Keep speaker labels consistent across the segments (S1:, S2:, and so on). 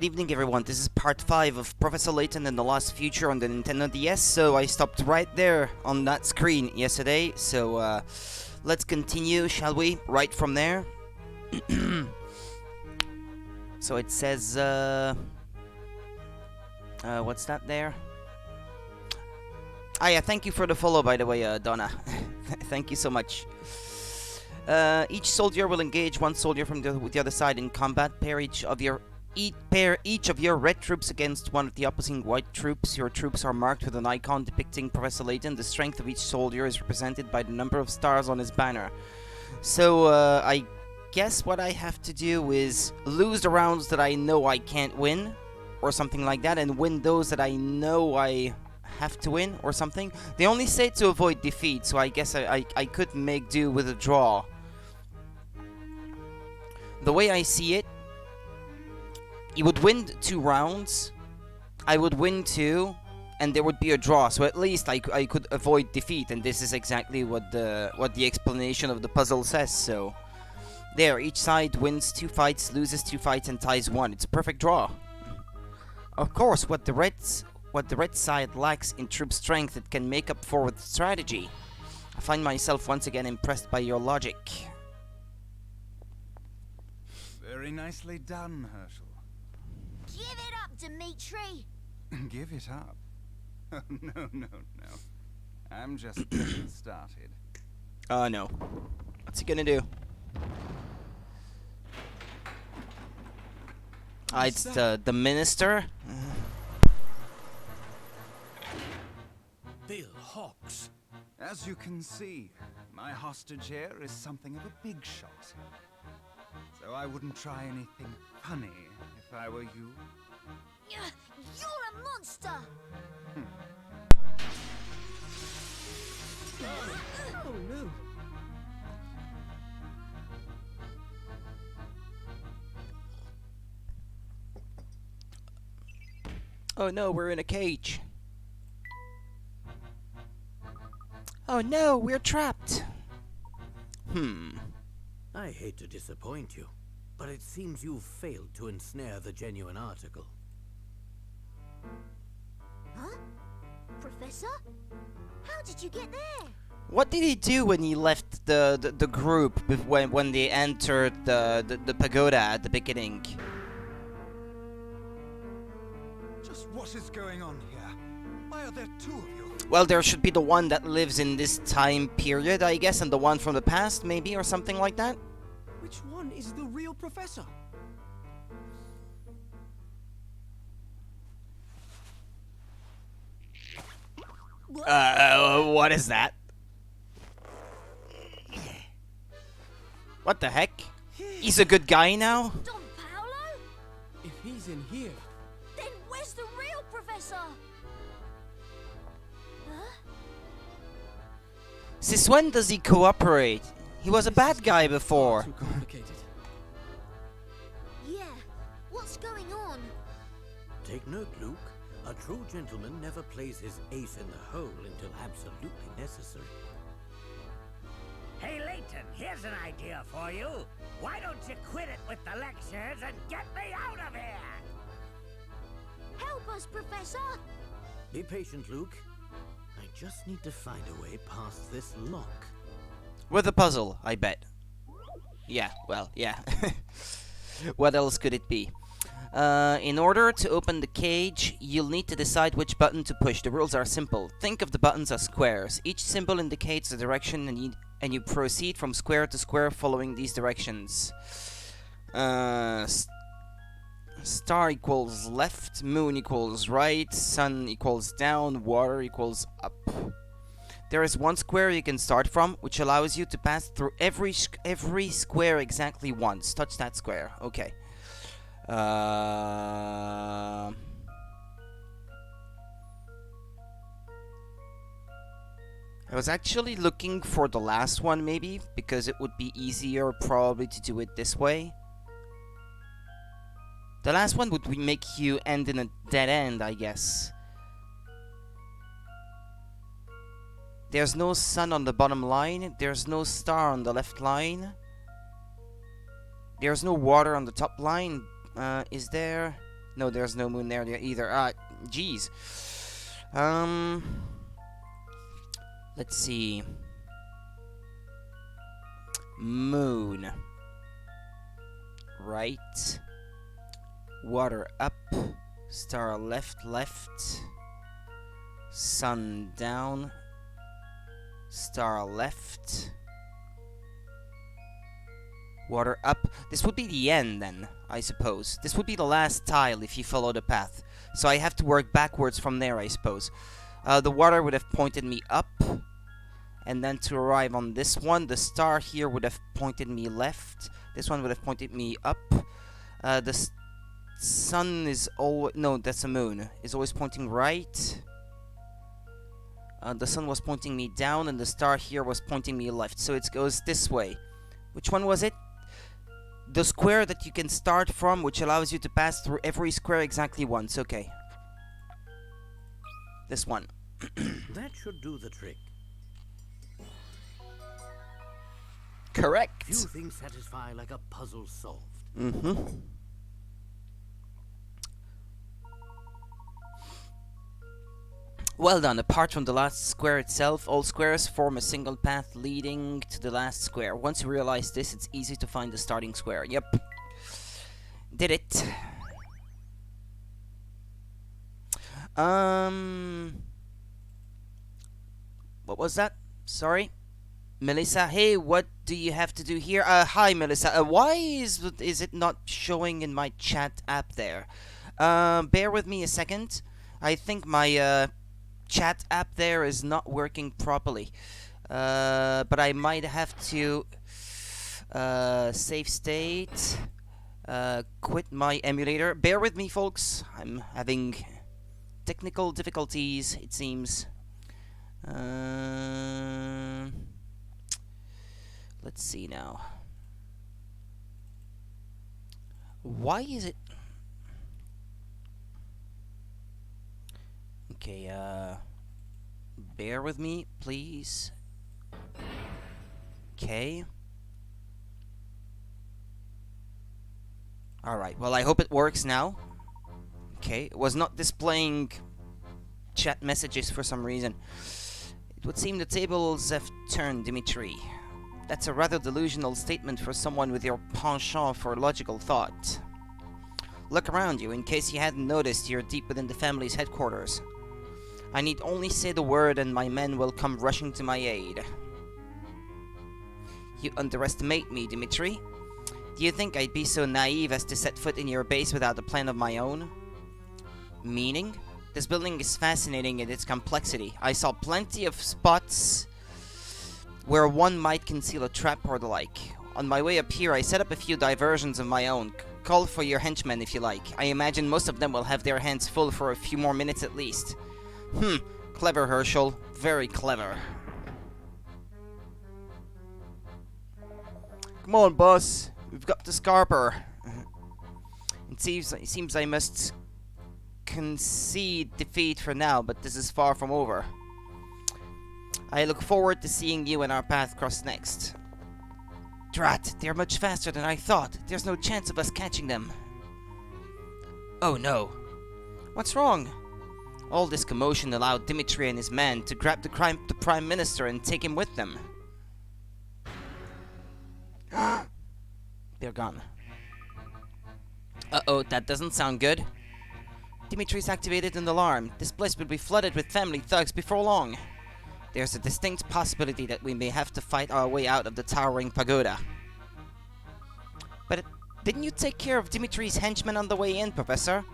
S1: Good evening, everyone. This is part 5 of Professor Layton and the Lost Future on the Nintendo DS. So I stopped right there on that screen yesterday. So let's continue, shall we? Right from there. So it says, what's that there? Ah, yeah, thank you for the follow, by the way, Donna. Thank you so much. Each soldier will engage one soldier from the other side in combat. Pair each of your red troops against one of the opposing white troops. Your troops are marked with an icon depicting Professor Layton. The strength of each soldier is represented by the number of stars on his banner. So I guess what I have to do is lose the rounds that I know I can't win, or something like that, and win those that I know I have to win, or something. They only say to avoid defeat, so I guess I could make do with a draw. The way I see it, you would win 2 rounds, I would win 2, and there would be a draw. So at least I could avoid defeat, and this is exactly what the explanation of the puzzle says. So there, each side wins 2 fights, loses 2 fights, and ties 1. It's a perfect draw. Of course, what the red side lacks in troop strength, it can make up for with strategy. I find myself once again impressed by your logic.
S2: Very nicely done, Herschel.
S3: Give it up, Dimitri!
S2: Give it up? No. I'm just getting started.
S1: No. What's he gonna do? It's the minister?
S4: Bill Hawks.
S2: As you can see, my hostage here is something of a big shot. So I wouldn't try anything funny if I were you.
S3: You're a monster!
S4: Oh no.
S1: Oh no, we're in a cage. Oh no, we're trapped.
S4: I hate to disappoint you, but it seems you've failed to ensnare the genuine article.
S3: Huh? Professor? How did you get there?
S1: What did he do when he left the group when they entered the pagoda at the beginning?
S2: Just what is going on here? Why are there 2 of you?
S1: Well, there should be the one that lives in this time period, I guess, and the one from the past, maybe, or something like that?
S5: Which one is the real professor?
S1: What is that? What the heck? He's a good guy now?
S3: Don Paolo?
S5: If he's in here,
S3: Then where's the real professor? Huh?
S1: Since when does he cooperate? He was a bad guy before.
S5: too complicated.
S3: Yeah, what's going on?
S4: Take note, Luke. A true gentleman never plays his ace in the hole until absolutely necessary.
S6: Hey, Layton, here's an idea for you. Why don't you quit it with the lectures and get me out of here?
S3: Help us, Professor!
S4: Be patient, Luke. I just need to find a way past this lock.
S1: With a puzzle, I bet. Yeah, well, yeah. What else could it be? In order to open the cage, you'll need to decide which button to push. The rules are simple. Think of the buttons as squares. Each symbol indicates the direction, and you proceed from square to square following these directions. Star equals left, moon equals right, sun equals down, water equals up. There is 1 square you can start from, which allows you to pass through every square exactly once. Touch that square. Okay. I was actually looking for the last one, maybe, because it would be easier probably to do it this way. The last one would make you end in a dead end, I guess. There's no sun on the bottom line. There's no star on the left line. There's no water on the top line. Is there? No, there's no moon there either. Jeez. Let's see. Moon. Right. Water up. Star left, left. Sun down. Star left. Water up. This would be the end then, I suppose. This would be the last tile if you follow the path. So I have to work backwards from there, I suppose. The water would have pointed me up. And then to arrive on this one, the star here would have pointed me left. This one would have pointed me up. The sun is always... No, that's a moon. Is always pointing right. The sun was pointing me down, and the star here was pointing me left. So it goes this way. Which one was it? The square that you can start from, which allows you to pass through every square exactly once. Okay. This one.
S4: That should do the trick.
S1: Correct.
S4: Few things satisfy like a puzzle solved.
S1: Mm-hmm. Well done. Apart from the last square itself, all squares form a single path leading to the last square. Once you realize this, it's easy to find the starting square. Yep. Did it. What was that? Sorry. Melissa, hey, what do you have to do here? Hi, Melissa. Why is it not showing in my chat app there? Bear with me a second. I think my chat app there is not working properly. But I might have to save state, quit my emulator. Bear with me, folks. I'm having technical difficulties, it seems. Let's see now. Why is it... Okay, bear with me, please. Okay. Alright, well, I hope it works now. Okay, it was not displaying chat messages for some reason. It would seem the tables have turned, Dimitri. That's a rather delusional statement for someone with your penchant for logical thought. Look around you. In case you hadn't noticed, you're deep within the family's headquarters. I need only say the word and my men will come rushing to my aid. You underestimate me, Dimitri. Do you think I'd be so naive as to set foot in your base without a plan of my own? Meaning? This building is fascinating in its complexity. I saw plenty of spots where one might conceal a trap or the like. On my way up here, I set up a few diversions of my own. Call for your henchmen if you like. I imagine most of them will have their hands full for a few more minutes at least. Clever, Herschel. Very clever. Come on, boss. We've got the Scarper. It seems I must concede defeat for now, but this is far from over. I look forward to seeing you and our path cross next. Drat, they're much faster than I thought. There's no chance of us catching them. Oh no. What's wrong? All this commotion allowed Dimitri and his men to grab the Prime Minister and take him with them. They're gone. Uh-oh, that doesn't sound good. Dimitri's activated an alarm. This place will be flooded with family thugs before long. There's a distinct possibility that we may have to fight our way out of the towering pagoda. But didn't you take care of Dimitri's henchmen on the way in, Professor?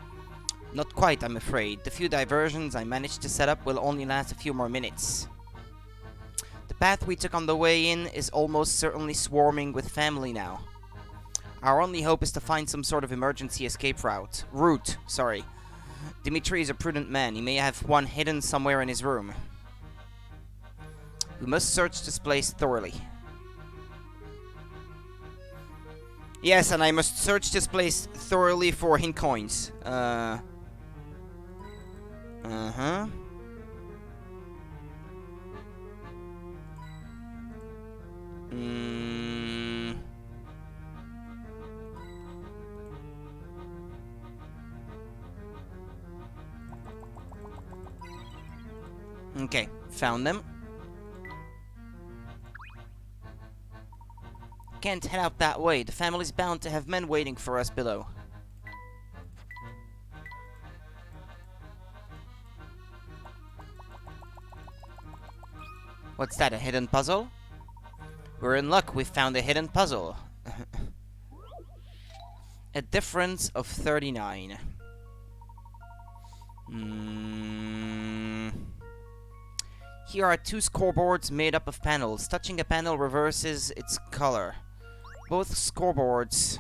S1: Not quite, I'm afraid. The few diversions I managed to set up will only last a few more minutes. The path we took on the way in is almost certainly swarming with family now. Our only hope is to find some sort of emergency escape route. Dimitri is a prudent man. He may have one hidden somewhere in his room. We must search this place thoroughly. Yes, and I must search this place thoroughly for hint coins. Okay, found them. Can't head out that way. The family's bound to have men waiting for us below. What's that, a hidden puzzle? We're in luck, we found a hidden puzzle. A difference of 39. Here are two scoreboards made up of panels. Touching a panel reverses its color. Both scoreboards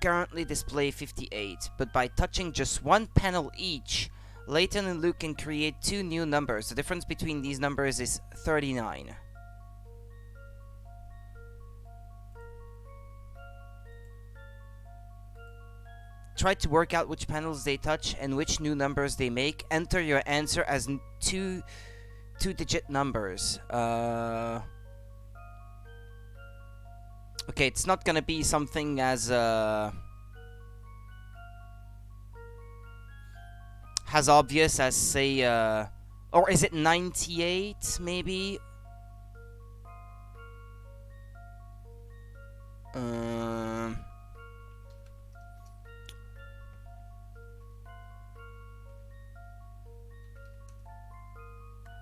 S1: currently display 58, but by touching just one panel each, Layton and Luke can create two new numbers. The difference between these numbers is 39. Try to work out which panels they touch and which new numbers they make. Enter your answer as two-digit numbers. Okay, it's not gonna be something as obvious as, say, or is it 98 maybe?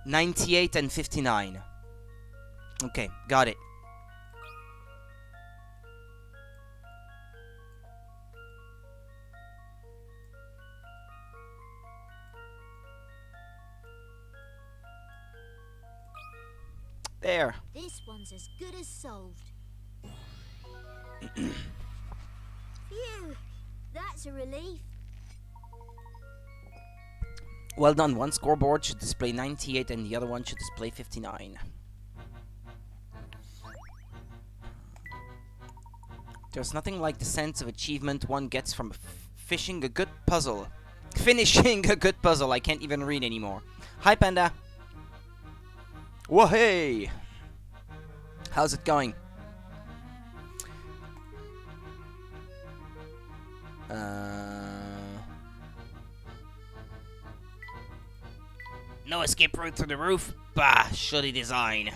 S1: 98 and 59. Okay, got it. There.
S3: This one's as good as solved. Phew, that's a relief.
S1: Well done. One scoreboard should display 98 and the other one should display 59. There's nothing like the sense of achievement one gets from finishing a good puzzle. Finishing a good puzzle. I can't even read anymore. Hi, Panda. Whoa, hey! How's it going? No escape route through the roof? Bah, shoddy design.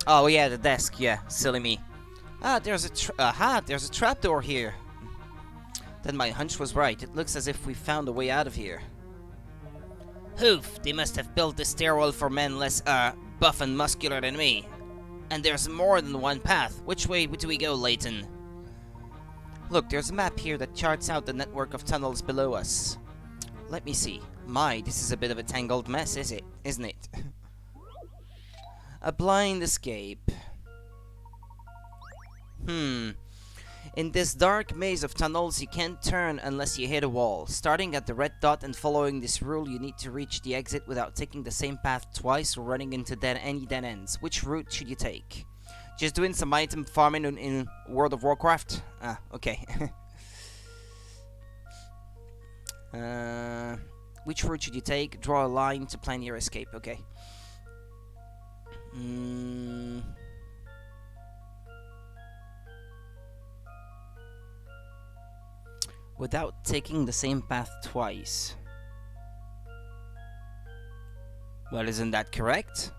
S1: Oh yeah, the desk, yeah, silly me. Ah, there's a trapdoor here. Then my hunch was right. It looks as if we found a way out of here. Hoof, they must have built this stairwell for men less, buff and muscular than me. And there's more than one path. Which way do we go, Layton? Look, there's a map here that charts out the network of tunnels below us. Let me see. My, this is a bit of a tangled mess, isn't it? A blind escape. In this dark maze of tunnels, you can't turn unless you hit a wall. Starting at the red dot and following this rule, you need to reach the exit without taking the same path twice or running into any dead ends. Which route should you take? Just doing some item farming in World of Warcraft? Ah, okay. Which route should you take? Draw a line to plan your escape. Okay. Without taking the same path twice. Well, isn't that correct?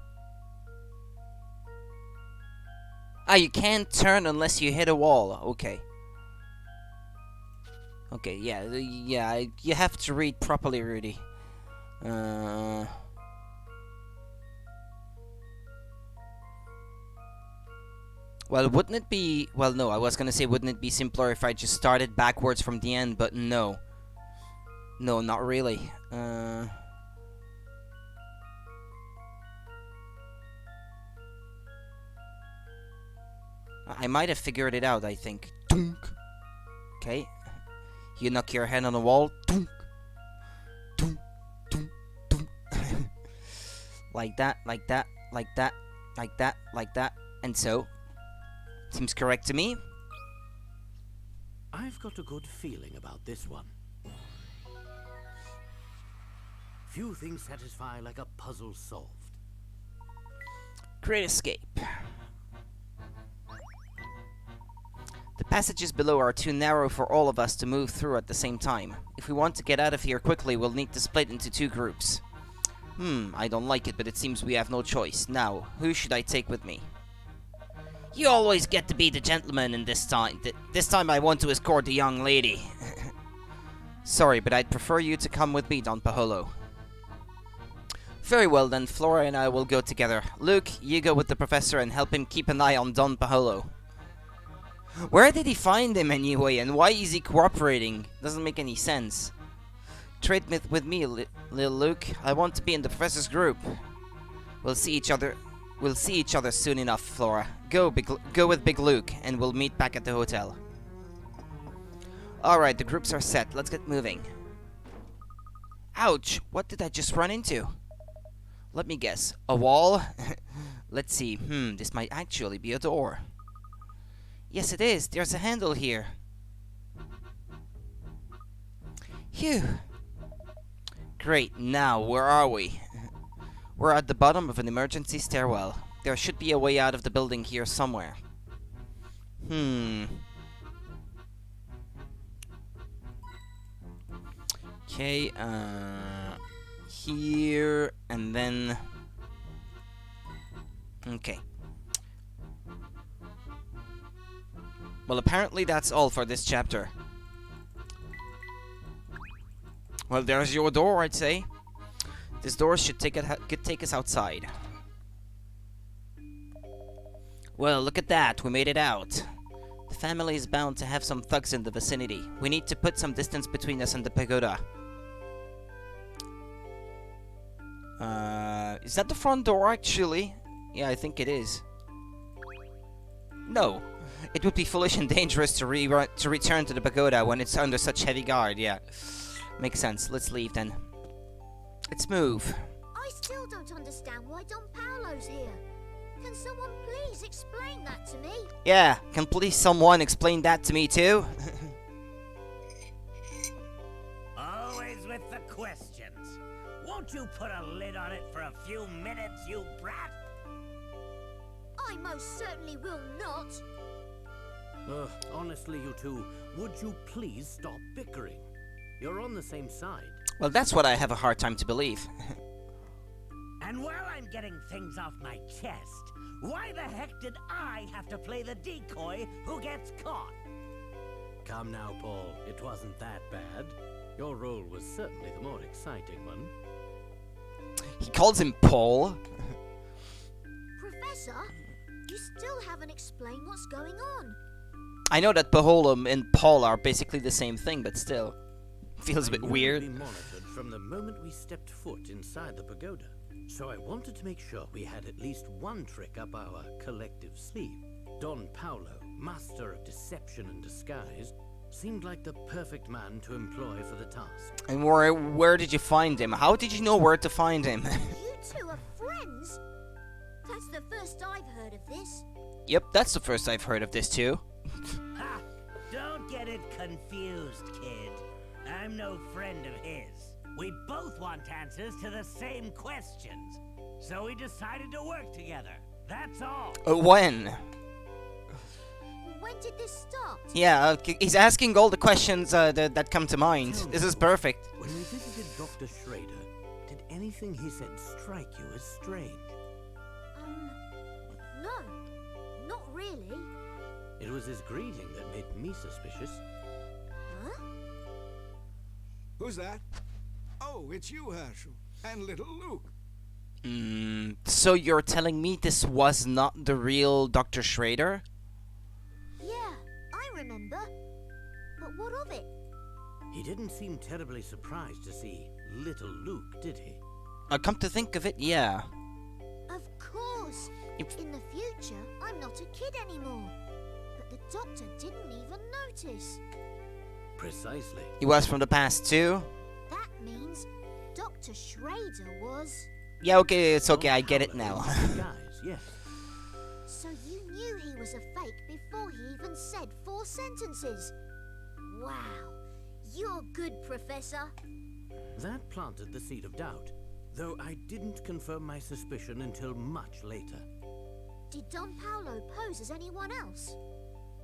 S1: Ah, you can't turn unless you hit a wall. Okay. Okay, yeah, you have to read properly, Rudy. Well, wouldn't it be... Well, no, I was gonna say, wouldn't it be simpler if I just started backwards from the end, but no. No, not really. I might have figured it out, I think. Dunk. Okay. You knock your head on the wall. Dunk. Dunk. Dunk. Dunk. Like that, like that, like that, like that, like that, and so... Seems correct to me.
S4: I've got a good feeling about this one. Few things satisfy like a puzzle solved.
S1: Great escape. The passages below are too narrow for all of us to move through at the same time. If we want to get out of here quickly, we'll need to split into 2 groups. I don't like it, but it seems we have no choice. Now, who should I take with me? You always get to be the gentleman in this time. This time I want to escort the young lady. Sorry, but I'd prefer you to come with me, Don Paholo. Very well then, Flora and I will go together. Luke, you go with the professor and help him keep an eye on Don Paholo. Where did he find him anyway, and why is he cooperating? Doesn't make any sense. Trade with me, little Luke. I want to be in the professor's group. We'll see each other soon enough, Flora. Go with Big Luke, and we'll meet back at the hotel. Alright, the groups are set. Let's get moving. Ouch! What did I just run into? Let me guess. A wall? Let's see. This might actually be a door. Yes, it is. There's a handle here. Phew. Great. Now, where are we? We're at the bottom of an emergency stairwell. There should be a way out of the building here somewhere. Okay, here, and then... Okay. Well, apparently that's all for this chapter. Well, there's your door, I'd say. This door should take us outside. Well, look at that. We made it out. The family is bound to have some thugs in the vicinity. We need to put some distance between us and the pagoda. Is that the front door, actually? Yeah, I think it is. No. It would be foolish and dangerous to return to the pagoda when it's under such heavy guard, yeah. Makes sense. Let's leave, then. Let's move.
S3: I still don't understand why Don Paolo's here. Can someone please explain that to me?
S1: Yeah, can please someone explain that to me, too?
S6: Always with the questions. Won't you put a lid on it for a few minutes, you brat?
S3: I most certainly will not.
S4: Honestly, you two, would you please stop bickering? You're on the same side.
S1: Well, that's what I have a hard time to believe.
S6: And while I'm getting things off my chest, why the heck did I have to play the decoy who gets caught?
S4: Come now, Paul. It wasn't that bad. Your role was certainly the more exciting one.
S1: He calls him Paul.
S3: Professor, you still haven't explained what's going on.
S1: I know that Paholum and Paul are basically the same thing, but still. Feels a bit weird.
S4: We monitored from the moment we stepped foot inside the pagoda. So I wanted to make sure we had at least one trick up our collective sleeve. Don Paolo, master of deception and disguise, seemed like the perfect man to employ for the task.
S1: And where did you find him? How did you know where to find him?
S3: You two are friends? That's the first I've heard of this.
S1: Yep, that's the first I've heard of this too.
S6: Ha! Don't get it confused, kid. I'm no friend of his. We both want answers to the same questions. So we decided to work together. That's all.
S1: When?
S3: When did this start?
S1: Yeah, he's asking all the questions that come to mind. This is perfect.
S4: When we visited Dr. Schrader, did anything he said strike you as strange?
S3: No. Not really.
S4: It was his greeting that made me suspicious.
S3: Huh?
S7: Who's that? Oh, it's you, Herschel. And little Luke.
S1: So you're telling me this was not the real Dr. Schrader?
S3: Yeah, I remember. But what of it?
S4: He didn't seem terribly surprised to see little Luke, did he?
S1: Come to think of it, yeah.
S3: Of course. In the future, I'm not a kid anymore. But the doctor didn't even notice.
S4: Precisely.
S1: He was from the past too?
S3: That means Dr. Schrader was...
S1: Yeah, okay, it's okay, I get it now.
S4: Guys, yes.
S3: So you knew he was a fake before he even said 4 sentences. Wow. You're good, Professor.
S4: That planted the seed of doubt, though I didn't confirm my suspicion until much later.
S3: Did Don Paolo pose as anyone else?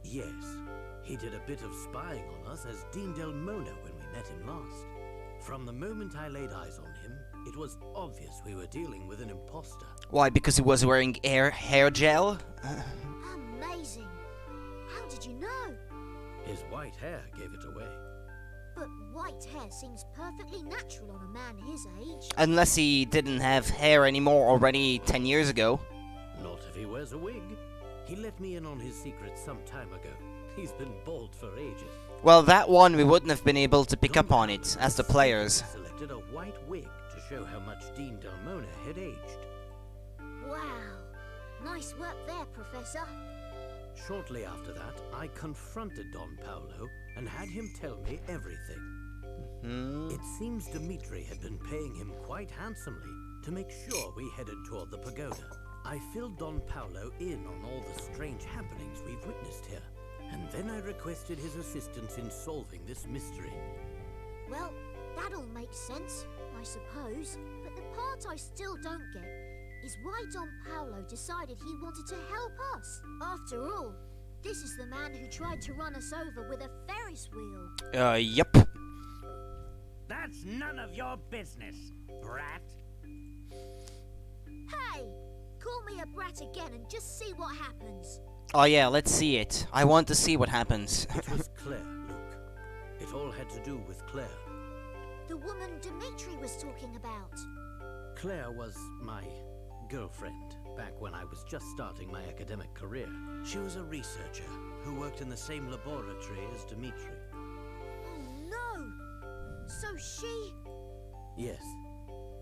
S4: Yes, he did a bit of spying on us as Dean Del Mona when we met him last. From the moment I laid eyes on him, it was obvious we were dealing with an imposter.
S1: Why? Because he was wearing hair gel?
S3: Amazing. How did you know?
S4: His white hair gave it away.
S3: But white hair seems perfectly natural on a man his age.
S1: Unless he didn't have hair anymore already 10 years ago.
S4: Not if he wears a wig. He let me in on his secret some time ago. He's been bald for ages.
S1: Well, that one we wouldn't have been able to pick up on it as the players.
S4: Selected a white wig to show how much Dean Del Mona had aged.
S3: Wow. Nice work there, Professor.
S4: Shortly after that, I confronted Don Paolo and had him tell me everything. It seems Dimitri had been paying him quite handsomely to make sure we headed toward the pagoda. I filled Don Paolo in on all the strange happenings we've witnessed here, and then I requested his assistance in solving this mystery.
S3: Well, that all makes sense, I suppose. But the part I still don't get is why Don Paolo decided he wanted to help us. After all, this is the man who tried to run us over with a Ferris wheel.
S1: Yep.
S6: That's none of your business, brat.
S3: Hey! Call me a brat again and just see what happens.
S1: Oh yeah, let's see it. I want to see what happens.
S4: It was Claire, Luke. It all had to do with Claire.
S3: The woman Dimitri was talking about.
S4: Claire was my girlfriend back when I was just starting my academic career. She was a researcher who worked in the same laboratory as Dimitri.
S3: Oh no! So she...
S4: Yes.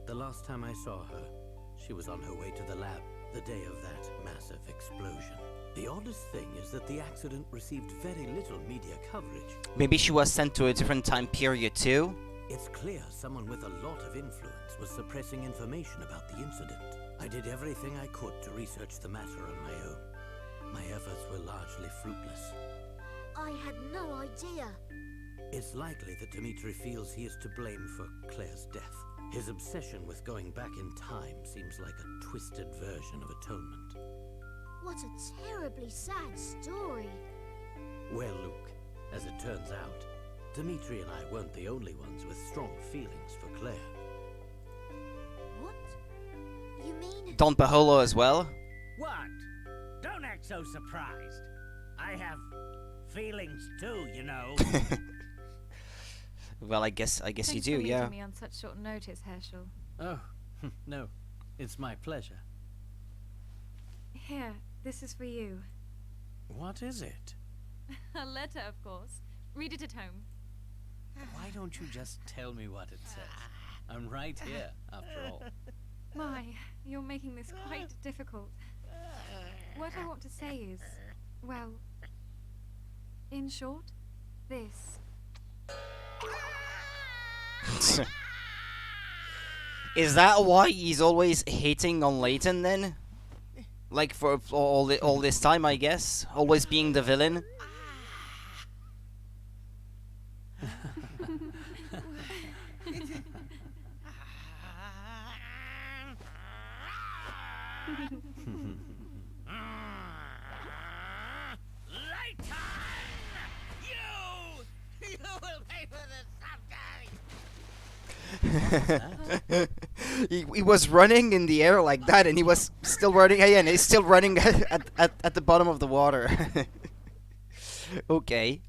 S4: The last time I saw her, she was on her way to the lab the day of that massive explosion. The oddest thing is that the accident received very little media coverage.
S1: Maybe she was sent to a different time period too?
S4: It's clear someone with a lot of influence was suppressing information about the incident. I did everything I could to research the matter on my own. My efforts were largely fruitless.
S3: I had no idea.
S4: It's likely that Dimitri feels he is to blame for Claire's death. His obsession with going back in time seems like a twisted version of atonement.
S3: What a terribly sad story.
S4: Well, Luke, as it turns out, Dimitri and I weren't the only ones with strong feelings for Claire.
S3: What? You mean...
S1: Don Paolo as well?
S6: What? Don't act so surprised. I have feelings too, you know.
S1: Well, I guess you
S8: Thanks
S1: do,
S8: for
S1: yeah.
S8: meeting me on such short notice, Herschel.
S9: Oh, no. It's my pleasure.
S8: Here, this is for you.
S9: What is it?
S8: A letter, of course. Read it at home.
S9: Why don't you just tell me what it says? I'm right here, after all.
S8: My, you're making this quite difficult. What I want to say is, well, in short, this.
S1: Is that why he's always hating on Layton then? Like for all this time, I guess? Always being the villain?
S6: Layton! You will pay for this someday!
S1: He was running in the air like that, and he was still running. Hey, and he's still running at the bottom of the water. Okay.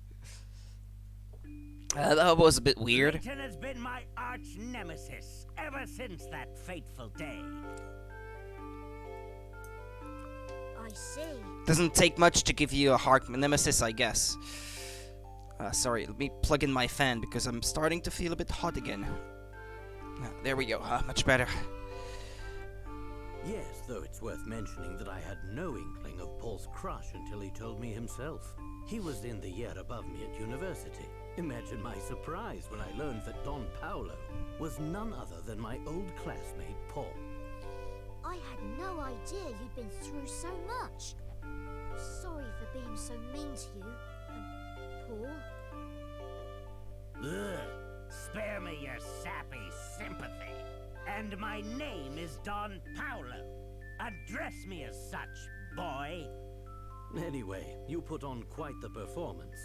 S1: That was a bit weird.
S6: Layton has been my arch nemesis ever since that fateful day.
S3: I see.
S1: Doesn't take much to give you a heart nemesis, I guess. Sorry, let me plug in my fan because I'm starting to feel a bit hot again. There we go, much better.
S4: Yes, though it's worth mentioning that I had no inkling of Paul's crush until he told me himself. He was in the year above me at university. Imagine my surprise when I learned that Don Paolo was none other than my old classmate, Paul.
S3: I had no idea you'd been through so much. Sorry for being so mean to you, Paul.
S6: Ugh. Spare me your sappy sympathy. And my name is Don Paolo. Address me as such, boy.
S4: Anyway, you put on quite the performance,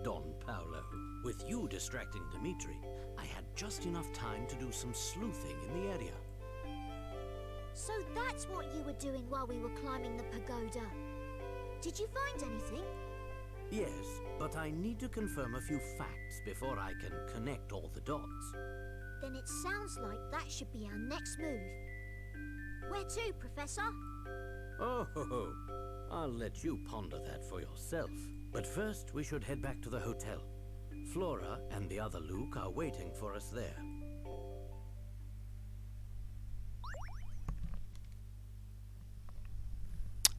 S4: Don Paolo. With you distracting Dimitri, I had just enough time to do some sleuthing in the area.
S3: So that's what you were doing while we were climbing the pagoda. Did you find anything?
S4: Yes, but I need to confirm a few facts before I can connect all the dots.
S3: Then it sounds like that should be our next move. Where to, Professor?
S4: Oh, ho, ho. I'll let you ponder that for yourself. But first, we should head back to the hotel. Flora and the other Luke are waiting for us there.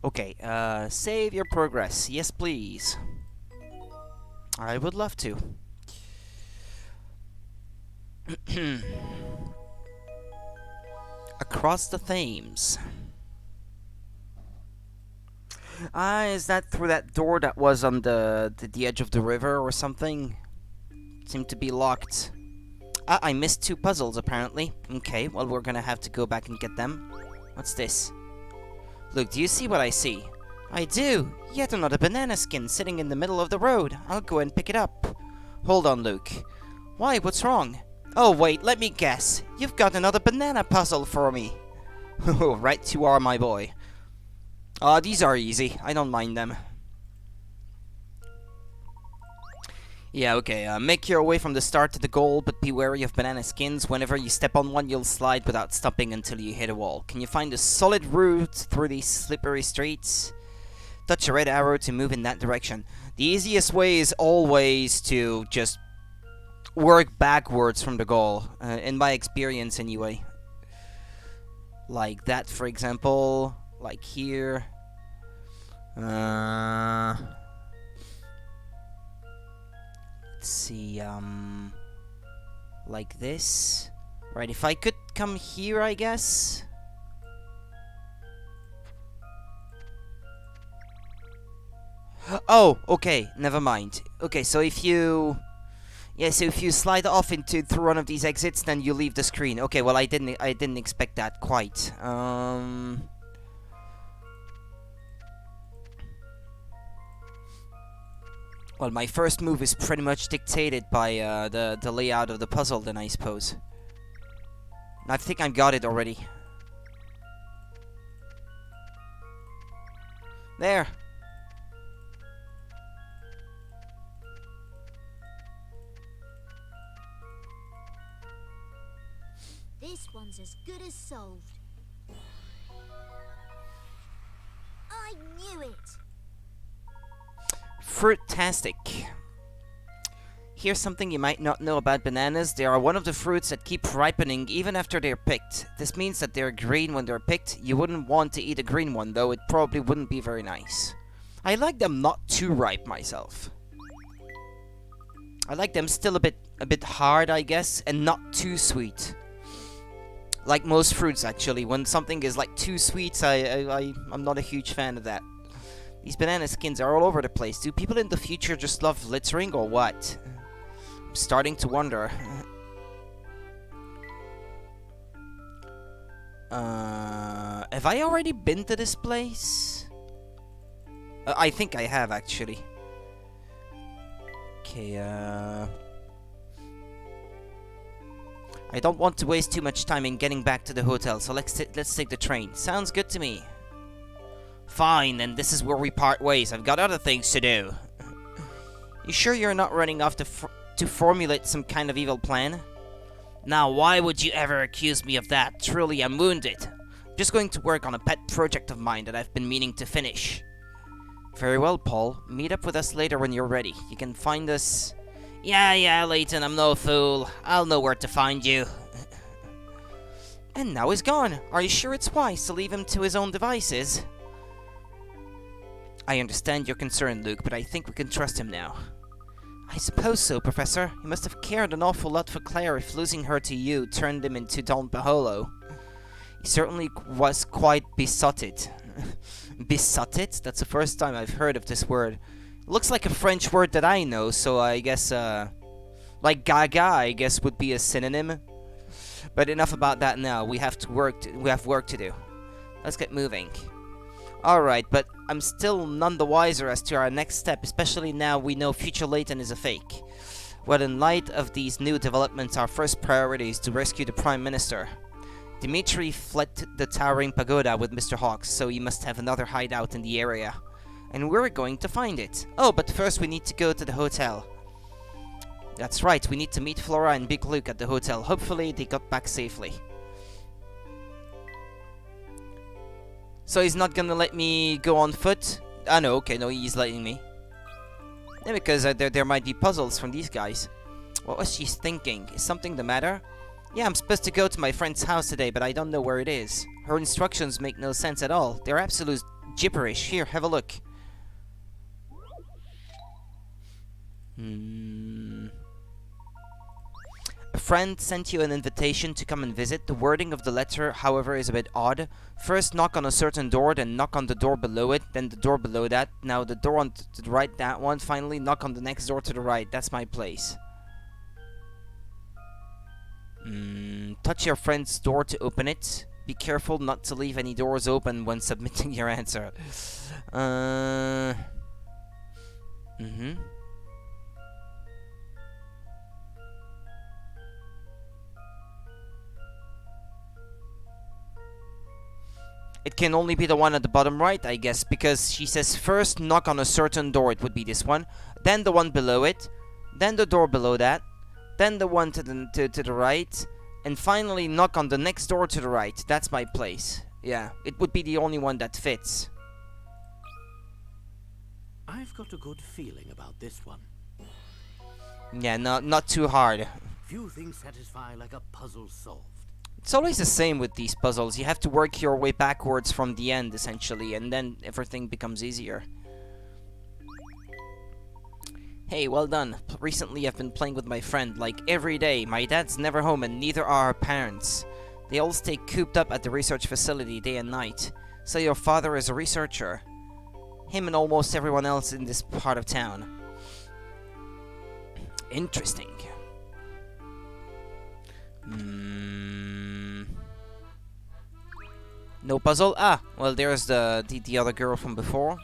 S1: Okay, save your progress. Yes, please. I would love to. Across the Thames. Ah, is that through that door that was on the edge of the river or something? Seemed to be locked. Ah, I missed 2 puzzles apparently. Okay, well we're gonna have to go back and get them. What's this? Look, do you see what I see? I do! Yet another banana skin sitting in the middle of the road. I'll go and pick it up. Hold on, Luke. Why, what's wrong? Oh wait, let me guess. You've got another banana puzzle for me. Right you are, my boy. These are easy. I don't mind them. Yeah, okay, make your way from the start to the goal, but be wary of banana skins. Whenever you step on one, you'll slide without stopping until you hit a wall. Can you find a solid route through these slippery streets? Touch a red arrow to move in that direction. The easiest way is always to just work backwards from the goal, in my experience anyway. Like that, for example. Like here. Let's see, like this. Right, if I could come here, I guess. Oh, okay, never mind. Okay, so if you... Yeah, so if you slide off through one of these exits, then you leave the screen. Okay, well, I didn't expect that quite. Well, my first move is pretty much dictated by the layout of the puzzle, then I suppose. I think I got it already. There.
S3: This one's as good as solved. I knew it!
S1: Fruitastic. Here's something you might not know about bananas. They are one of the fruits that keep ripening even after they're picked. This means that they're green when they're picked. You wouldn't want to eat a green one, though. It probably wouldn't be very nice. I like them not too ripe myself. I like them still a bit hard, I guess, and not too sweet. Like most fruits, actually. When something is like too sweet, I'm not a huge fan of that. These banana skins are all over the place. Do people in the future just love littering or what? I'm starting to wonder. Have I already been to this place? I think I have, actually. Okay, I don't want to waste too much time in getting back to the hotel, so let's take the train. Sounds good to me. Fine, then this is where we part ways. I've got other things to do. You sure you're not running off to formulate some kind of evil plan? Now, why would you ever accuse me of that? Truly, I'm wounded. I'm just going to work on a pet project of mine that I've been meaning to finish. Very well, Paul. Meet up with us later when you're ready. You can find us... Yeah, Layton, I'm no fool. I'll know where to find you. And now he's gone. Are you sure it's wise to leave him to his own devices? I understand your concern, Luke, but I think we can trust him now. I suppose so, Professor. He must have cared an awful lot for Claire if losing her to you turned him into Don Paolo. He certainly was quite besotted. Besotted? That's the first time I've heard of this word. Looks like a French word that I know, so I guess, like gaga, I guess, would be a synonym. But enough about that now. We have work to do. Let's get moving. Alright, but I'm still none the wiser as to our next step, especially now we know future Layton is a fake. Well, in light of these new developments, our first priority is to rescue the Prime Minister. Dimitri fled the towering pagoda with Mr. Hawks, so he must have another hideout in the area. And we're going to find it. Oh, but first we need to go to the hotel. That's right, we need to meet Flora and Big Luke at the hotel. Hopefully they got back safely. So he's not gonna let me go on foot? Ah no, okay, no, he's letting me. Yeah, because there might be puzzles from these guys. What was she thinking? Is something the matter? Yeah, I'm supposed to go to my friend's house today, but I don't know where it is. Her instructions make no sense at all. They're absolute gibberish. Here, have a look. A friend sent you an invitation to come and visit. The wording of the letter, however, is a bit odd. First knock on a certain door, then knock on the door below it, then the door below that. Now the door on to the right, that one. Finally, knock on the next door to the right. That's my place. Touch your friend's door to open it. Be careful not to leave any doors open when submitting your answer. It can only be the one at the bottom right, I guess, because she says first knock on a certain door, it would be this one, then the one below it, then the door below that, then the one to the right, and finally knock on the next door to the right. That's my place. Yeah, it would be the only one that fits.
S4: I've got a good feeling about this one.
S1: Yeah, not too hard.
S4: Few things satisfy like a puzzle solved.
S1: It's always the same with these puzzles. You have to work your way backwards from the end, essentially, and then everything becomes easier. Hey, well done. Recently I've been playing with my friend, like every day. My dad's never home and neither are our parents. They all stay cooped up at the research facility day and night. So your father is a researcher. Him and almost everyone else in this part of town. Interesting. No puzzle? Ah, well there's the other girl from before.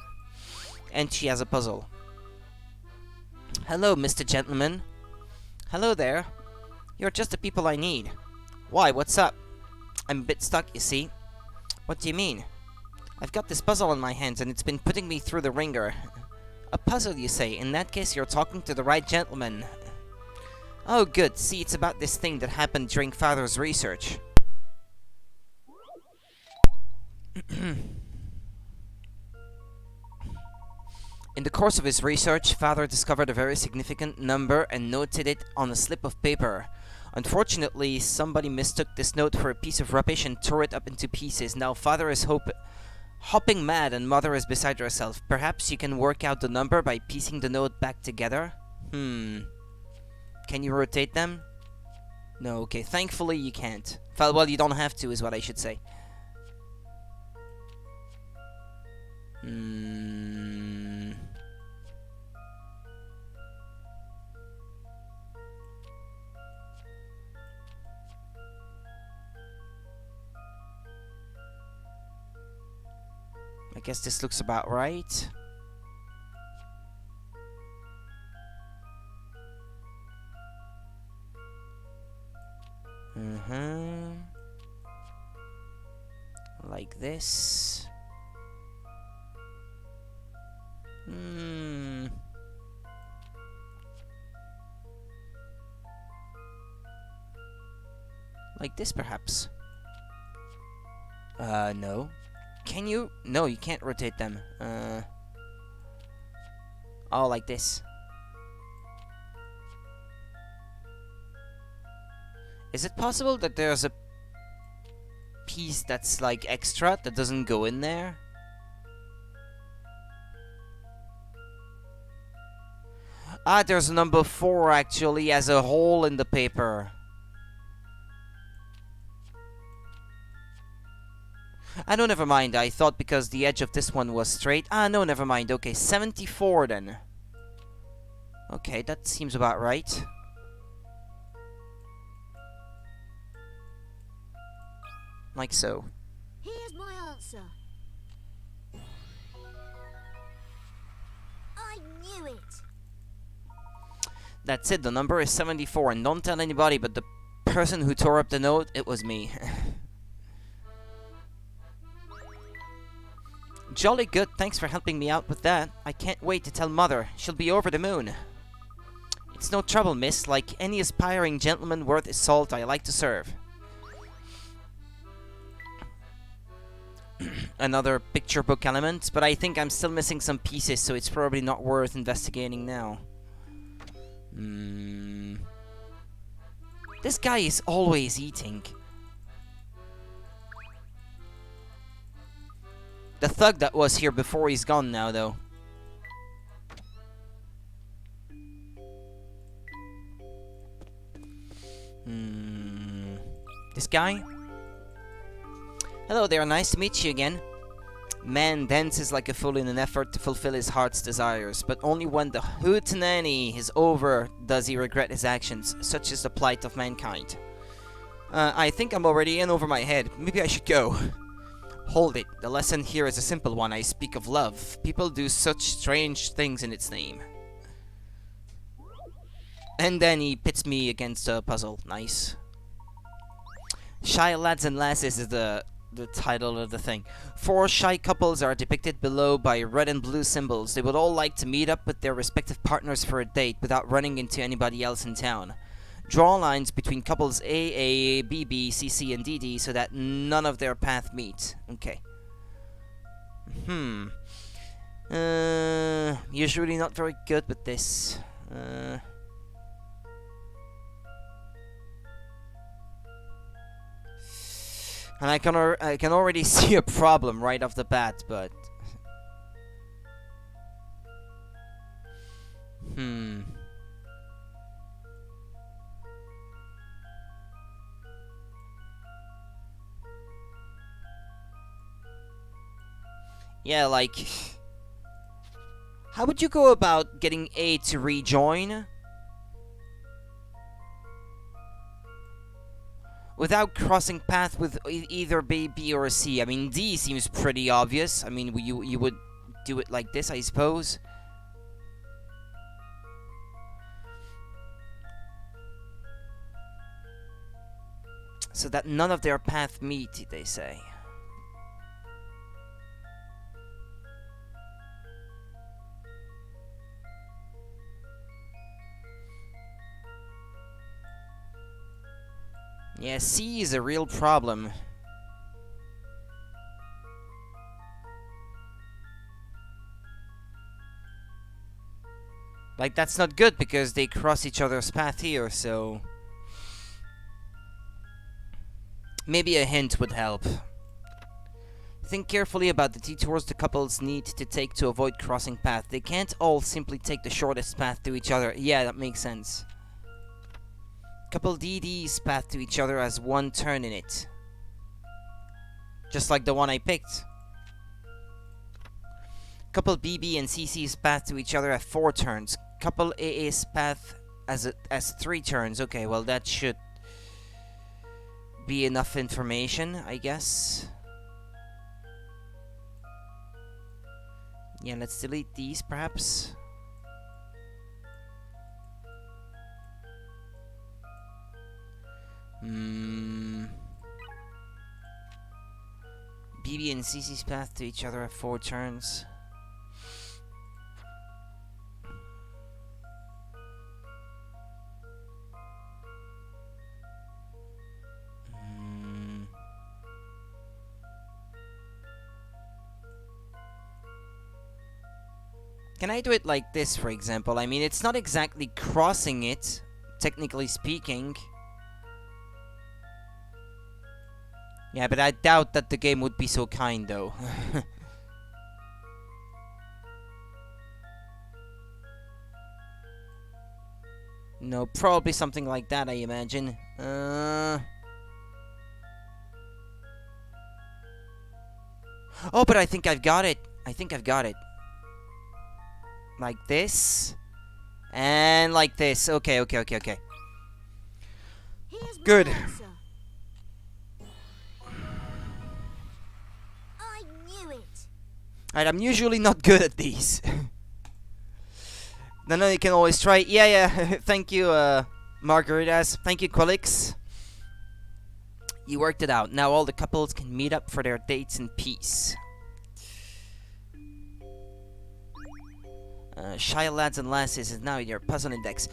S1: And she has a puzzle. Hello, Mr. Gentleman. Hello there. You're just the people I need. Why, what's up? I'm a bit stuck, you see. What do you mean? I've got this puzzle in my hands and it's been putting me through the ringer. A puzzle, you say? In that case, you're talking to the right gentleman. Oh, good. See, it's about this thing that happened during Father's research. In the course of his research, Father discovered a very significant number and noted it on a slip of paper. Unfortunately, somebody mistook this note for a piece of rubbish and tore it up into pieces. Now Father is hopping mad and Mother is beside herself. Perhaps you can work out the number by piecing the note back together? Can you rotate them? No, okay. Thankfully, you can't. Well, you don't have to, is what I should say. I guess this looks about right. Like this. Like this, perhaps. No. Can you? No, you can't rotate them. Oh, like this. Is it possible that there's a piece that's like extra that doesn't go in there? Ah, there's number 4 actually as a hole in the paper. Ah, no, never mind. I thought because the edge of this one was straight. Ah, no, never mind. Okay, 74 then. Okay, that seems about right. Like so.
S3: Here's my answer. knew it.
S1: That's it, the number is 74, and don't tell anybody, but the person who tore up the note, it was me. Jolly good, thanks for helping me out with that. I can't wait to tell Mother. She'll be over the moon. It's no trouble, miss. Like any aspiring gentleman worth his salt, I like to serve. Another picture book element, but I think I'm still missing some pieces, so it's probably not worth investigating now. This guy is always eating. The thug that was here before, he's gone now, though. This guy? Hello there, nice to meet you again. Man dances like a fool in an effort to fulfill his heart's desires, but only when the hootenanny is over does he regret his actions. Such is the plight of mankind. I think I'm already in over my head. Maybe I should go. Hold it. The lesson here is a simple one. I speak of love. People do such strange things in its name. And then he pits me against a puzzle. Nice. Shy Lads and Lasses is the title of the thing. 4 shy couples are depicted below by red and blue symbols. They would all like to meet up with their respective partners for a date without running into anybody else in town. Draw lines between couples AA, BB, CC, and DD so that none of their paths meet. Okay. Usually not very good with this. And I can already see a problem right off the bat, but yeah, like, how would you go about getting A to rejoin without crossing path with either B, or C? I mean, D seems pretty obvious. I mean, you would do it like this, I suppose. So that none of their paths meet, they say. Yeah, C is a real problem. Like, that's not good because they cross each other's path here, so maybe a hint would help. Think carefully about the detours the couples need to take to avoid crossing paths. They can't all simply take the shortest path to each other. Yeah, that makes sense. Couple DD's path to each other has 1 turn in it. Just like the one I picked. Couple BB and CC's path to each other have 4 turns. Couple AA's path has 3 turns. Okay, well that should be enough information, I guess. Yeah, let's delete these perhaps. BB and CC's path to each other have 4 turns. Can I do it like this, for example? I mean, it's not exactly crossing it, technically speaking. Yeah, but I doubt that the game would be so kind, though. No, probably something like that, I imagine. Oh, but I think I've got it. I think I've got it. Like this. And like this. Okay. Good.
S3: I knew it.
S1: Alright, I'm usually not good at these. No, you can always try. Yeah. Thank you, Margaritas. Thank you, Quilix. You worked it out. Now all the couples can meet up for their dates in peace. Shy lads and lasses is now in your puzzle index.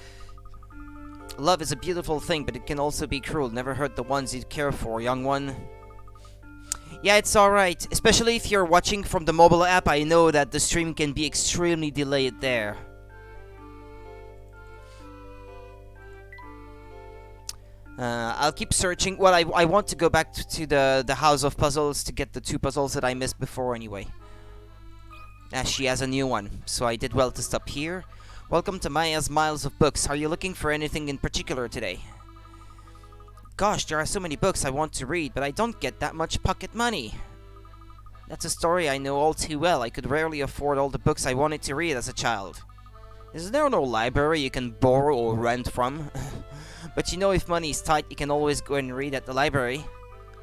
S1: Love is a beautiful thing, but it can also be cruel. Never hurt the ones you care for, young one. Yeah, it's alright. Especially if you're watching from the mobile app, I know that the stream can be extremely delayed there. I'll keep searching. Well, I want to go back to the House of Puzzles to get the 2 puzzles that I missed before anyway. She has a new one, so I did well to stop here. Welcome to Maya's Miles of Books. Are you looking for anything in particular today? Gosh, there are so many books I want to read, but I don't get that much pocket money. That's a story I know all too well. I could rarely afford all the books I wanted to read as a child. Is there no library you can borrow or rent from? But you know, if money is tight, you can always go and read at the library.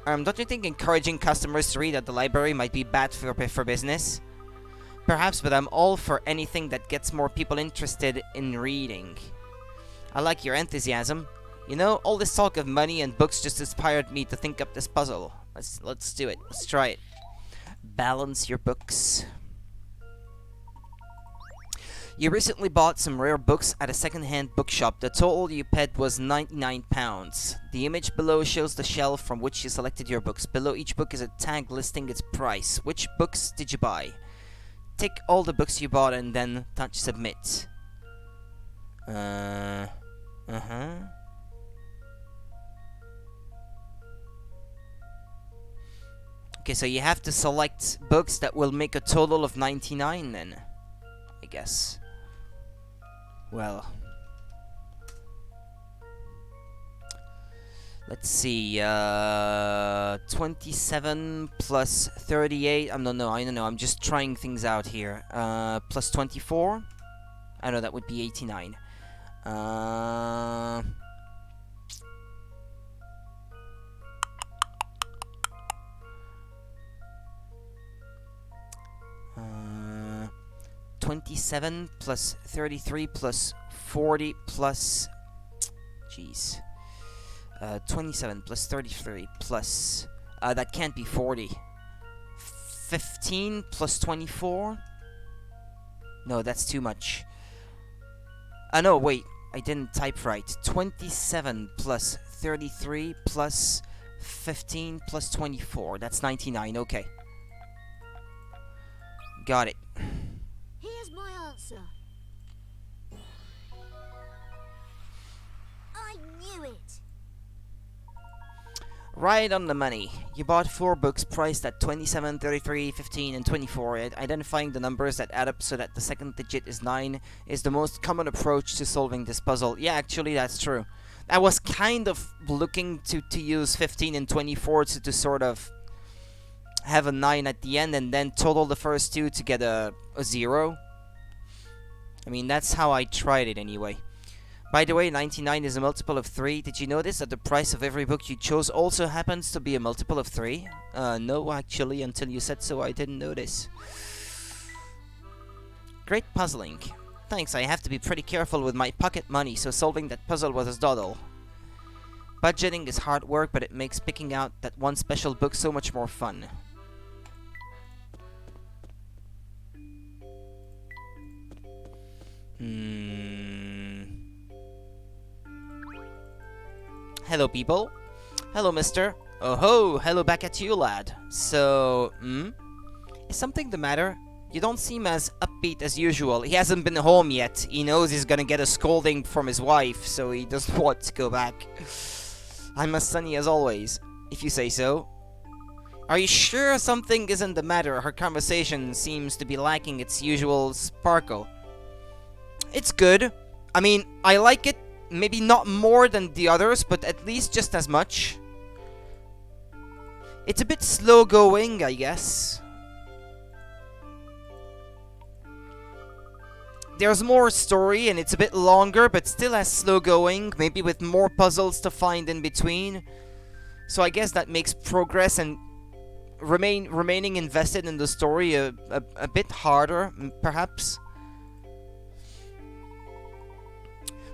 S1: Don't you think encouraging customers to read at the library might be bad for business? Perhaps, but I'm all for anything that gets more people interested in reading. I like your enthusiasm. You know, all this talk of money and books just inspired me to think up this puzzle. Let's do it. Let's try it. Balance your books. You recently bought some rare books at a second-hand bookshop. The total you paid was £99. The image below shows the shelf from which you selected your books. Below each book is a tag listing its price. Which books did you buy? Tick all the books you bought and then touch submit. Okay, so you have to select books that will make a total of 99 then, I guess. Well, let's see, 27 plus 38, I don't know, I'm just trying things out here. Plus 24, I know that would be 89. 27 plus 33 plus 40 plus... Jeez. 27 plus 33 plus... that can't be 40. 15 plus 24? No, that's too much. No, wait. I didn't type right. 27 plus 33 plus 15 plus 24. That's 99. Okay. Got it.
S3: Here's my answer. I knew it.
S1: Right on the money. You bought 4 books priced at 27, 33, 15, and 24. Identifying the numbers that add up so that the second digit is 9 is the most common approach to solving this puzzle. Yeah, actually, that's true. I was kind of looking to use 15 and 24 to sort of have a 9 at the end and then total the first 2 to get a 0. I mean, that's how I tried it anyway. By the way, 99 is a multiple of 3. Did you notice that the price of every book you chose also happens to be a multiple of 3? No, actually, until you said so, I didn't notice. Great puzzling. Thanks, I have to be pretty careful with my pocket money, so solving that puzzle was a doddle. Budgeting is hard work, but it makes picking out that one special book so much more fun. Hello, people. Hello, mister. Oh ho, hello back at you, lad. So, is something the matter? You don't seem as upbeat as usual. He hasn't been home yet. He knows he's gonna get a scolding from his wife, so he doesn't want to go back. I'm as sunny as always, if you say so. Are you sure something isn't the matter? Her conversation seems to be lacking its usual sparkle. It's good. I mean, I like it. Maybe not more than the others, but at least just as much. It's a bit slow going, I guess. There's more story and it's a bit longer, but still as slow going. Maybe with more puzzles to find in between. So I guess that makes progress and remaining invested in the story a bit harder, perhaps.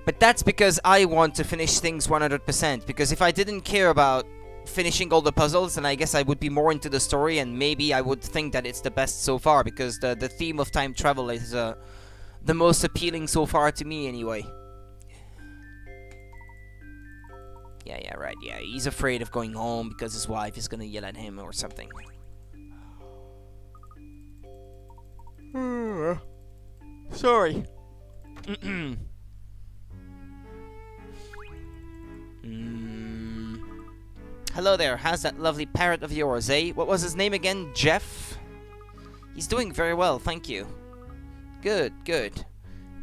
S1: But that's because I want to finish things 100%. Because if I didn't care about finishing all the puzzles, then I guess I would be more into the story, and maybe I would think that it's the best so far, because the theme of time travel is the most appealing so far to me anyway. Yeah, right, yeah, he's afraid of going home because his wife is gonna yell at him or something. Sorry. Hello there, how's that lovely parrot of yours, eh? What was his name again? Jeff? He's doing very well, thank you. Good, good.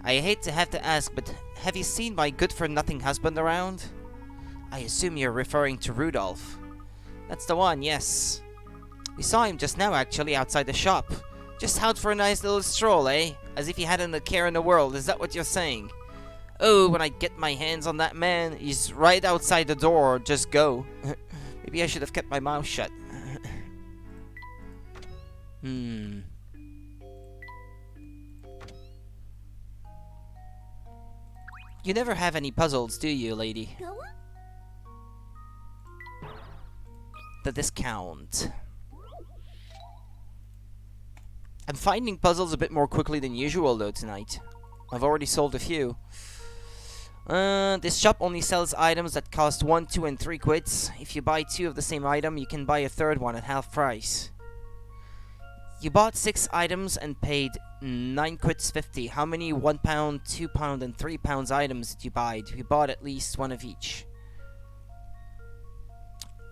S1: I hate to have to ask, but have you seen my good-for-nothing husband around? I assume you're referring to Rudolph. That's the one, yes. We saw him just now, actually, outside the shop. Just out for a nice little stroll, eh? As if he hadn't a care in the world, is that what you're saying? Oh, when I get my hands on that man, he's right outside the door, just go. Maybe I should have kept my mouth shut. You never have any puzzles, do you, lady?
S3: Go on.
S1: The discount. I'm finding puzzles a bit more quickly than usual, though, tonight. I've already sold a few. This shop only sells items that cost 1, 2, and 3 quids. If you buy 2 of the same item, you can buy a third one at half price. You bought 6 items and paid 9 quids 50. How many £1, £2, and £3 items did you buy? You bought at least 1 of each.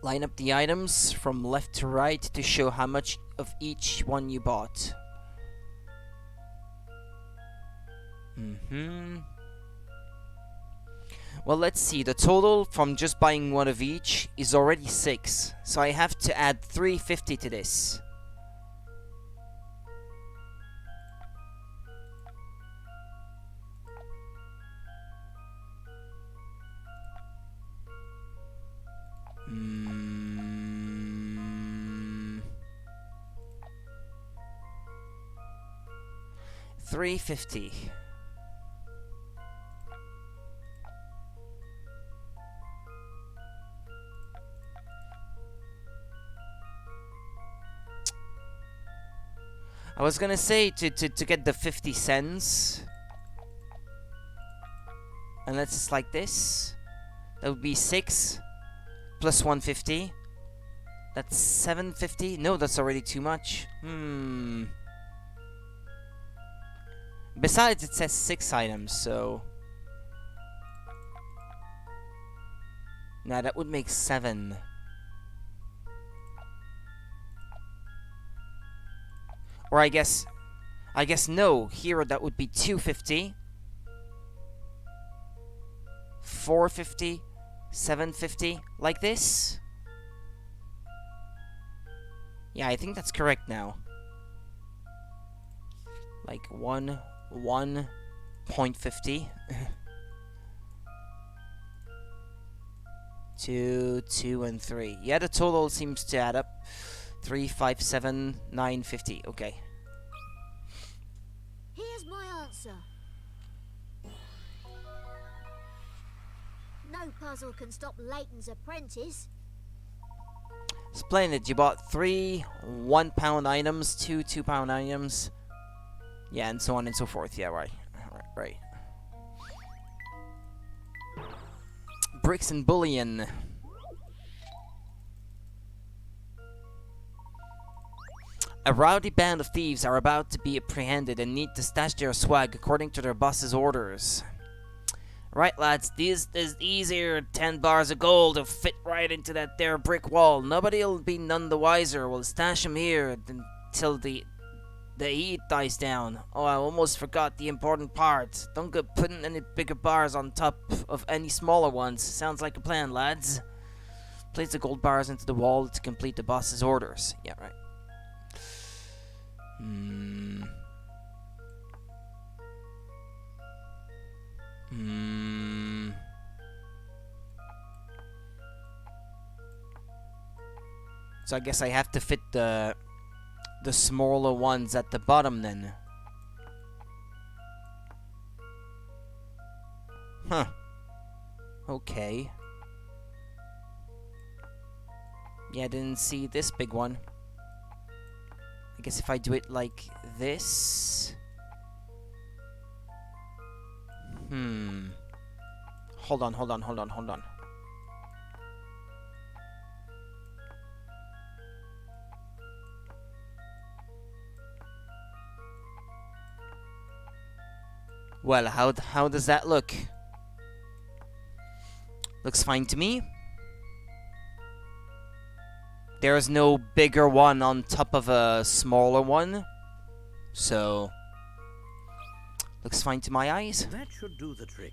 S1: Line up the items from left to right to show how much of each one you bought. Well, let's see. The total from just buying 1 of each is already 6. So I have to add 350 to this. $350. I was gonna say to get the 50 cents. And let's just like this. That would be 6 plus 150. That's 750. No, that's already too much. Besides, it says 6 items, so... Nah, that would make 7. Or I guess no. Here, that would be 250. 450. 750. Like this? Yeah, I think that's correct now. Like 1.50. 2, and 3. Yeah, the total seems to add up. 3, 5, 7, 9, 50. Okay.
S3: Here's my answer. No puzzle can stop Layton's apprentice.
S1: Splendid. You bought 3 £1 items, 2 £2 items. Yeah, and so on and so forth. Yeah, right. Right. Bricks and bullion. A rowdy band of thieves are about to be apprehended and need to stash their swag according to their boss's orders. Right, lads, these 10 bars of gold will fit right into that there brick wall. Nobody'll be none the wiser. We'll stash 'em here until the heat dies down. Oh, I almost forgot the important part. Don't go putting any bigger bars on top of any smaller ones. Sounds like a plan, lads. Place the gold bars into the wall to complete the boss's orders. Yeah, right. So I guess I have to fit the smaller ones at the bottom then. Huh. Okay. Yeah, I didn't see this big one. I guess if I do it like this... Hold on. Well, how does that look? Looks fine to me. There's no bigger one on top of a smaller one. So... looks fine to my eyes.
S4: That should do the trick.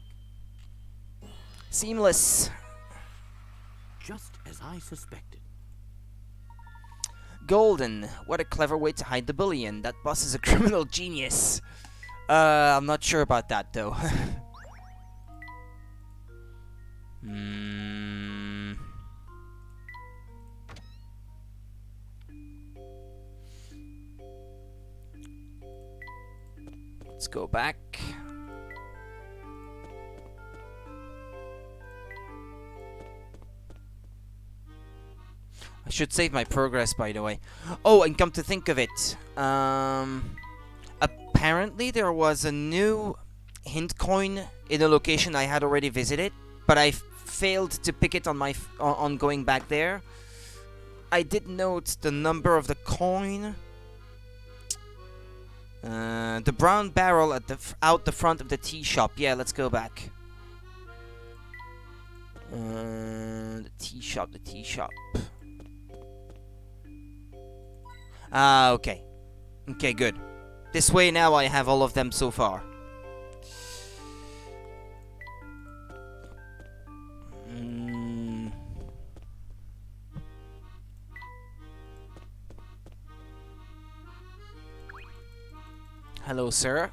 S1: Seamless.
S4: Just as I suspected.
S1: Golden. What a clever way to hide the bullion. That boss is a criminal genius. I'm not sure about that, though. Let's go back. I should save my progress, by the way. Oh, and come to think of it, apparently there was a new hint coin in a location I had already visited, but I failed to pick it on my on going back there. I did note the number of the coin. The brown barrel at out the front of the tea shop. Yeah, let's go back. The tea shop. Ah, okay. Okay, good. This way now I have all of them so far. Hello, sir.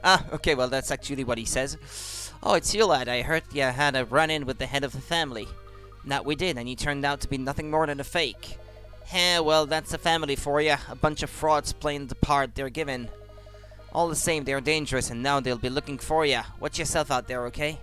S1: Ah, okay, well, that's actually what he says. Oh, it's you, lad. I heard you had a run-in with the head of the family. That we did, and he turned out to be nothing more than a fake. Well, that's the family for you. A bunch of frauds playing the part they're given. All the same, they're dangerous, and now they'll be looking for you. Watch yourself out there, okay?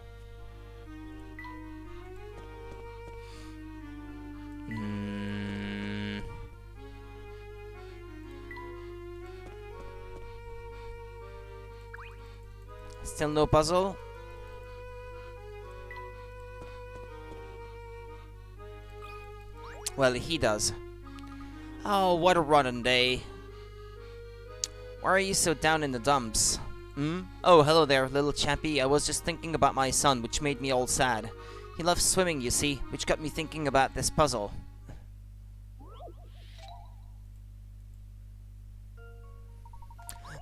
S1: Still no puzzle? Well, he does. Oh, what a rotten day. Why are you so down in the dumps? Oh, hello there, little chappie. I was just thinking about my son, which made me all sad. He loves swimming, you see, which got me thinking about this puzzle.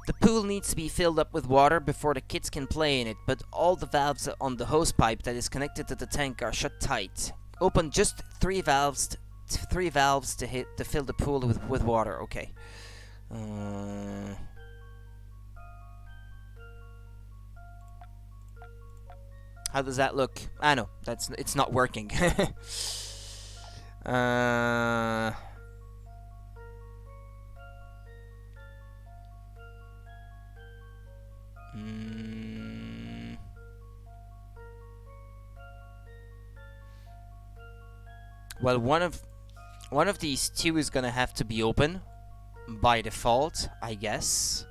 S1: The pool needs to be filled up with water before the kids can play in it, but all the valves on the hose pipe that is connected to the tank are shut tight. Open just three valves to fill the pool with water. Okay. How does that look? Ah, no, it's not working. Well, one of these two is gonna have to be open by default, I guess.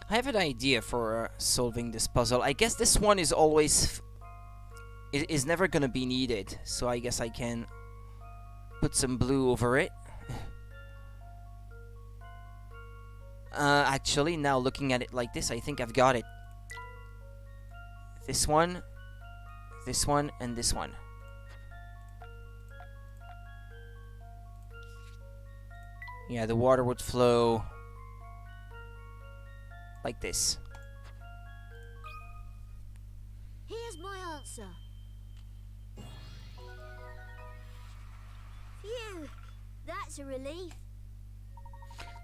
S1: I have an idea for solving this puzzle. I guess this one is always is never gonna be needed, so I guess I can put some blue over it. Actually, now looking at it like this, I think I've got it. This one, and this one. Yeah, the water would flow like this.
S3: Here's my answer. Phew, that's a relief.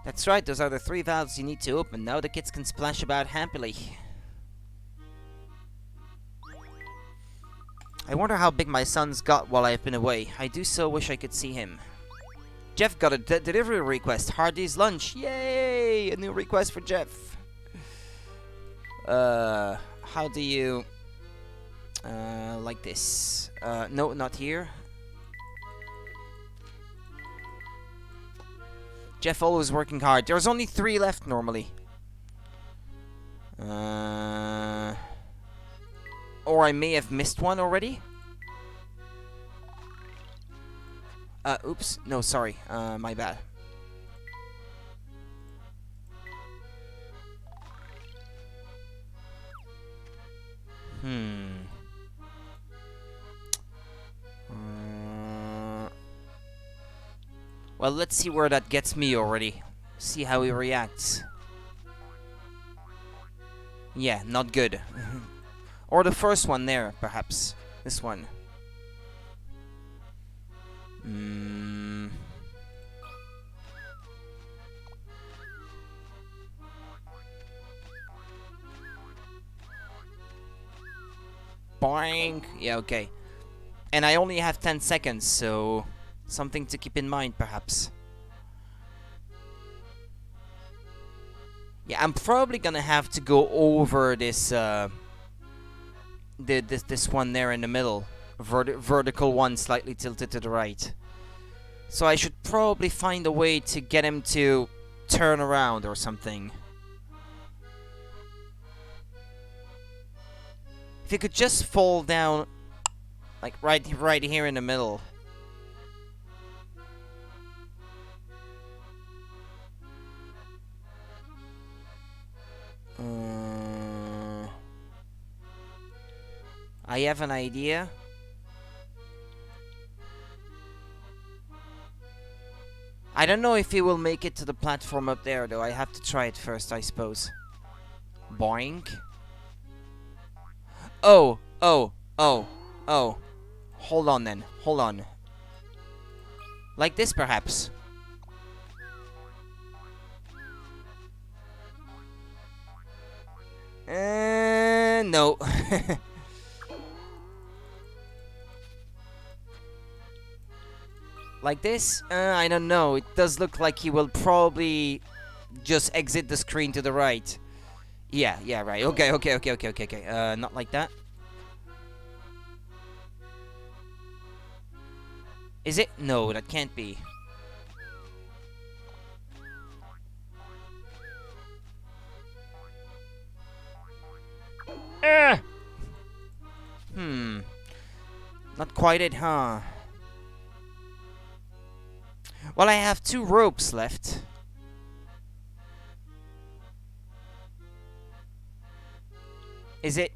S1: That's right, those are the three valves you need to open. Now the kids can splash about happily. I wonder how big my son's got while I've been away. I do so wish I could see him. Jeff got a delivery request. Hardy's lunch. Yay! A new request for Jeff. How do you... like this. No, not here. Jeff always working hard. There's only 3 left normally. Or I may have missed one already. Oops. No, sorry. My bad. Well, let's see where that gets me already. See how he reacts. Yeah, not good. Or the first one there, perhaps. This one. Boing! Yeah, okay. And I only have 10 seconds, so... something to keep in mind, perhaps. Yeah, I'm probably gonna have to go over this, this one there in the middle. Vertical one, slightly tilted to the right. So I should probably find a way to get him to turn around or something. If he could just fall down, like right here in the middle. I have an idea. I don't know if he will make it to the platform up there, though. I have to try it first, I suppose. Boink. Oh. Hold on then. Hold on. Like this, perhaps. No. Like this? I don't know. It does look like he will probably just exit the screen to the right. Yeah, right. Okay. Not like that. Is it? No, that can't be. Not quite it, huh? Well, I have 2 ropes left. Is it?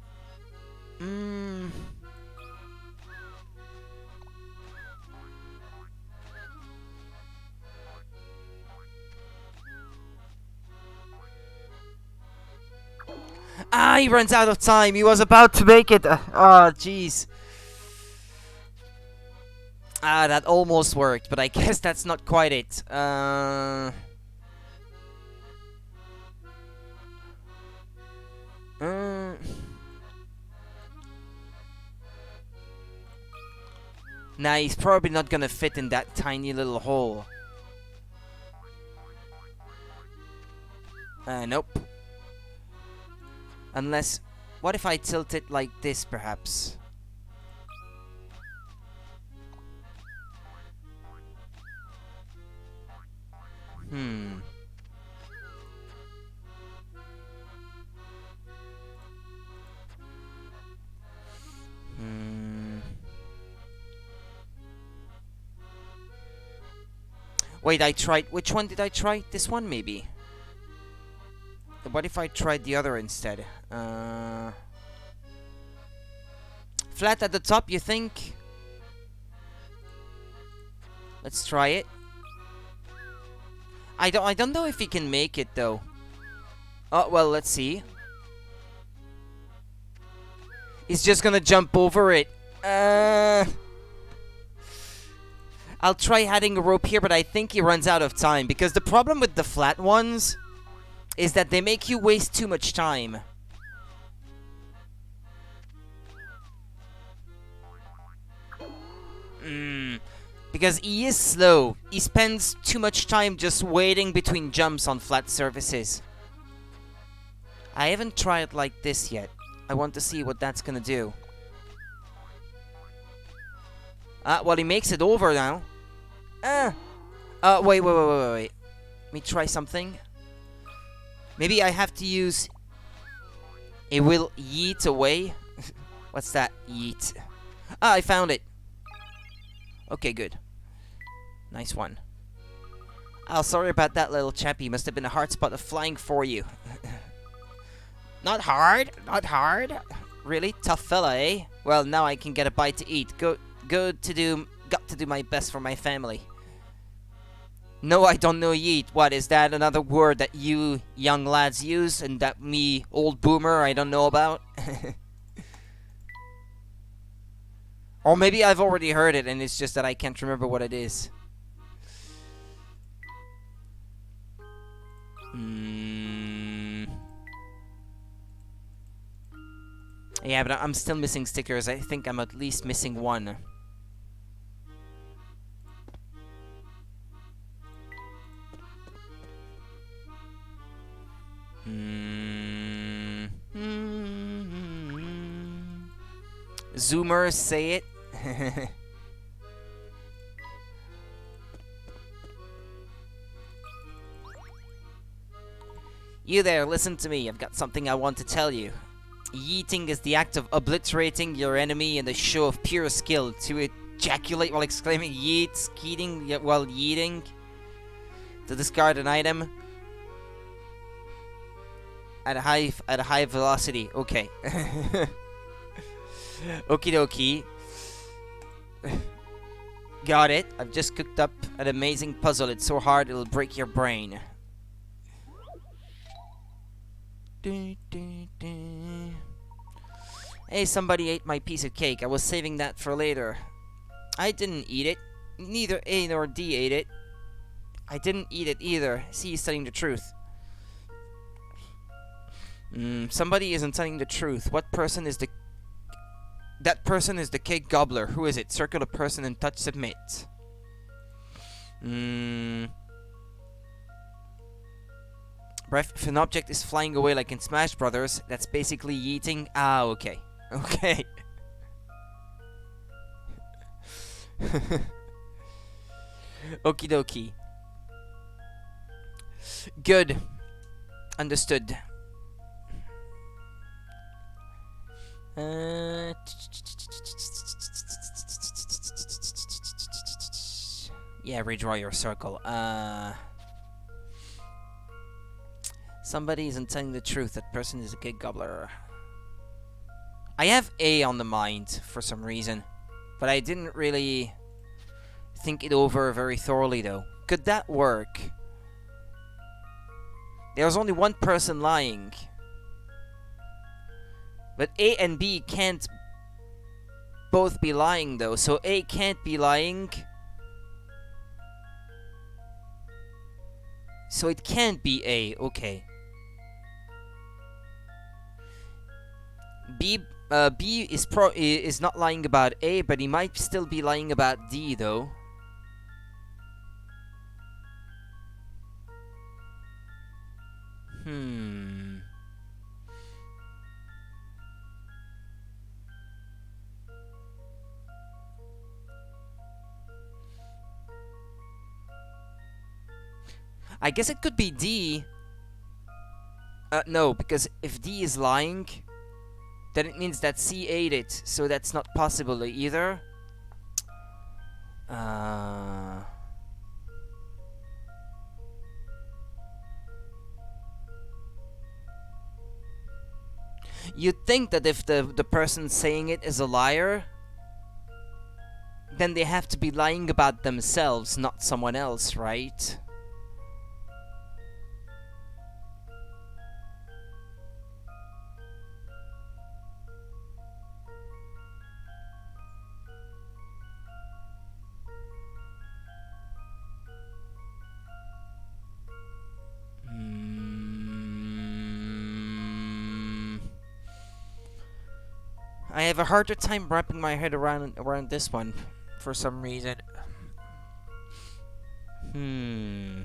S1: Ah, he runs out of time. He was about to make it. Jeez. Ah, that almost worked, but I guess that's not quite it. Nah, he's probably not gonna fit in that tiny little hole. Nope. Unless... what if I tilt it like this, perhaps? Wait, I tried... which one did I try? This one, maybe? What if I tried the other instead? Flat at the top, you think? Let's try it. I don't know if he can make it, though. Oh, well, let's see. He's just gonna jump over it. I'll try adding a rope here, but I think he runs out of time. Because the problem with the flat ones is that they make you waste too much time. Because he is slow. He spends too much time just waiting between jumps on flat surfaces. I haven't tried like this yet. I want to see what that's gonna do. Well, he makes it over now. Wait. Let me try something. Maybe I have to use... It will yeet away. What's that? Yeet. I found it. Okay, good. Nice one. Oh, sorry about that, little chappy. Must have been a hard spot of flying for you. Not hard. Not hard. Really? Tough fella, eh? Well, now I can get a bite to eat. Got to do my best for my family. No, I don't know yeet. What, is that another word that you young lads use and that me, old boomer, I don't know about? Or maybe I've already heard it and it's just that I can't remember what it is. Yeah, but I'm still missing stickers. I think I'm at least missing one. Zoomers say it. You there, listen to me. I've got something I want to tell you. Yeeting is the act of obliterating your enemy in a show of pure skill. To ejaculate while exclaiming yeet, skeeting while yeeting. To discard an item at a high velocity. Okay. Okie dokie. Got it. I've just cooked up an amazing puzzle. It's so hard it'll break your brain. Hey, somebody ate my piece of cake. I was saving that for later. I didn't eat it. Neither A nor D ate it. I didn't eat it either. See, he's telling the truth. Somebody isn't telling the truth. What person is the... That person is the cake gobbler. Who is it? Circle the person and touch submit. If an object is flying away like in Smash Brothers, that's basically yeeting. Ah, okay. Okay. Okie dokie. Good. Understood. Yeah, redraw your circle. Somebody isn't telling the truth. That person is a cake gobbler. I have A on the mind for some reason, but I didn't really think it over very thoroughly though. Could that work? There's only one person lying. But A and B can't both be lying though, so A can't be lying. So it can't be A, okay. B is not lying about A, but he might still be lying about D though. I guess it could be D. No, because if D is lying, then it means that C ate it, so that's not possible either. You'd think that if the person saying it is a liar, then they have to be lying about themselves, not someone else, right? I have a harder time wrapping my head around this one for some reason. Hmm.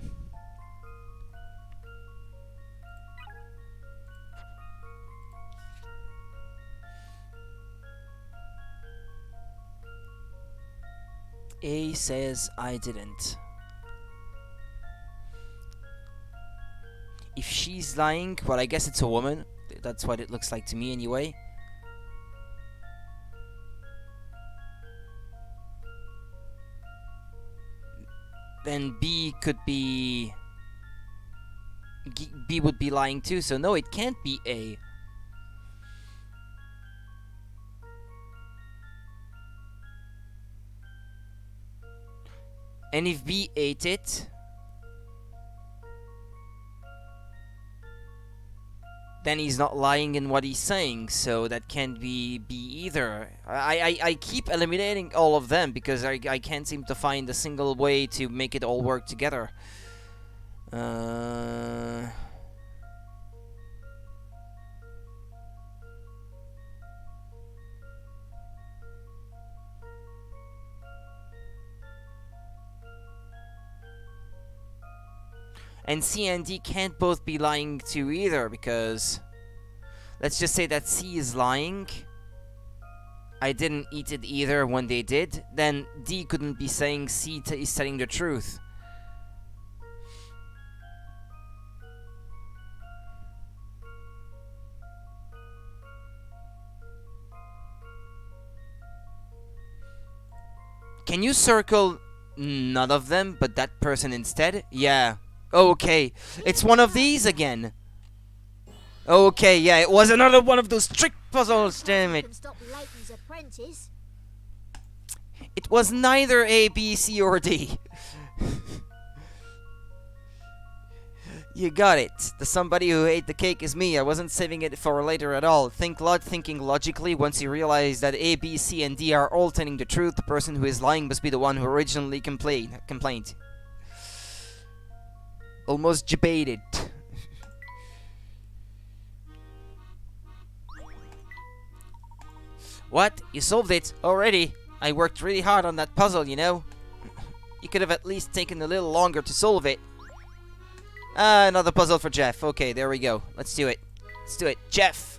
S1: A says I didn't. If she's lying, well, I guess it's a woman. That's what it looks like to me anyway. Then B could be... B would be lying too, so no, it can't be A. And if B ate it, then he's not lying in what he's saying, so that can't be B either. I keep eliminating all of them because I can't seem to find a single way to make it all work together. And C and D can't both be lying too either, because let's just say that C is lying. I didn't eat it either when they did. Then D couldn't be saying C is telling the truth. Can you circle none of them but that person instead? Yeah. Okay. It's one of these again. Okay, yeah, it was another one of those trick puzzles, damn it. It was neither A, B, C, or D. You got it. The somebody who ate the cake is me. I wasn't saving it for later at all. Thinking logically, once you realize that A, B, C, and D are all telling the truth, the person who is lying must be the one who originally complained. Almost debated. What? You solved it already? I worked really hard on that puzzle, you know. You could have at least taken a little longer to solve it. Another puzzle for Jeff. Okay, there we go. Let's do it. Let's do it. Jeff.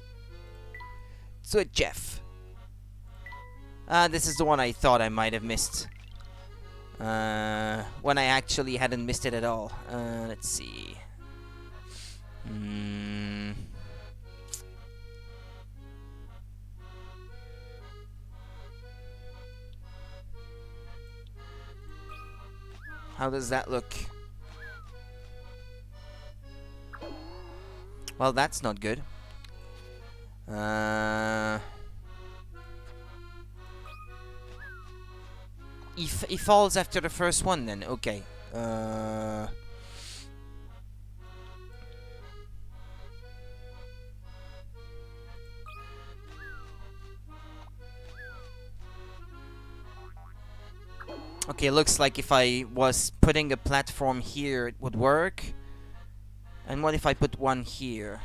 S1: Let's do it, Jeff. This is the one I thought I might have missed. When I actually hadn't missed it at all. Let's see. How does that look? Well, that's not good. He falls after the first one then, okay. Okay, looks like if I was putting a platform here, it would work. And what if I put one here?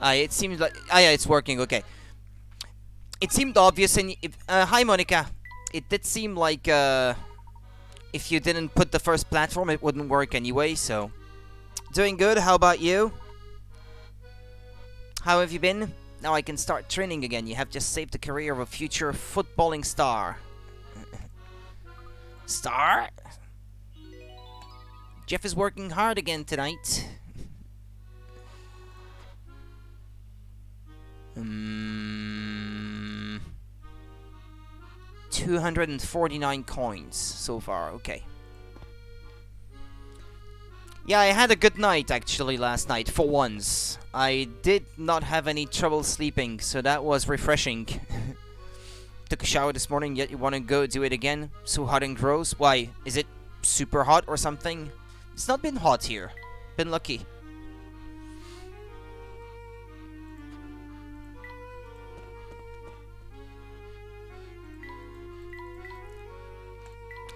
S1: It seems like... yeah, it's working, okay. It seemed obvious, and... hi, Monica. It did seem like, if you didn't put the first platform, it wouldn't work anyway, so... Doing good, how about you? How have you been? Now I can start training again. You have just saved the career of a future footballing star. Star? Jeff is working hard again tonight. 249 coins so far, okay. Yeah, I had a good night actually last night, for once. I did not have any trouble sleeping, so that was refreshing. Took a shower this morning, yet you want to go do it again? So hot and gross? Why? Is it super hot or something? It's not been hot here. Been lucky.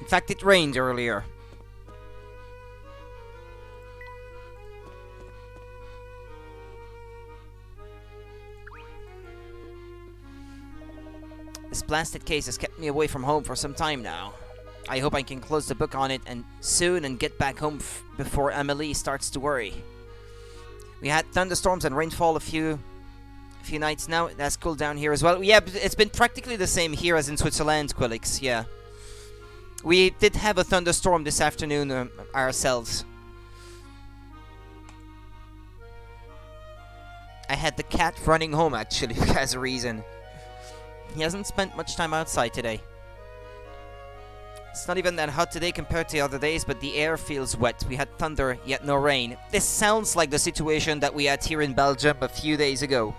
S1: In fact, it rained earlier. This blasted case has kept me away from home for some time now. I hope I can close the book on it and soon and get back home before Emily starts to worry. We had thunderstorms and rainfall a few nights now. That's cooled down here as well. Yeah, it's been practically the same here as in Switzerland, Quillix, yeah. We did have a thunderstorm this afternoon ourselves. I had the cat running home, actually, as a reason. He hasn't spent much time outside today. It's not even that hot today compared to other days, but the air feels wet. We had thunder, yet no rain. This sounds like the situation that we had here in Belgium a few days ago.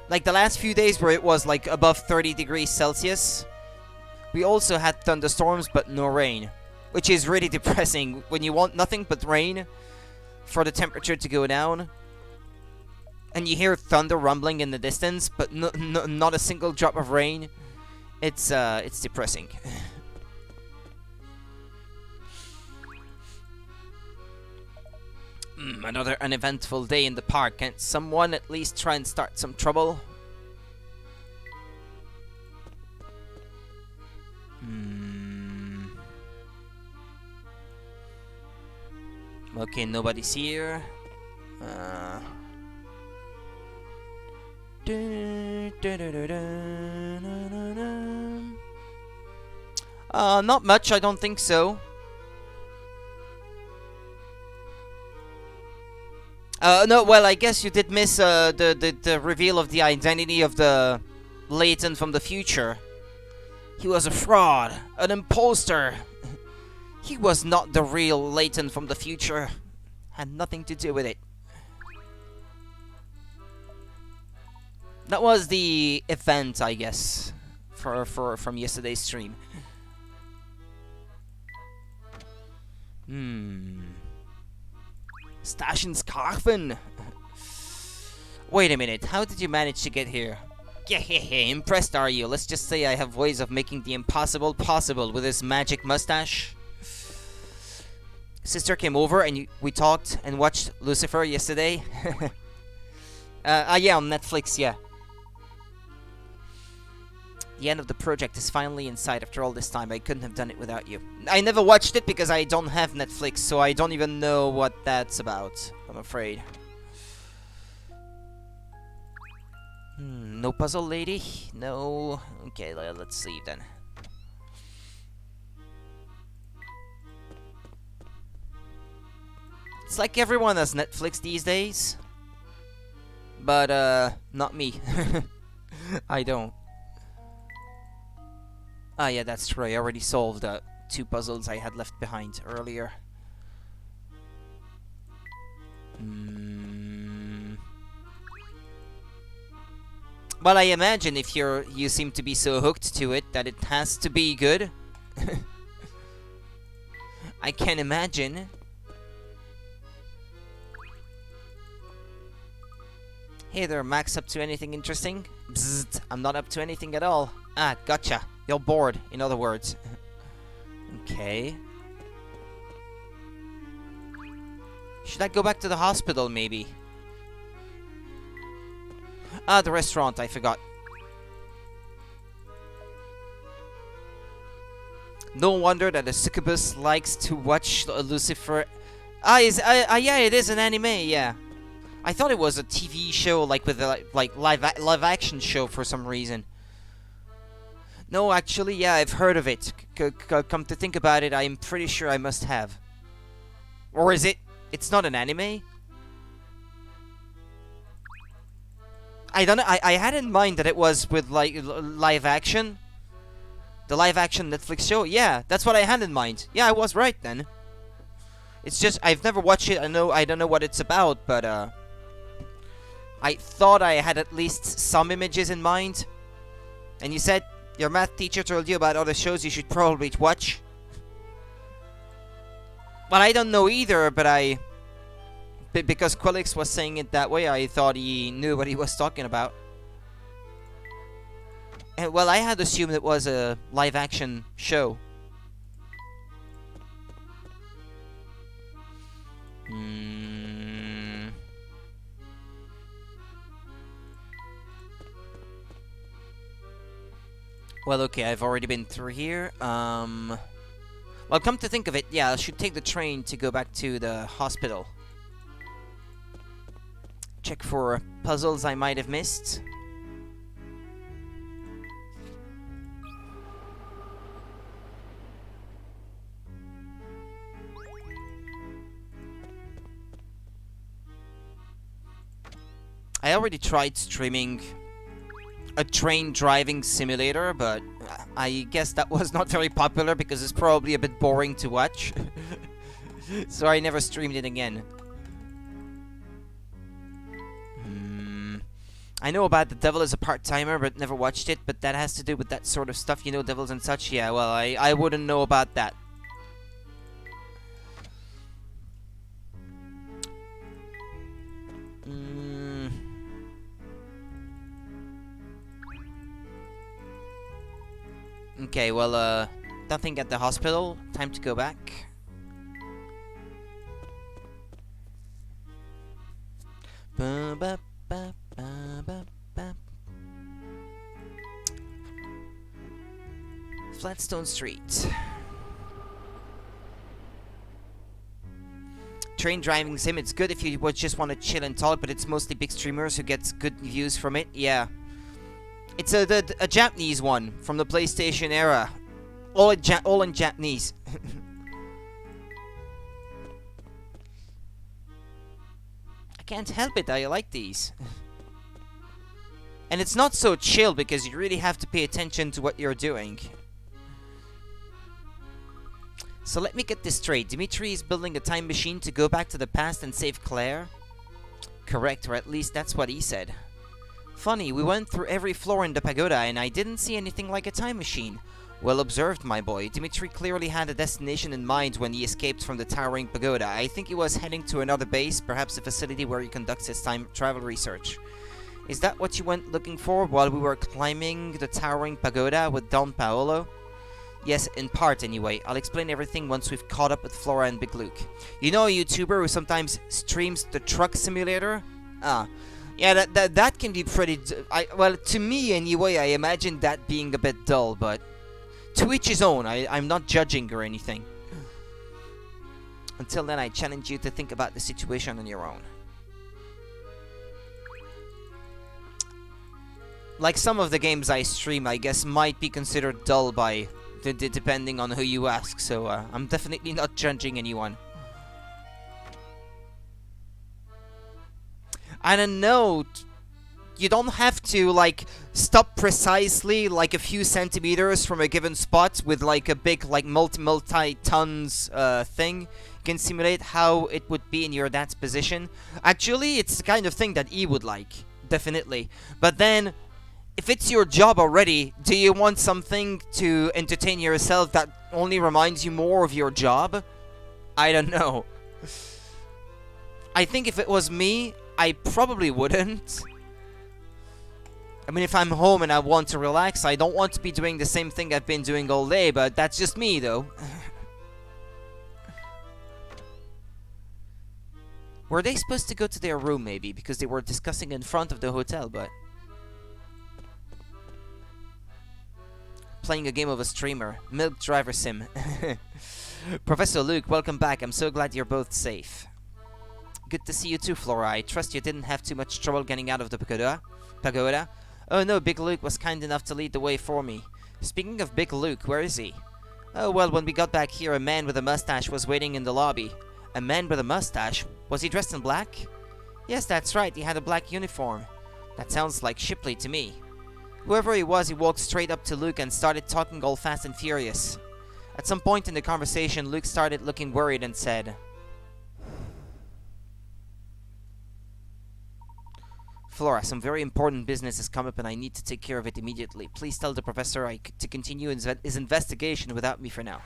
S1: Like the last few days where it was like above 30 degrees Celsius. We also had thunderstorms, but no rain. Which is really depressing when you want nothing but rain for the temperature to go down. And you hear thunder rumbling in the distance, but not a single drop of rain. It's depressing. Another uneventful day in the park. Can't someone at least try and start some trouble? Okay, nobody's here. Not much, I don't think so. No, well, I guess you did miss the reveal of the identity of the Layton from the future. He was a fraud, an imposter. He was not the real Layton from the future. Had nothing to do with it. That was the event, I guess, from yesterday's stream. Station's Carven. Wait a minute, how did you manage to get here? Impressed are you? Let's just say I have ways of making the impossible possible with this magic mustache. Sister came over and we talked and watched Lucifer yesterday. Yeah, on Netflix, yeah. The end of the project is finally in sight after all this time. I couldn't have done it without you. I never watched it because I don't have Netflix, so I don't even know what that's about, I'm afraid. No puzzle lady? No. Okay, let's leave then. It's like everyone has Netflix these days. But, not me. I don't. Ah, yeah, that's true. I already solved 2 puzzles I had left behind earlier. Well, I imagine if you seem to be so hooked to it that it has to be good. I can imagine. Hey there, Max, up to anything interesting? Bzzzt, I'm not up to anything at all. Ah, gotcha. You're bored, in other words. Okay. Should I go back to the hospital, maybe? Ah, the restaurant, I forgot. No wonder that the succubus likes to watch Lucifer. Yeah, it is an anime, yeah. I thought it was a TV show, like with a live action show for some reason. No, actually, yeah, I've heard of it. Come to think about it, I'm pretty sure I must have. Or is it? It's not an anime? I don't know. I had in mind that it was with like live action. The live action Netflix show. Yeah, that's what I had in mind. Yeah, I was right then. It's just I've never watched it. I don't know what it's about, but I thought I had at least some images in mind. And you said your math teacher told you about other shows you should probably watch. Well, I don't know either, but because Quillix was saying it that way, I thought he knew what he was talking about. And, well, I had assumed it was a live-action show. Well, okay, I've already been through here. Well, come to think of it, yeah, I should take the train to go back to the hospital. Check for puzzles I might have missed. I already tried streaming a train driving simulator, but I guess that was not very popular because it's probably a bit boring to watch. So I never streamed it again. I know about The Devil as a Part-Timer, but never watched it, but that has to do with that sort of stuff, you know, devils and such. Yeah, well, I wouldn't know about that. Okay, well, nothing at the hospital. Time to go back. Ba ba ba ba ba ba. Flatstone Street. Train driving sim, it's good if you would just want to chill and talk, but it's mostly big streamers who gets good views from it. Yeah. It's a Japanese one from the PlayStation era. All in Japanese. I can't help it, I like these. And it's not so chill because you really have to pay attention to what you're doing. So let me get this straight. Dimitri is building a time machine to go back to the past and save Claire? Correct, or at least that's what he said. Funny, we went through every floor in the pagoda and I didn't see anything like a time machine. Well observed, my boy. Dimitri clearly had a destination in mind when he escaped from the towering pagoda. I think he was heading to another base, perhaps a facility where he conducts his time travel research. Is that what you went looking for while we were climbing the towering pagoda with Don Paolo? Yes, in part anyway. I'll explain everything once we've caught up with Flora and Big Luke. You know a YouTuber who sometimes streams the truck simulator? Yeah, that can be pretty... well, to me anyway, I imagine that being a bit dull, but... to each his own. I'm not judging or anything. Until then, I challenge you to think about the situation on your own. Like some of the games I stream, I guess, might be considered dull by... depending on who you ask, so I'm definitely not judging anyone. I don't know, you don't have to, like, stop precisely, like, a few centimeters from a given spot with, like, a big, like, multi-tons thing. You can simulate how it would be in your dad's position. Actually, it's the kind of thing that he would like, definitely. But then, if it's your job already, do you want something to entertain yourself that only reminds you more of your job? I don't know. I think if it was me, I probably wouldn't. I mean, if I'm home and I want to relax, I don't want to be doing the same thing I've been doing all day, but that's just me, though. Were they supposed to go to their room, maybe? Because they were discussing in front of the hotel, but... playing a game of a streamer. Milk Driver Sim. Professor Luke, welcome back. I'm so glad you're both safe. Good to see you too, Flora. I trust you didn't have too much trouble getting out of the pagoda. Oh no, Big Luke was kind enough to lead the way for me. Speaking of Big Luke, where is he? Oh well, when we got back here, a man with a mustache was waiting in the lobby. A man with a mustache? Was he dressed in black? Yes, that's right. He had a black uniform. That sounds like Shipley to me. Whoever he was, he walked straight up to Luke and started talking all fast and furious. At some point in the conversation, Luke started looking worried and said... Flora, some very important business has come up and I need to take care of it immediately. Please tell the professor to continue his investigation without me for now.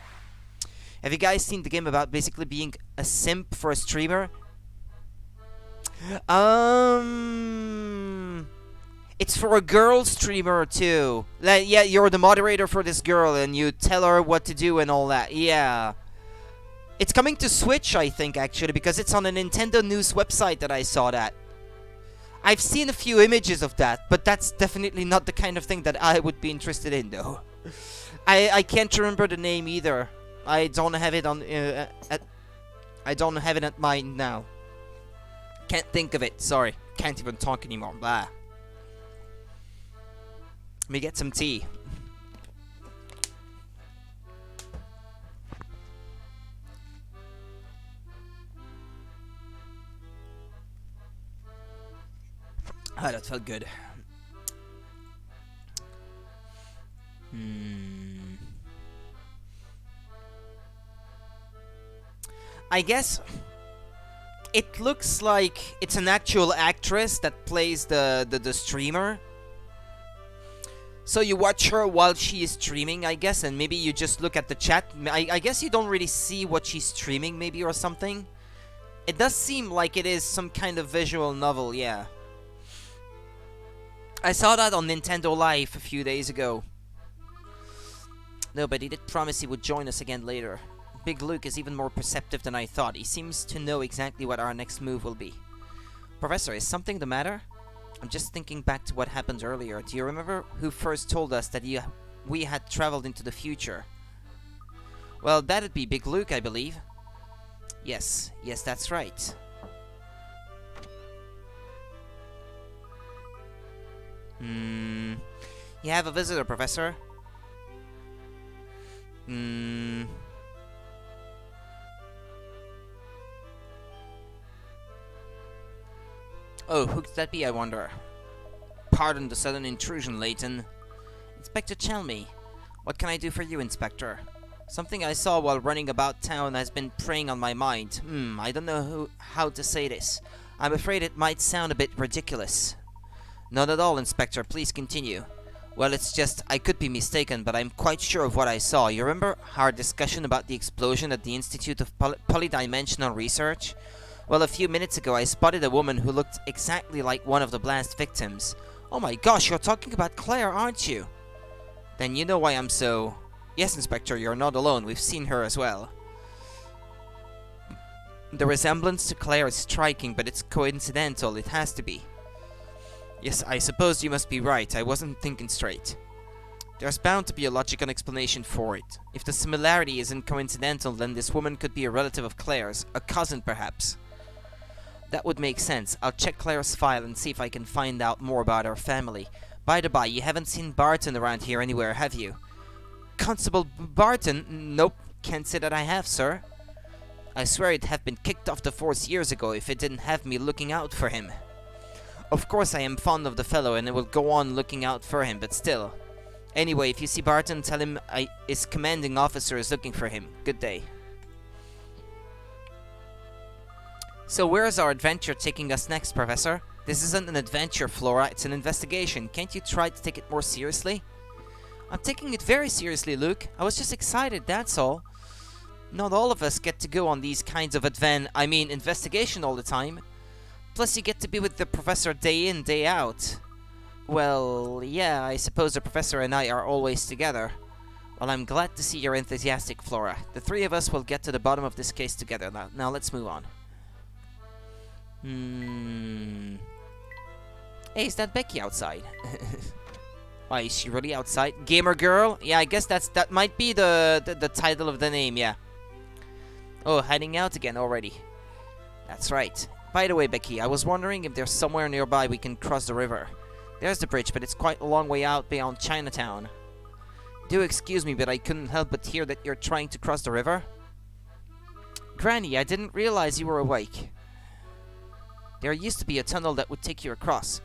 S1: Have you guys seen the game about basically being a simp for a streamer? It's for a girl streamer too. Like, yeah, you're the moderator for this girl and you tell her what to do and all that. Yeah. It's coming to Switch, I think, actually, because it's on a Nintendo News website that I saw that. I've seen a few images of that, but that's definitely not the kind of thing that I would be interested in, though. I can't remember the name either. I don't have it on I don't have it at mind now. Can't think of it. Sorry, can't even talk anymore. Blah. Let me get some tea. Ah, that felt good. I guess it looks like it's an actual actress that plays the streamer. So you watch her while she is streaming, I guess, and maybe you just look at the chat. I guess you don't really see what she's streaming, maybe, or something. It does seem like it is some kind of visual novel, yeah. I saw that on Nintendo Live a few days ago. No, but he did promise he would join us again later. Big Luke is even more perceptive than I thought. He seems to know exactly what our next move will be. Professor, is something the matter? I'm just thinking back to what happened earlier. Do you remember who first told us that we had traveled into the future? Well, that'd be Big Luke, I believe. Yes, that's right. You have a visitor, Professor. Oh, who could that be, I wonder? Pardon the sudden intrusion, Layton. Inspector Chelmy. What can I do for you, Inspector? Something I saw while running about town has been preying on my mind. I don't know how to say this. I'm afraid it might sound a bit ridiculous. Not at all, Inspector. Please continue. Well, it's just, I could be mistaken, but I'm quite sure of what I saw. You remember our discussion about the explosion at the Institute of Polydimensional Research? Well, a few minutes ago, I spotted a woman who looked exactly like one of the blast victims. Oh my gosh, you're talking about Claire, aren't you? Then you know why I'm so... Yes, Inspector, you're not alone. We've seen her as well. The resemblance to Claire is striking, but it's coincidental. It has to be. Yes, I suppose you must be right. I wasn't thinking straight. There's bound to be a logical explanation for it. If the similarity isn't coincidental, then this woman could be a relative of Claire's, a cousin perhaps. That would make sense. I'll check Claire's file and see if I can find out more about her family. By the by, you haven't seen Barton around here anywhere, have you? Constable Barton? Nope, can't say that I have, sir. I swear he'd have been kicked off the force years ago if it didn't have me looking out for him. Of course I am fond of the fellow and I will go on looking out for him, but still. Anyway, if you see Barton, tell him his commanding officer is looking for him. Good day. So where's our adventure taking us next, Professor? This isn't an adventure, Flora, it's an investigation. Can't you try to take it more seriously? I'm taking it very seriously, Luke. I was just excited, that's all. Not all of us get to go on these kinds of investigation all the time. Plus you get to be with the Professor day in, day out. Well, yeah, I suppose the Professor and I are always together. Well, I'm glad to see you're enthusiastic, Flora. The three of us will get to the bottom of this case together. Now let's move on. Hey, is that Becky outside? Why, is she really outside? Gamer girl? Yeah, I guess that might be the title of the name, yeah. Oh, heading out again already. That's right. By the way, Becky, I was wondering if there's somewhere nearby we can cross the river. There's the bridge, but it's quite a long way out beyond Chinatown. Do excuse me, but I couldn't help but hear that you're trying to cross the river. Granny, I didn't realize you were awake. There used to be a tunnel that would take you across.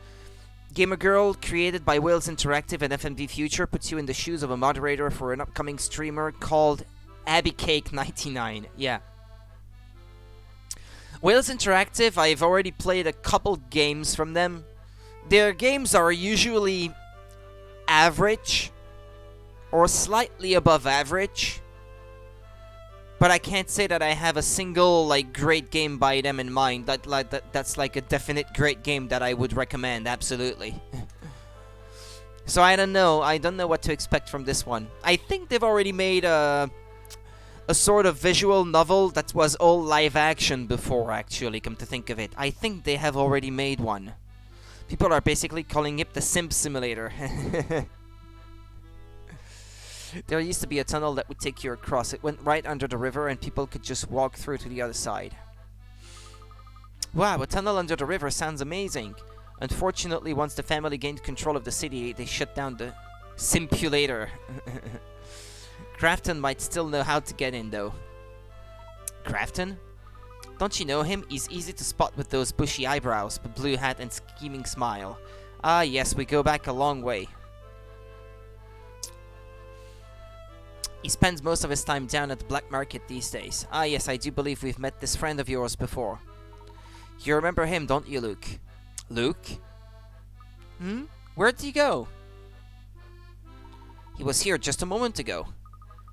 S1: Gamer Girl, created by Wales Interactive and FMV Future, puts you in the shoes of a moderator for an upcoming streamer called AbbyCake99. Yeah. Wales Interactive, I've already played a couple games from them. Their games are usually average or slightly above average. But I can't say that I have a single great game by them in mind. That's like a definite great game that I would recommend, absolutely. So I don't know what to expect from this one. I think they've already made a sort of visual novel that was all live action before, actually, come to think of it. I think they have already made one. People are basically calling it the Simp Simulator. There used to be a tunnel that would take you across. It went right under the river and people could just walk through to the other side. Wow, a tunnel under the river sounds amazing. Unfortunately, once the family gained control of the city, they shut down the Simpulator. Grafton might still know how to get in, though. Grafton? Don't you know him? He's easy to spot with those bushy eyebrows, the blue hat and scheming smile. Ah, yes, we go back a long way. He spends most of his time down at the black market these days. Ah, yes, I do believe we've met this friend of yours before. You remember him, don't you, Luke? Luke? Where'd he go? He was here just a moment ago.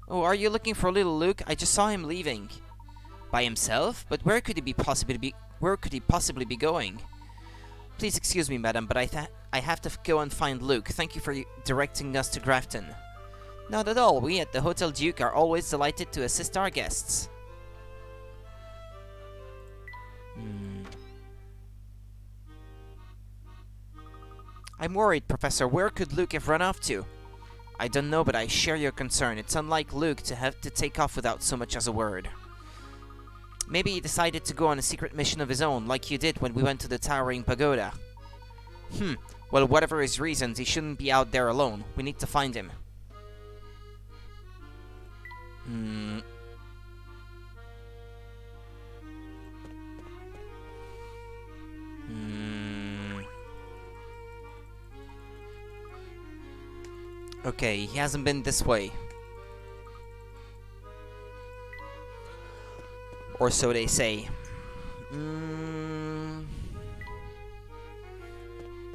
S1: Oh, are you looking for little Luke? I just saw him leaving. By himself? But where could he possibly be going? Please excuse me, madam, but I have to go and find Luke. Thank you for directing us to Grafton. Not at all. We at the Hotel Duke are always delighted to assist our guests. I'm worried, Professor. Where could Luke have run off to? I don't know, but I share your concern. It's unlike Luke to have to take off without so much as a word. Maybe he decided to go on a secret mission of his own, like you did when we went to the Towering Pagoda. Well, whatever his reasons, he shouldn't be out there alone. We need to find him. Okay, he hasn't been this way. Or so they say.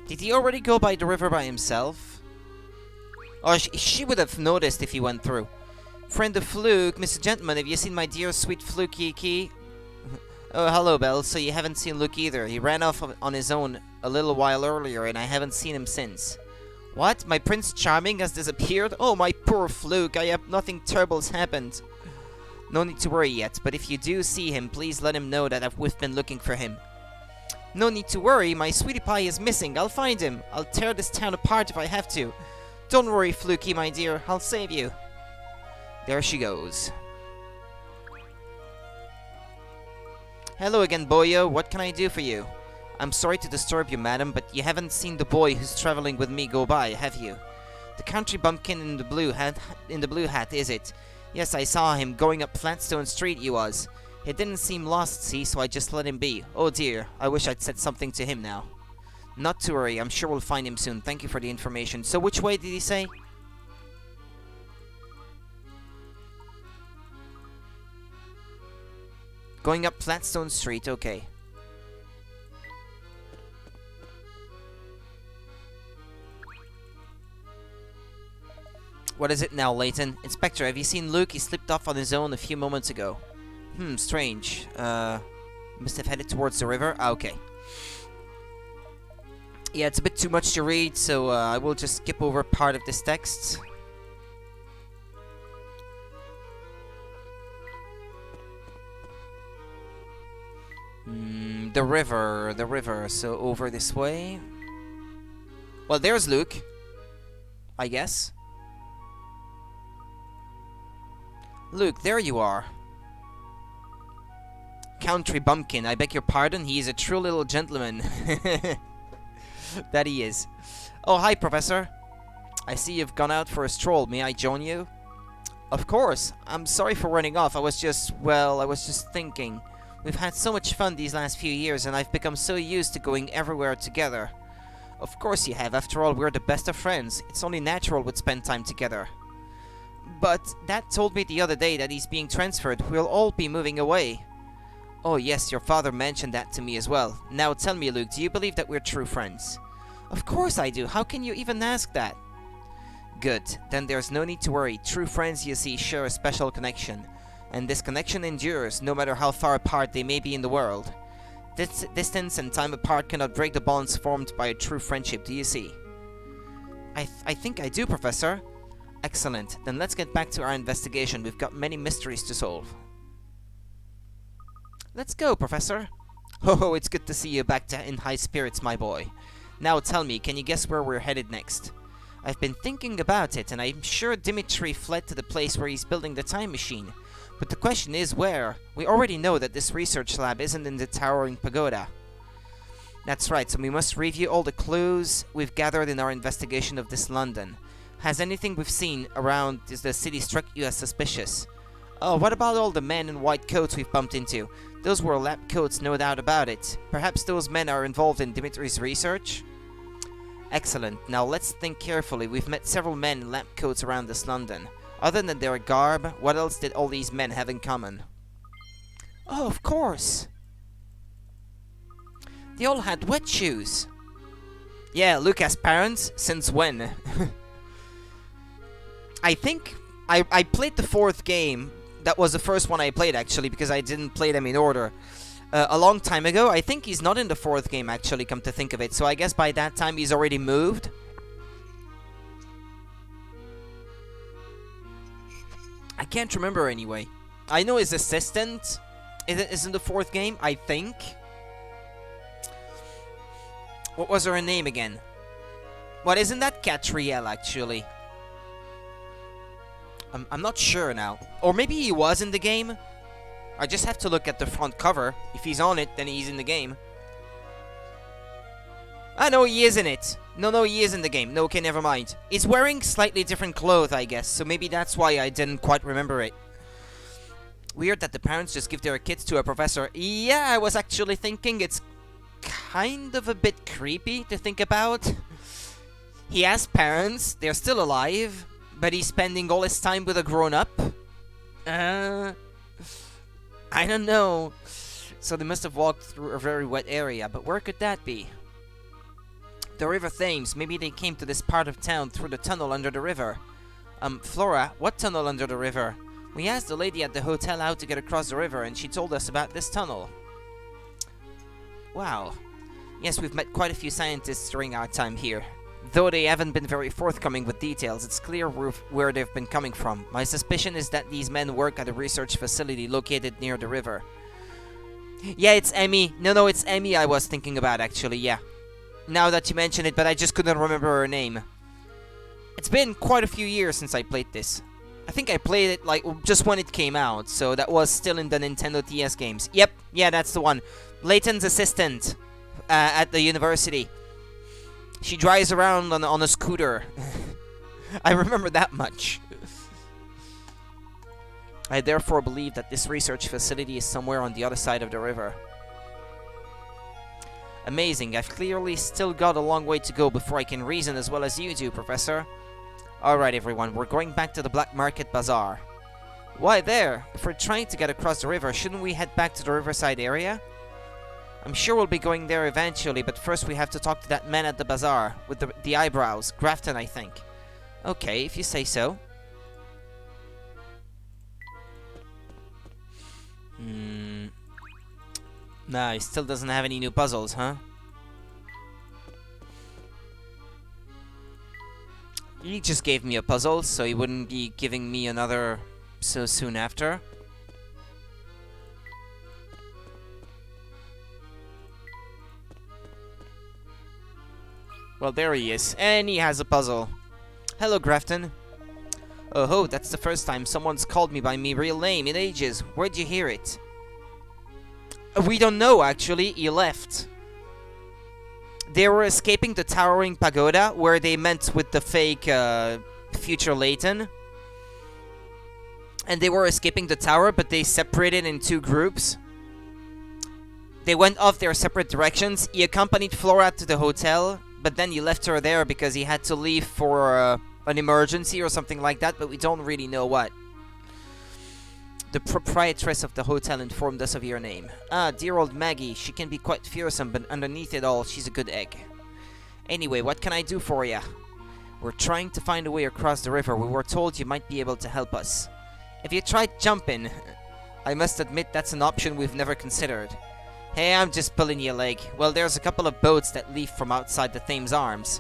S1: Did he already go by the river by himself? Oh, she would have noticed if he went through. Friend of Fluke, Mr. Gentleman, have you seen my dear sweet Fluke Kiki? Oh, hello, Belle. So you haven't seen Luke either. He ran off on his own a little while earlier, and I haven't seen him since. What? My Prince Charming has disappeared? Oh, my poor Fluke. I hope nothing terrible's happened. No need to worry yet, but if you do see him, please let him know that we've been looking for him. No need to worry. My sweetie pie is missing. I'll find him. I'll tear this town apart if I have to. Don't worry, Fluky, my dear. I'll save you. There she goes. Hello again, boyo. What can I do for you? I'm sorry to disturb you, madam, but you haven't seen the boy who's traveling with me go by, have you? The country bumpkin in the blue hat, is it? Yes, I saw him going up Flatstone Street, he was. He didn't seem lost, see, so I just let him be. Oh dear, I wish I'd said something to him now. Not to worry, I'm sure we'll find him soon. Thank you for the information. So which way did he say? Going up Flatstone Street, okay. What is it now, Layton? Inspector, have you seen Luke? He slipped off on his own a few moments ago. Strange. Must have headed towards the river? Ah, okay. Yeah, it's a bit too much to read, so I will just skip over part of this text. The river, so over this way. Well, there's Luke, I guess. Luke, there you are. Country bumpkin, I beg your pardon, he is a true little gentleman. That he is. Oh, hi, Professor. I see you've gone out for a stroll. May I join you? Of course. I'm sorry for running off. I was just thinking. We've had so much fun these last few years, and I've become so used to going everywhere together. Of course you have. After all, we're the best of friends. It's only natural we'd spend time together. But Dad told me the other day that he's being transferred. We'll all be moving away. Oh yes, your father mentioned that to me as well. Now tell me, Luke, do you believe that we're true friends? Of course I do. How can you even ask that? Good. Then there's no need to worry. True friends, you see, share a special connection. And this connection endures, no matter how far apart they may be in the world. Distance and time apart cannot break the bonds formed by a true friendship, do you see? I think I do, Professor. Excellent. Then let's get back to our investigation. We've got many mysteries to solve. Let's go, Professor. Oh, it's good to see you back in high spirits, my boy. Now tell me, can you guess where we're headed next? I've been thinking about it, and I'm sure Dimitri fled to the place where he's building the time machine. But the question is where? We already know that this research lab isn't in the towering pagoda. That's right, so we must review all the clues we've gathered in our investigation of this London. Has anything we've seen around the city struck you as suspicious? Oh, what about all the men in white coats we've bumped into? Those were lab coats, no doubt about it. Perhaps those men are involved in Dimitri's research? Excellent. Now let's think carefully. We've met several men in lab coats around this London. Other than their garb, what else did all these men have in common? Oh, of course! They all had wet shoes. Yeah, Lucas' parents? Since when? I think I played the 4th game. That was the first one I played, actually, because I didn't play them in order. A long time ago. I think he's not in the 4th game, actually, come to think of it. So I guess by that time he's already moved. I can't remember anyway. I know his assistant is in the 4th game, I think. What was her name again? What, isn't that Catriel, actually? I'm not sure now. Or maybe he was in the game? I just have to look at the front cover. If he's on it, then he's in the game. Ah, no, he is in it. No, he is in the game. No, okay, never mind. He's wearing slightly different clothes, I guess. So maybe that's why I didn't quite remember it. Weird that the parents just give their kids to a professor. Yeah, I was actually thinking it's kind of a bit creepy to think about. He has parents. They're still alive. But he's spending all his time with a grown-up? I don't know. So they must have walked through a very wet area, but where could that be? The River Thames. Maybe they came to this part of town through the tunnel under the river. Flora, what tunnel under the river? We asked the lady at the hotel how to get across the river, and she told us about this tunnel. Wow. Yes, we've met quite a few scientists during our time here. Though they haven't been very forthcoming with details, it's clear where they've been coming from. My suspicion is that these men work at a research facility located near the river. Yeah, it's Emmy. No, it's Emmy I was thinking about, actually, yeah. Now that you mention it, but I just couldn't remember her name. It's been quite a few years since I played this. I think I played it, like, just when it came out, so that was still in the Nintendo DS games. Yep, yeah, that's the one. Layton's assistant at the university. She drives around on a scooter. I remember that much. I therefore believe that this research facility is somewhere on the other side of the river. Amazing. I've clearly still got a long way to go before I can reason as well as you do, Professor. Alright, everyone. We're going back to the Black Market Bazaar. Why there? If we're trying to get across the river, shouldn't we head back to the riverside area? I'm sure we'll be going there eventually, but first we have to talk to that man at the bazaar, with the eyebrows. Grafton, I think. Okay, if you say so. Nah, he still doesn't have any new puzzles, huh? He just gave me a puzzle, so he wouldn't be giving me another so soon after. Well, there he is, and he has a puzzle. Hello, Grafton. Oh ho, that's the first time someone's called me by my real name in ages. Where'd you hear it? We don't know, actually. He left. They were escaping the towering pagoda, where they met with the fake future Layton. And they were escaping the tower, but they separated in 2 groups. They went off their separate directions. He accompanied Flora to the hotel, but then he left her there because he had to leave for an emergency or something like that, but we don't really know what. The proprietress of the hotel informed us of your name. Ah, dear old Maggie. She can be quite fearsome, but underneath it all, she's a good egg. Anyway, what can I do for ya? We're trying to find a way across the river. We were told you might be able to help us. If you tried jumping, I must admit that's an option we've never considered. Hey, I'm just pulling your leg. Well, there's a couple of boats that leave from outside the Thames Arms.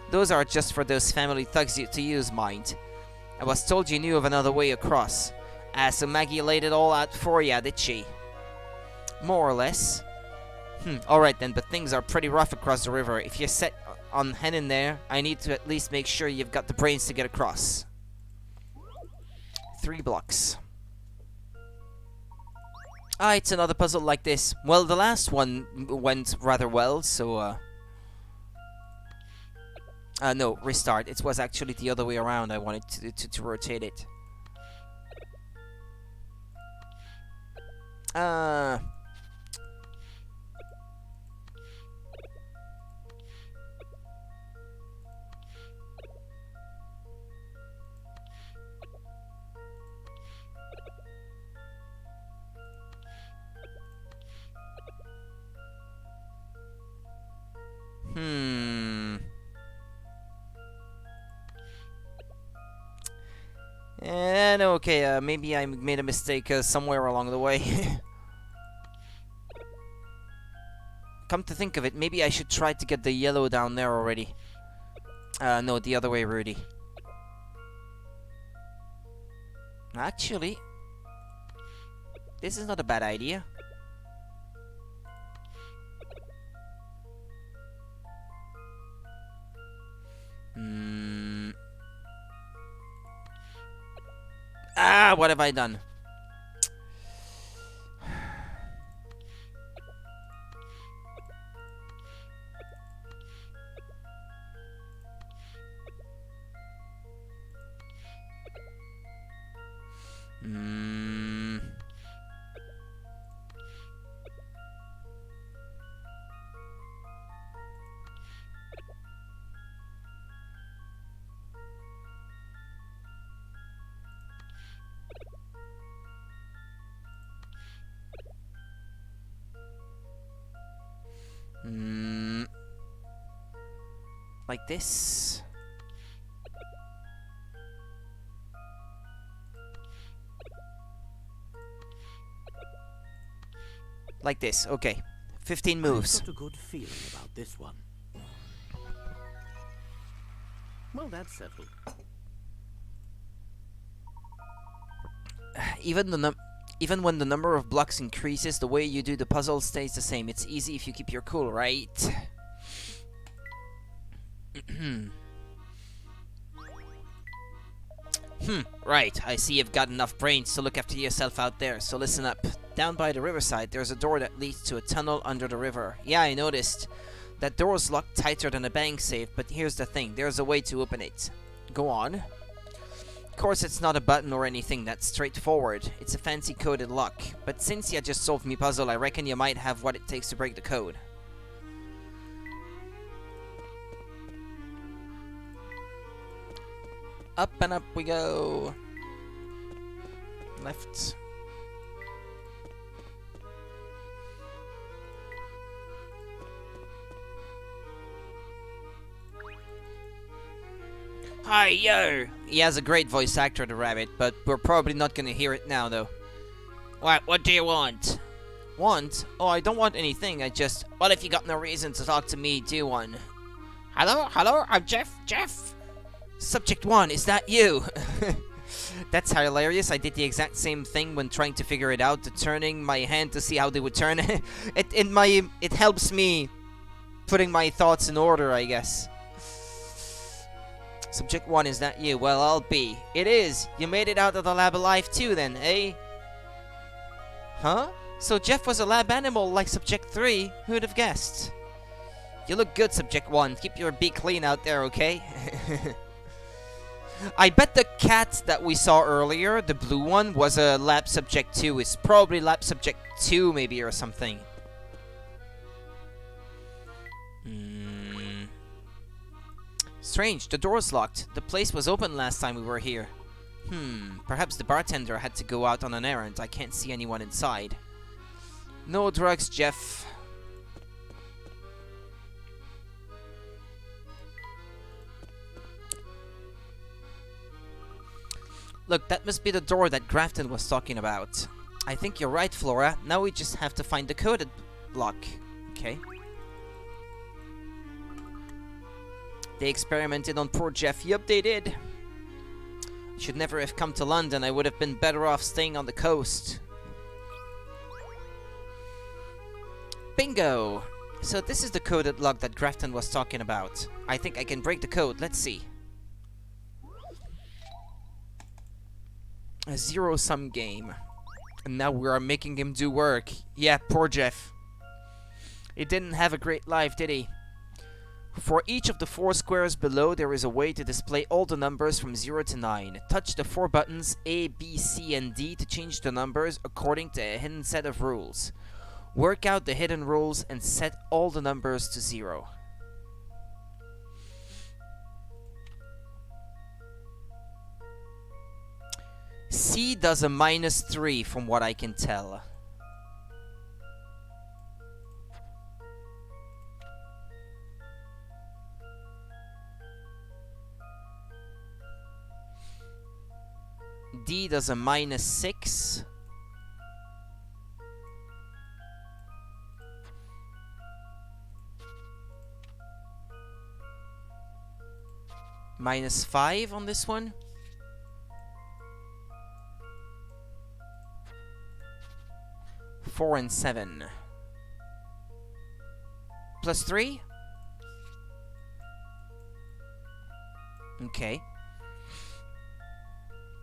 S1: Those are just for those family thugs to use, mind. I was told you knew of another way across. So Maggie laid it all out for ya, did she? More or less. Alright then, but things are pretty rough across the river. If you're set on Henin there, I need to at least make sure you've got the brains to get across. 3 blocks. Ah, it's another puzzle like this. Well, the last one went rather well, so, no, restart. It was actually the other way around. I wanted to rotate it. And okay, maybe I made a mistake somewhere along the way. Come to think of it, maybe I should try to get the yellow down there already. No, the other way, Rudy. Actually, this is not a bad idea. Ah, what have I done? Like this. Like this, okay. 15 moves.
S4: I've got a good feeling about this one. Well, that's settled.
S1: Even when the number of blocks increases, the way you do the puzzle stays the same. It's easy if you keep your cool, right? Right. I see you've got enough brains to look after yourself out there, so listen up. Down by the riverside, there's a door that leads to a tunnel under the river. Yeah, I noticed. That door's locked tighter than a bank safe, but here's the thing. There's a way to open it. Go on. Of course, it's not a button or anything. That's straightforward. It's a fancy coded lock. But since you just solved me puzzle, I reckon you might have what it takes to break the code. Up and up we go. Left. Hi, yo! He has a great voice actor, the rabbit, but we're probably not gonna hear it now, though. What do you want? Want? Oh, I don't want anything, I just... Well, if you got no reason to talk to me, do one. Hello, I'm Jeff. Subject 1, is that you? That's hilarious. I did the exact same thing when trying to figure it out, turning my hand to see how they would turn. It helps me putting my thoughts in order, I guess. Subject 1, is that you? Well, I'll be. It is. You made it out of the lab alive too then, eh? Huh? So Jeff was a lab animal like Subject 3? Who'd have guessed? You look good, Subject 1. Keep your beak clean out there, okay? I bet the cat that we saw earlier, the blue one, was a lab subject 2. It's probably lab subject 2 maybe or something. Strange, the door's locked. The place was open last time we were here. Perhaps the bartender had to go out on an errand. I can't see anyone inside. No drugs, Jeff. Look, that must be the door that Grafton was talking about. I think you're right, Flora. Now we just have to find the coded block. Okay. They experimented on poor Jeff. Yup, they did. I should never have come to London. I would have been better off staying on the coast. Bingo! So this is the coded log that Grafton was talking about. I think I can break the code. Let's see. A zero-sum game. And now we are making him do work. Yeah, poor Jeff. He didn't have a great life, did he? For each of the 4 squares below, there is a way to display all the numbers from 0 to 9. Touch the 4 buttons A, B, C, and D to change the numbers according to a hidden set of rules. Work out the hidden rules and set all the numbers to 0. C does a -3 from what I can tell. D does a -6. -5 on this one. Four and 7. +3? Okay.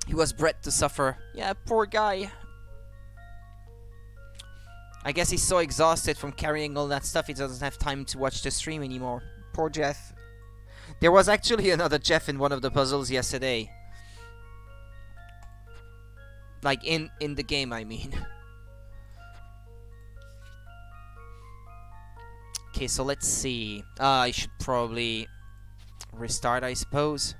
S1: He was bred to suffer. Yeah, poor guy. I guess he's so exhausted from carrying all that stuff he doesn't have time to watch the stream anymore. Poor Jeff. There was actually another Jeff in one of the puzzles yesterday. Like in the game, I mean. Okay, so let's see. I should probably restart, I suppose.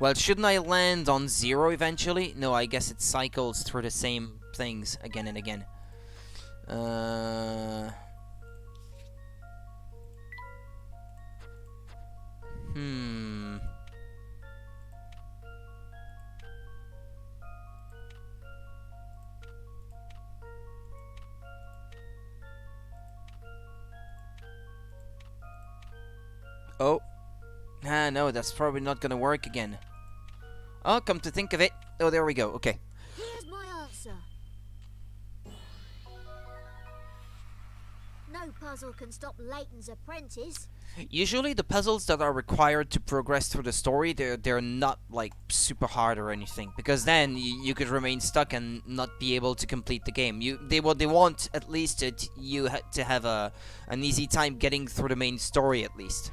S1: Well, shouldn't I land on 0 eventually? No, I guess it cycles through the same things again and again. Oh. No, that's probably not gonna work again. Oh, come to think of it. Oh, there we go. Okay.
S3: Here's my answer. No puzzle can stop Layton's apprentice.
S1: Usually the puzzles that are required to progress through the story, they're not like super hard or anything, because then you could remain stuck and not be able to complete the game. They want at least to have an easy time getting through the main story at least.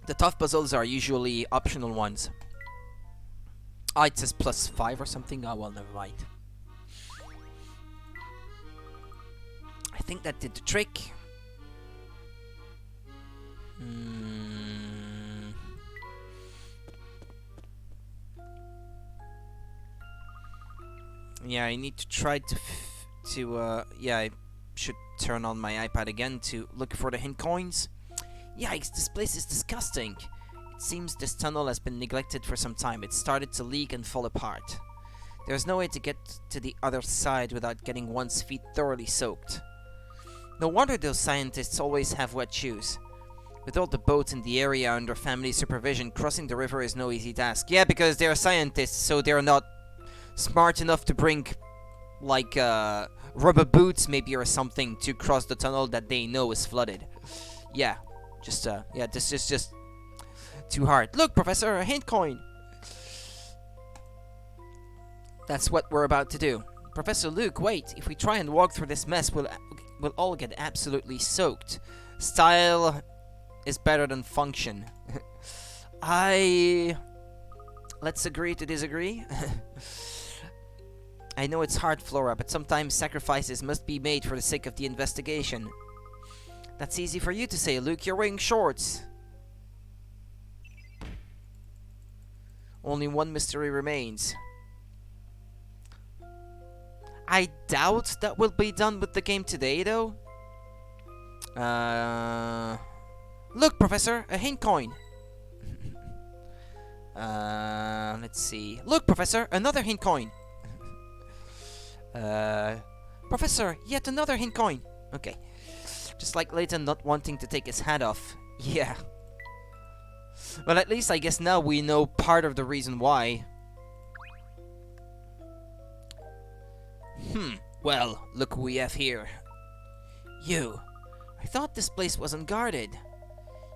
S1: The tough puzzles are usually optional ones. Ah, it says +5 or something. Oh, well, never mind. I think that did the trick. Yeah, I need to try to yeah, I should turn on my iPad again to look for the hint coins. Yikes, this place is disgusting. It seems this tunnel has been neglected for some time. It started to leak and fall apart. There's no way to get to the other side without getting one's feet thoroughly soaked. No wonder those scientists always have wet shoes. With all the boats in the area under family supervision, crossing the river is no easy task. Yeah, because they're scientists, so they're not smart enough to bring, like, rubber boots maybe or something to cross the tunnel that they know is flooded. Yeah. Yeah, this is just too hard. Look, Professor, a hint coin! That's what we're about to do. Professor Luke, wait. If we try and walk through this mess, we'll all get absolutely soaked. Style is better than function. Let's agree to disagree. I know it's hard, Flora, but sometimes sacrifices must be made for the sake of the investigation. That's easy for you to say, Luke. You're wearing shorts. Only one mystery remains. I doubt that will be done with the game today, though. Look, Professor, a hint coin. Let's see. Look, Professor, another hint coin. Professor, yet another hint coin. Okay. Just like Layton not wanting to take his hat off. Yeah. Well, at least I guess now we know part of the reason why. Well, look who we have here. You. I thought this place wasn't guarded.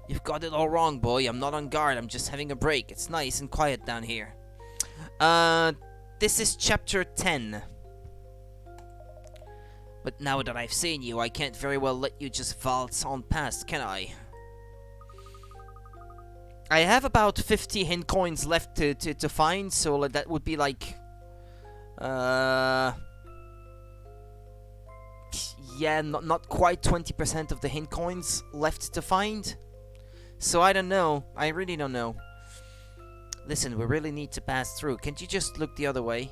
S1: You've got it all wrong, boy. I'm not on guard. I'm just having a break. It's nice and quiet down here. This is chapter 10. But now that I've seen you, I can't very well let you just waltz on past, can I? I have about 50 hint coins left to find, so that would be like... yeah, not quite 20% of the hint coins left to find. So I don't know. I really don't know. Listen, we really need to pass through. Can't you just look the other way?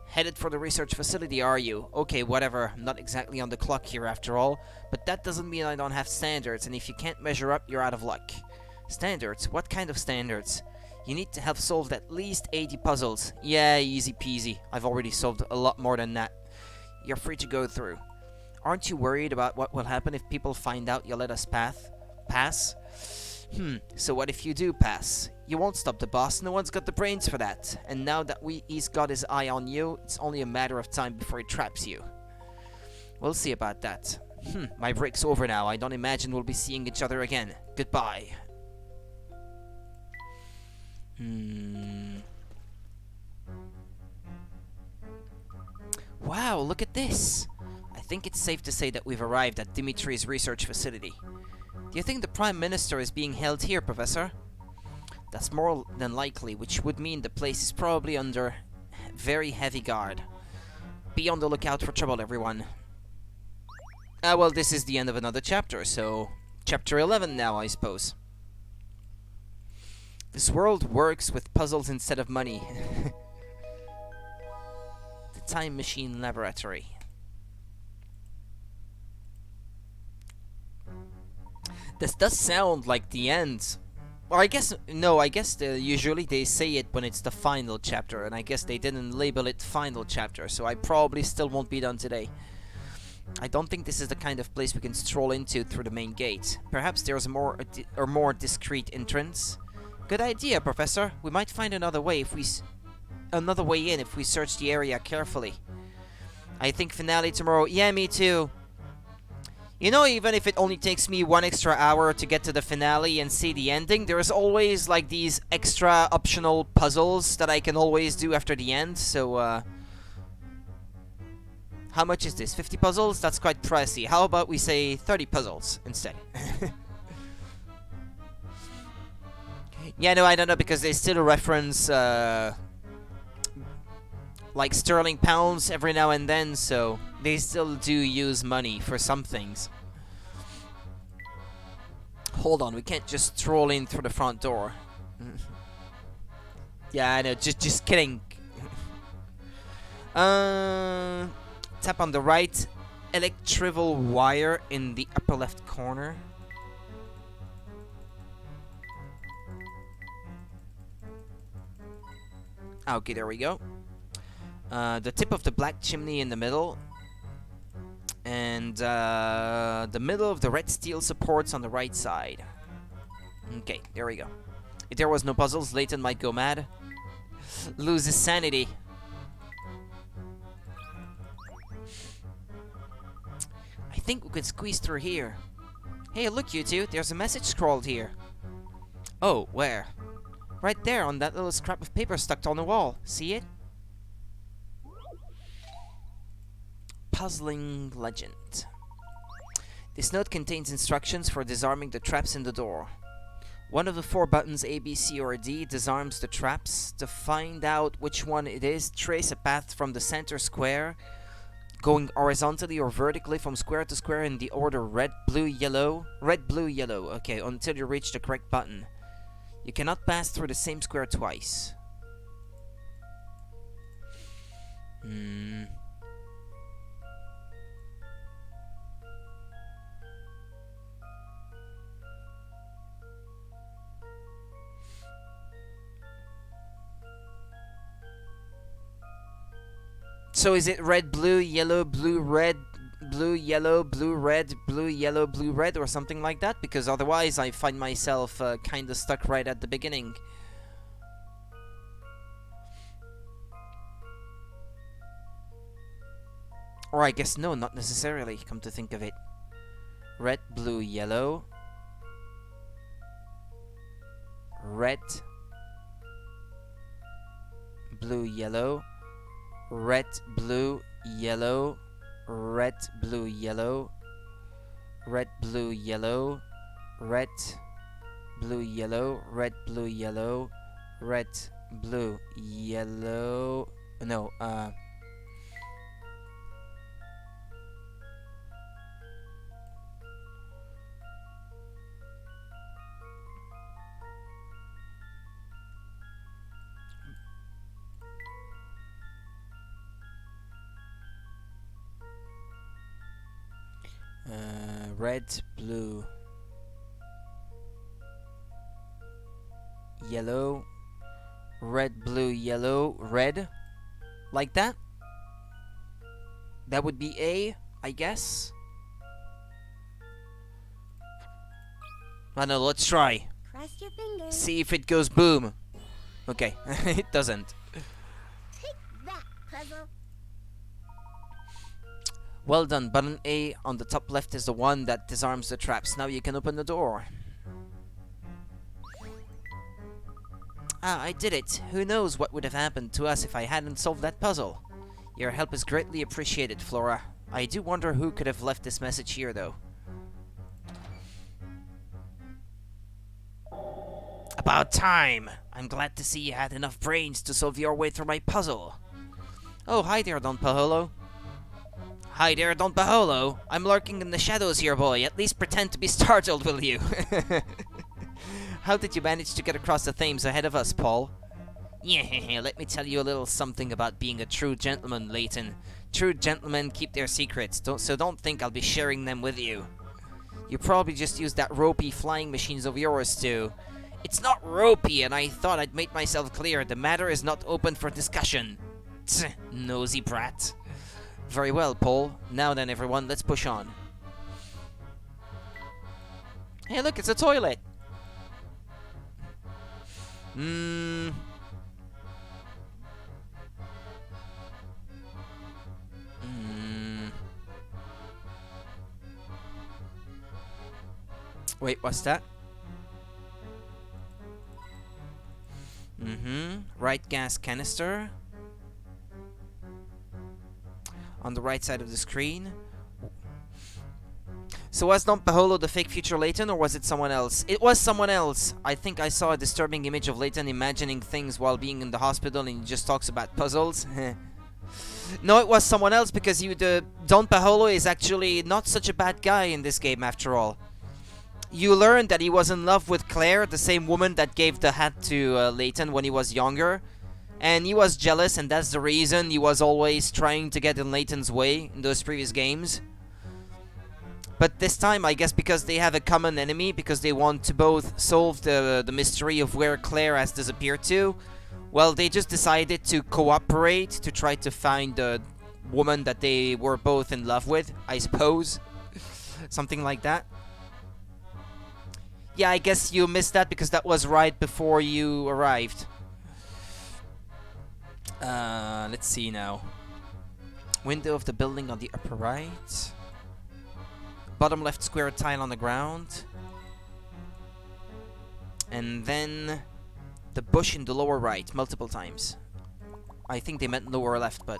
S1: Headed for the research facility, are you? Okay, whatever. I'm not exactly on the clock here after all. But that doesn't mean I don't have standards, and if you can't measure up, you're out of luck. Standards? What kind of standards? You need to have solved at least 80 puzzles. Yeah, easy peasy. I've already solved a lot more than that. You're free to go through. Aren't you worried about what will happen if people find out you let us pass? So what if you do pass? You won't stop the boss, no one's got the brains for that. And now that he's got his eye on you, it's only a matter of time before he traps you. We'll see about that. My break's over now, I don't imagine we'll be seeing each other again. Goodbye. Wow, look at this! I think it's safe to say that we've arrived at Dimitri's research facility. Do you think the Prime Minister is being held here, Professor? That's more than likely, which would mean the place is probably under very heavy guard. Be on the lookout for trouble, everyone. Well, this is the end of another chapter, so... Chapter 11 now, I suppose. This world works with puzzles instead of money. The Time Machine Laboratory. This does sound like the end. Or I guess, no, I guess usually they say it when it's the final chapter, and I guess they didn't label it final chapter, so I probably still won't be done today. I don't think this is the kind of place we can stroll into through the main gate. Perhaps there's a more discreet entrance. Good idea, Professor. We might find another way in if we search the area carefully. I think finale tomorrow. Yeah, me too. You know, even if it only takes me 1 extra hour to get to the finale and see the ending, there's always like these extra optional puzzles that I can always do after the end, so how much is this? 50 puzzles? That's quite pricey. How about we say 30 puzzles instead? Yeah, no, I don't know, because they still reference like sterling pounds every now and then, so they still do use money for some things. Hold on, we can't just stroll in through the front door. Yeah, I know, just kidding. Tap on the right electrical wire in the upper left corner. Okay, there we go. The tip of the black chimney in the middle. And the middle of the red steel supports on the right side. Okay, there we go. If there was no puzzles, Layton might go mad. Lose his sanity. I think we could squeeze through here. Hey, look, you two. There's a message scrawled here. Oh, where? Right there on that little scrap of paper stuck on the wall. See it? Puzzling legend. This note contains instructions for disarming the traps in the door. One of the 4 buttons, A, B, C, or D, disarms the traps. To find out which one it is, trace a path from the center square, going horizontally or vertically from square to square in the order red, blue, yellow. Red, blue, yellow. Okay, until you reach the correct button. You cannot pass through the same square twice. So is it red, blue, yellow, blue, red, blue, yellow, blue, red, blue, yellow, blue, red, or something like that? Because otherwise I find myself kind of stuck right at the beginning. Or I guess no, not necessarily, come to think of it. Red, blue, yellow. Red, blue, yellow. Red, blue, yellow. Red, blue, yellow. Red, blue, yellow. Red, blue, yellow. Red, blue, yellow. Red, blue, yellow. No, red, blue, yellow, red, blue, yellow, red, like that. That would be A, I guess. I don't know, let's try.
S3: Cross your fingers.
S1: See if it goes boom. Okay, it doesn't.
S3: Take that, puzzle.
S1: Well done. Button A on the top left is the one that disarms the traps. Now you can open the door. Ah, I did it. Who knows what would have happened to us if I hadn't solved that puzzle. Your help is greatly appreciated, Flora. I do wonder who could have left this message here, though. About time! I'm glad to see you had enough brains to solve your way through my puzzle. Oh, hi there, Don Paholo. Hi there, Don Paholo. I'm lurking in the shadows here, boy. At least pretend to be startled, will you? How did you manage to get across the Thames ahead of us, Paul? Yeah, let me tell you a little something about being a true gentleman, Layton. True gentlemen keep their secrets, so don't think I'll be sharing them with you. You probably just used that ropey flying machines of yours too. It's not ropey, and I thought I'd made myself clear. The matter is not open for discussion. Tch, nosy brat. Very well, Paul. Now then, everyone, let's push on. Hey, look, it's a toilet. Wait, what's that? Right gas canister. On the right side of the screen. So was Don Paholo the fake future Layton, or was it someone else? It was someone else. I think I saw a disturbing image of Layton imagining things while being in the hospital, and he just talks about puzzles. No, it was someone else, because Don Paholo is actually not such a bad guy in this game after all. You learn that he was in love with Claire, the same woman that gave the hat to Layton when he was younger. And he was jealous, and that's the reason he was always trying to get in Layton's way in those previous games. But this time, I guess because they have a common enemy, because they want to both solve the mystery of where Claire has disappeared to, well, they just decided to cooperate to try to find the woman that they were both in love with, I suppose. Something like that. Yeah, I guess you missed that because that was right before you arrived. Let's see now. Window of the building on the upper right. Bottom left square tile on the ground. And then the bush in the lower right, multiple times. I think they meant lower left, but...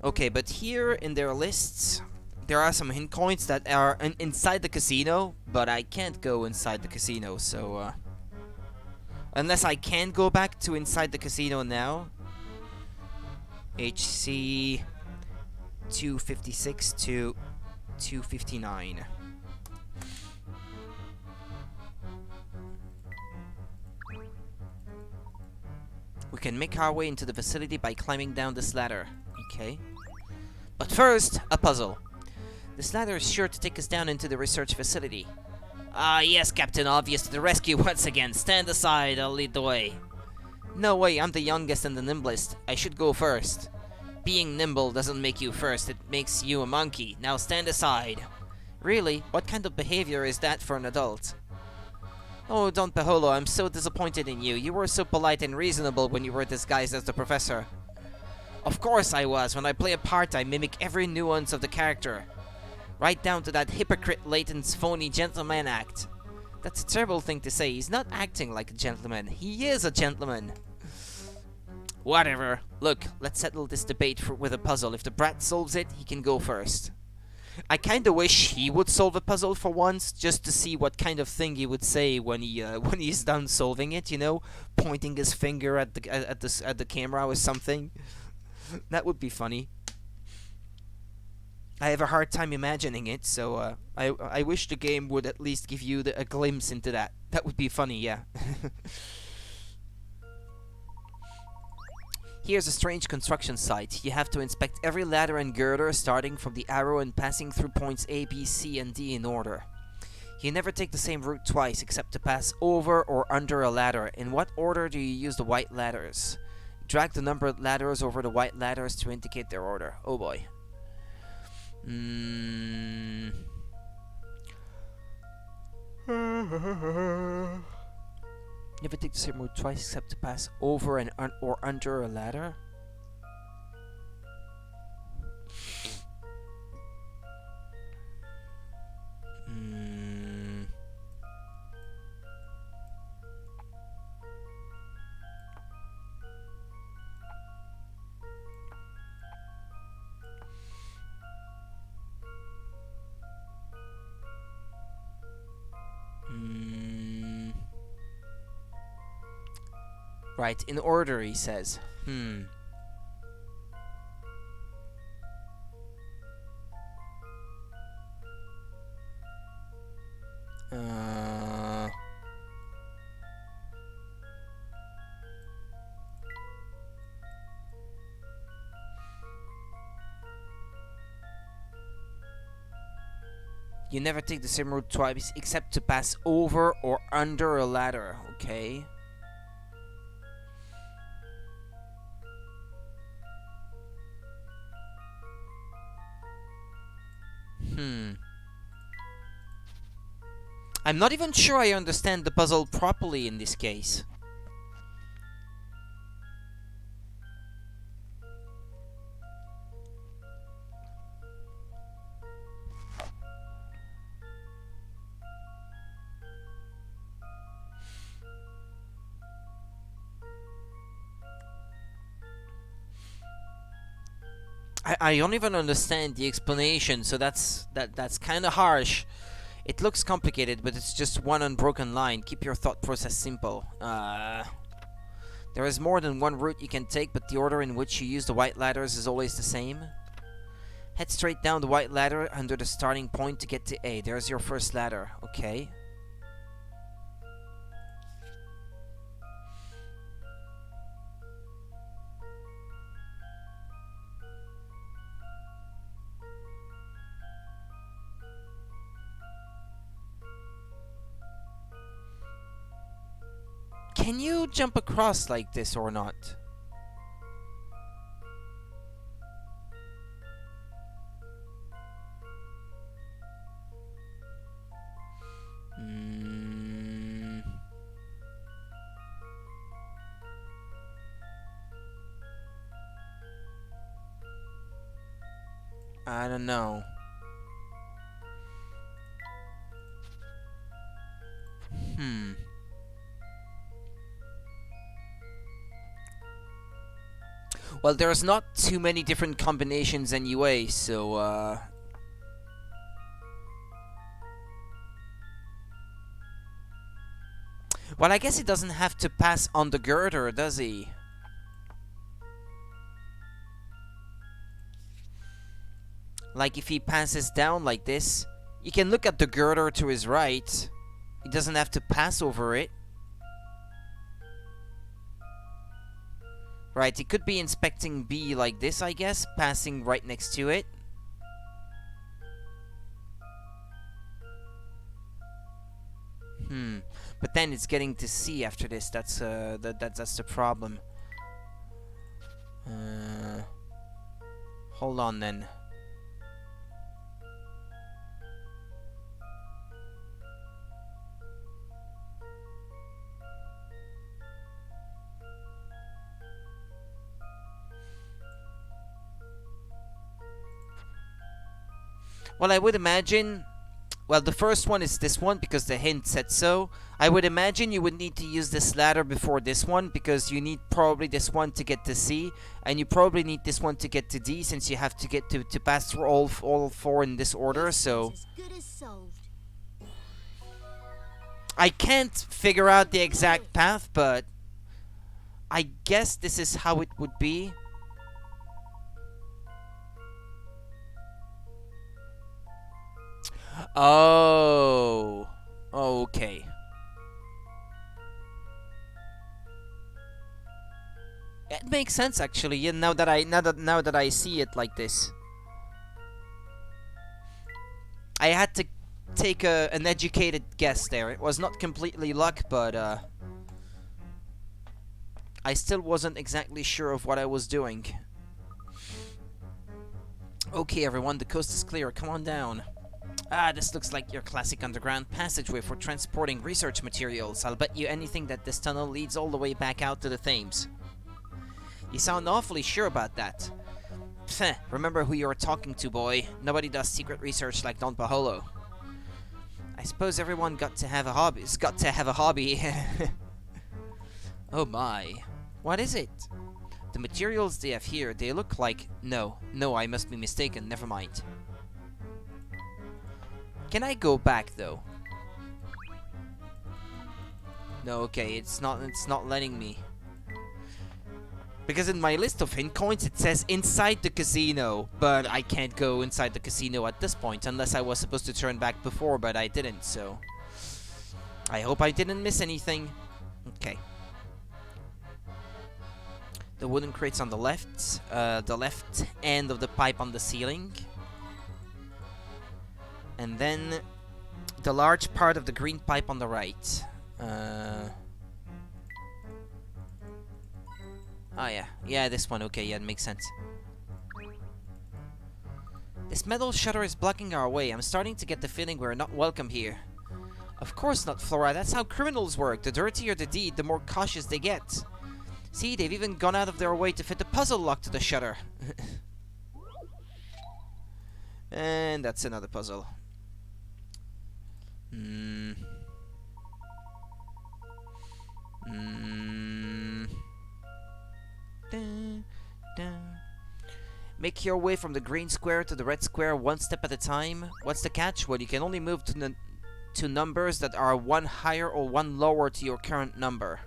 S1: Okay, but here in their lists, there are some hint coins that are inside the casino, but I can't go inside the casino, so... Unless I can go back to inside the casino now. HC 256 to 259. We can make our way into the facility by climbing down this ladder. Okay. But first, a puzzle. This ladder is sure to take us down into the research facility. Ah, yes, Captain Obvious to the rescue once again. Stand aside, I'll lead the way. No way, I'm the youngest and the nimblest. I should go first. Being nimble doesn't make you first, it makes you a monkey. Now stand aside. Really? What kind of behavior is that for an adult? Oh, Don Paholo, I'm so disappointed in you. You were so polite and reasonable when you were disguised as the professor. Of course I was. When I play a part, I mimic every nuance of the character. Right down to that hypocrite Layton's phony gentleman act. That's a terrible thing to say. He's not acting like a gentleman. He is a gentleman. Whatever. Look, let's settle this debate with a puzzle. If the brat solves it, he can go first. I kinda wish he would solve a puzzle for once, just to see what kind of thing he would say when he's done solving it. You know, pointing his finger at the camera or something. That would be funny. I have a hard time imagining it, so I wish the game would at least give you a glimpse into that. That would be funny, yeah. Here's a strange construction site. You have to inspect every ladder and girder, starting from the arrow and passing through points A, B, C, and D in order. You never take the same route twice, except to pass over or under a ladder. In what order do you use the white ladders? Drag the numbered ladders over the white ladders to indicate their order. Oh boy. Never take the same route twice except to pass over and or under a ladder. Right, in order, he says. You never take the same route twice except to pass over or under a ladder, okay? I'm not even sure I understand the puzzle properly in this case. I don't even understand the explanation, so that's kind of harsh. It looks complicated, but it's just one unbroken line. Keep your thought process simple. There is more than one route you can take, but the order in which you use the white ladders is always the same. Head straight down the white ladder under the starting point to get to A. There's your first ladder. Okay. Can you jump across like this or not? I don't know. Well, there's not too many different combinations anyway, so, well, I guess he doesn't have to pass on the girder, does he? Like, if he passes down like this, you can look at the girder to his right. He doesn't have to pass over it. Right, he could be inspecting B like this, I guess, passing right next to it. But then it's getting to C after this. That's that's the problem. Hold on then. Well, I would imagine... Well, the first one is this one, because the hint said so. I would imagine you would need to use this ladder before this one, because you need probably this one to get to C, and you probably need this one to get to D, since you have to get to pass through all four in this order, so...
S3: As good as solved.
S1: I can't figure out the exact path, but... I guess this is how it would be. Oh, okay. It makes sense actually. Yeah, now that I see it like this, I had to take an educated guess there. It was not completely luck, but I still wasn't exactly sure of what I was doing. Okay, everyone, the coast is clear. Come on down. Ah, this looks like your classic underground passageway for transporting research materials. I'll bet you anything that this tunnel leads all the way back out to the Thames. You sound awfully sure about that. Pfeh, remember who you're talking to, boy. Nobody does secret research like Don Paholo. I suppose everyone got to have a hobby. It's got to have a hobby. Oh my. What is it? The materials they have here, they look like... No, I must be mistaken. Never mind. Can I go back though? No, okay, it's not letting me. Because in my list of hint coins it says inside the casino, but I can't go inside the casino at this point unless I was supposed to turn back before, but I didn't, so I hope I didn't miss anything. Okay. The wooden crates on the left end of the pipe on the ceiling. And then the large part of the green pipe on the right. Oh yeah. Yeah, this one. Okay, yeah, it makes sense. This metal shutter is blocking our way. I'm starting to get the feeling we're not welcome here. Of course not, Flora. That's how criminals work. The dirtier the deed, the more cautious they get. See, they've even gone out of their way to fit the puzzle lock to the shutter. And that's another puzzle. Make your way from the green square to the red square one step at a time. What's the catch? Well, you can only move to numbers that are one higher or one lower to your current number.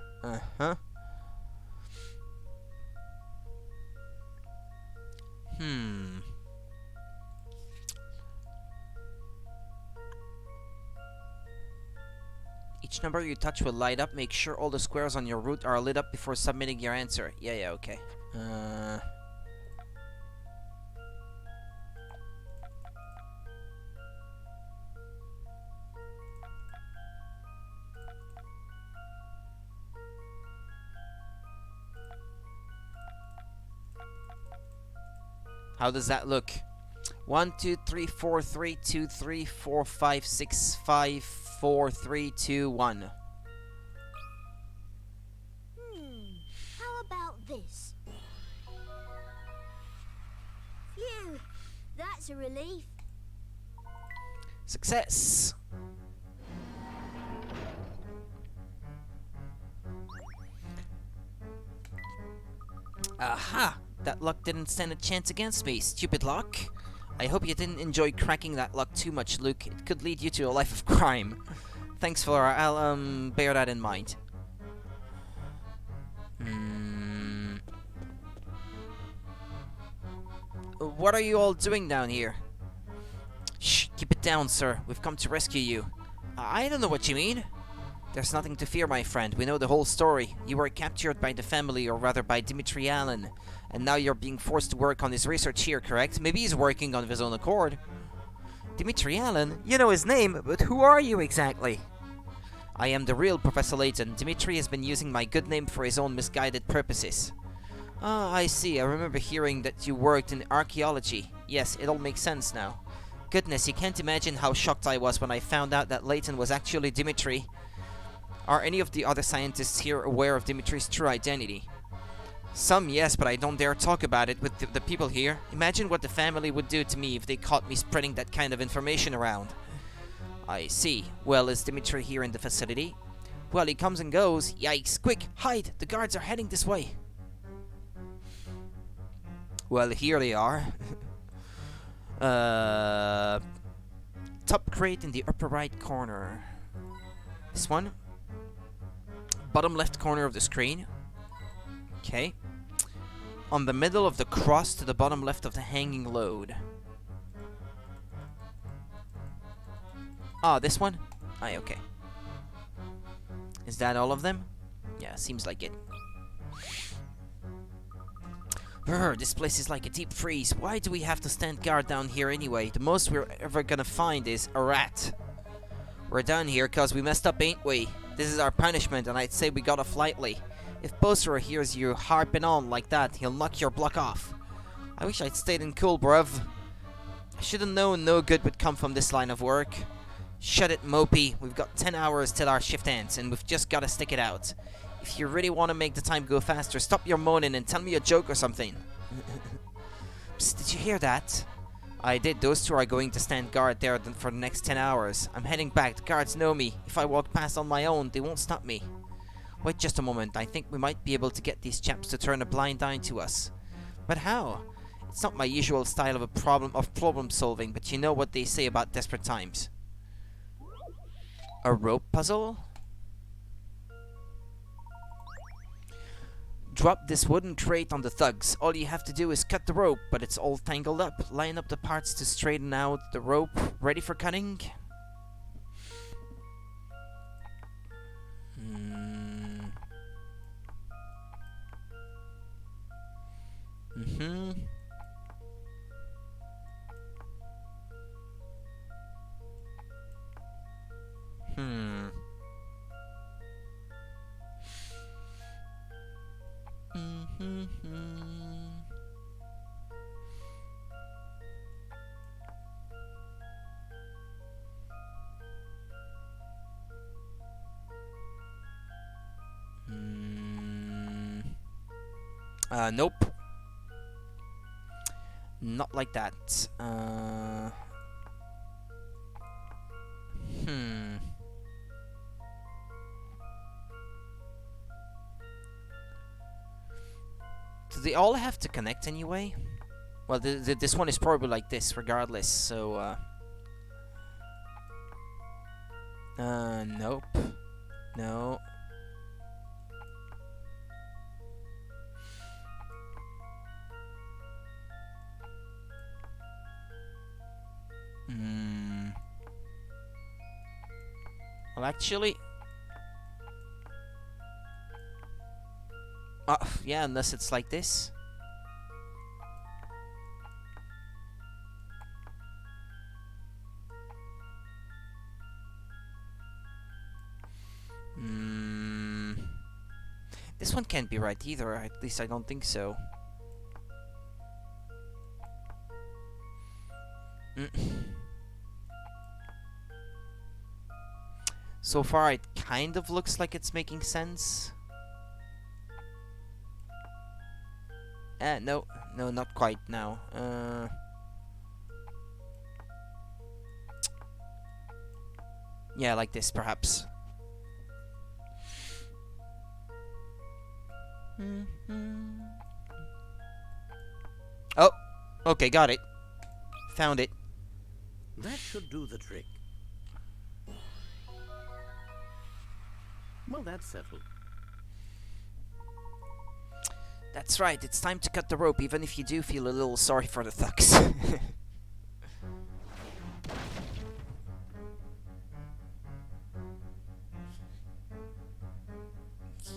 S1: Each number you touch will light up. Make sure all the squares on your route are lit up before submitting your answer. Yeah, okay. How does that look? 1, 2, 3, 4, 3, 2, 3, 4, 5, 6, 5, 4, 3, 2, 1.
S3: How about this? Phew, that's a relief.
S1: Success! Aha! That luck didn't stand a chance against me, stupid luck. I hope you didn't enjoy cracking that luck too much, Luke. It could lead you to a life of crime. Thanks, Flora. I'll, bear that in mind. What are you all doing down here? Shh, keep it down, sir. We've come to rescue you. I don't know what you mean. There's nothing to fear, my friend. We know the whole story. You were captured by the family, or rather by Dimitri Allen. And now you're being forced to work on his research here, correct? Maybe he's working on his own accord. Dimitri Allen? You know his name, but who are you exactly? I am the real Professor Layton. Dimitri has been using my good name for his own misguided purposes. Ah, I see. I remember hearing that you worked in archaeology. Yes, it all makes sense now. Goodness, you can't imagine how shocked I was when I found out that Layton was actually Dimitri. Are any of the other scientists here aware of Dimitri's true identity? Some, yes, but I don't dare talk about it with the people here. Imagine what the family would do to me if they caught me spreading that kind of information around. I see. Well, is Dimitri here in the facility? Well, he comes and goes. Yikes. Quick, hide! The guards are heading this way. Well, here they are. Top crate in the upper right corner. This one. Bottom left corner of the screen. Okay. On the middle of the cross to the bottom left of the hanging load. Ah, this one? Aye, okay. Is that all of them? Yeah, seems like it. Brr, this place is like a deep freeze. Why do we have to stand guard down here anyway? The most we're ever gonna find is a rat. We're down here cause we messed up, ain't we? This is our punishment, and I'd say we got off lightly. If Boser hears you harping on like that, he'll knock your block off. I wish I'd stayed in cool, bruv. I should've known no good would come from this line of work. Shut it, Mopey. We've got 10 hours till our shift ends, and we've just gotta stick it out. If you really want to make the time go faster, stop your moaning and tell me a joke or something. Psst, did you hear that? I did. Those two are going to stand guard there for the next 10 hours. I'm heading back. The guards know me. If I walk past on my own, they won't stop me. Wait just a moment. I think we might be able to get these chaps to turn a blind eye to us. But how? It's not my usual style of problem solving, but you know what they say about desperate times. A rope puzzle? Drop this wooden crate on the thugs. All you have to do is cut the rope, but it's all tangled up. Line up the parts to straighten out the rope. Ready for cutting? Nope. Not like that. Do they all have to connect anyway? Well, this one is probably like this regardless, so... Nope. No. Well, actually... yeah, unless it's like this. This one can't be right either, at least I don't think so. So far it kind of looks like it's making sense. No, not quite now. Yeah, like this perhaps. Oh, okay, got it. Found it.
S4: That should do the trick. Well, that's settled.
S1: That's right, it's time to cut the rope, even if you do feel a little sorry for the thugs.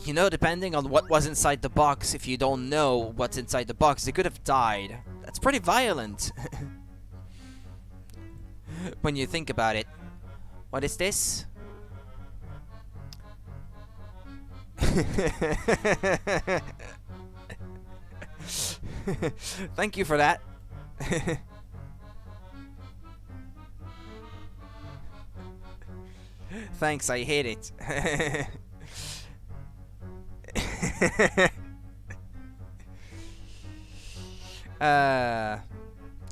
S1: You know, depending on what was inside the box, if you don't know what's inside the box, they could have died. That's pretty violent. When you think about it. What is this? Thank you for that. Thanks, I hate it.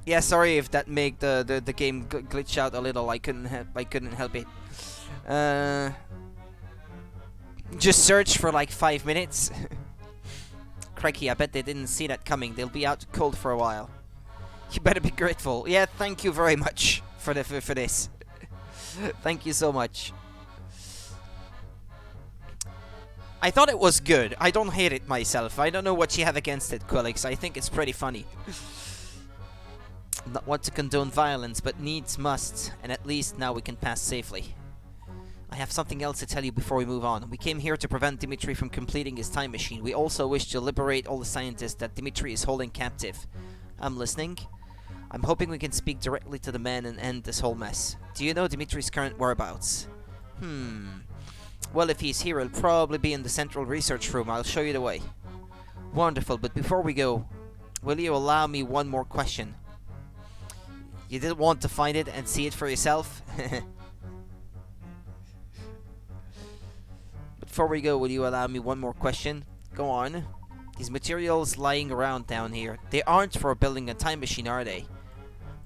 S1: Yeah, sorry if that made the game glitch out a little. I couldn't help it. Just search for like 5 minutes. Cracky, I bet they didn't see that coming. They'll be out cold for a while. You better be grateful. Yeah, thank you very much for this. Thank you so much. I thought it was good. I don't hate it myself. I don't know what you have against it, Quillix. I think it's pretty funny. Not want to condone violence, but needs must. And at least now we can pass safely. I have something else to tell you before we move on. We came here to prevent Dimitri from completing his time machine. We also wish to liberate all the scientists that Dimitri is holding captive. I'm listening. I'm hoping we can speak directly to the man and end this whole mess. Do you know Dimitri's current whereabouts? Well, if he's here, he'll probably be in the central research room. I'll show you the way. Wonderful, but before we go, will you allow me one more question? You didn't want to find it and see it for yourself? Before we go, will you allow me one more question? Go on. These materials lying around down here, they aren't for building a time machine, are they?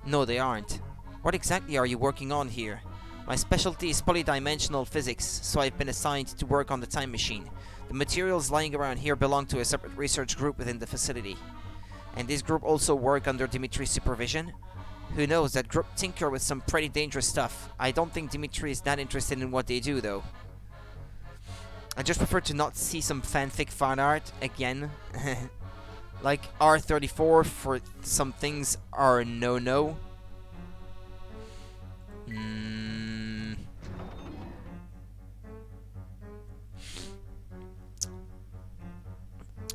S1: No, they aren't. What exactly are you working on here? My specialty is polydimensional physics, so I've been assigned to work on the time machine. The materials lying around here belong to a separate research group within the facility. And this group also work under Dimitri's supervision? Who knows, that group tinker with some pretty dangerous stuff. I don't think Dimitri is that interested in what they do, though. I just prefer to not see some fanfic fan art again. Like R34 for some things are no-no.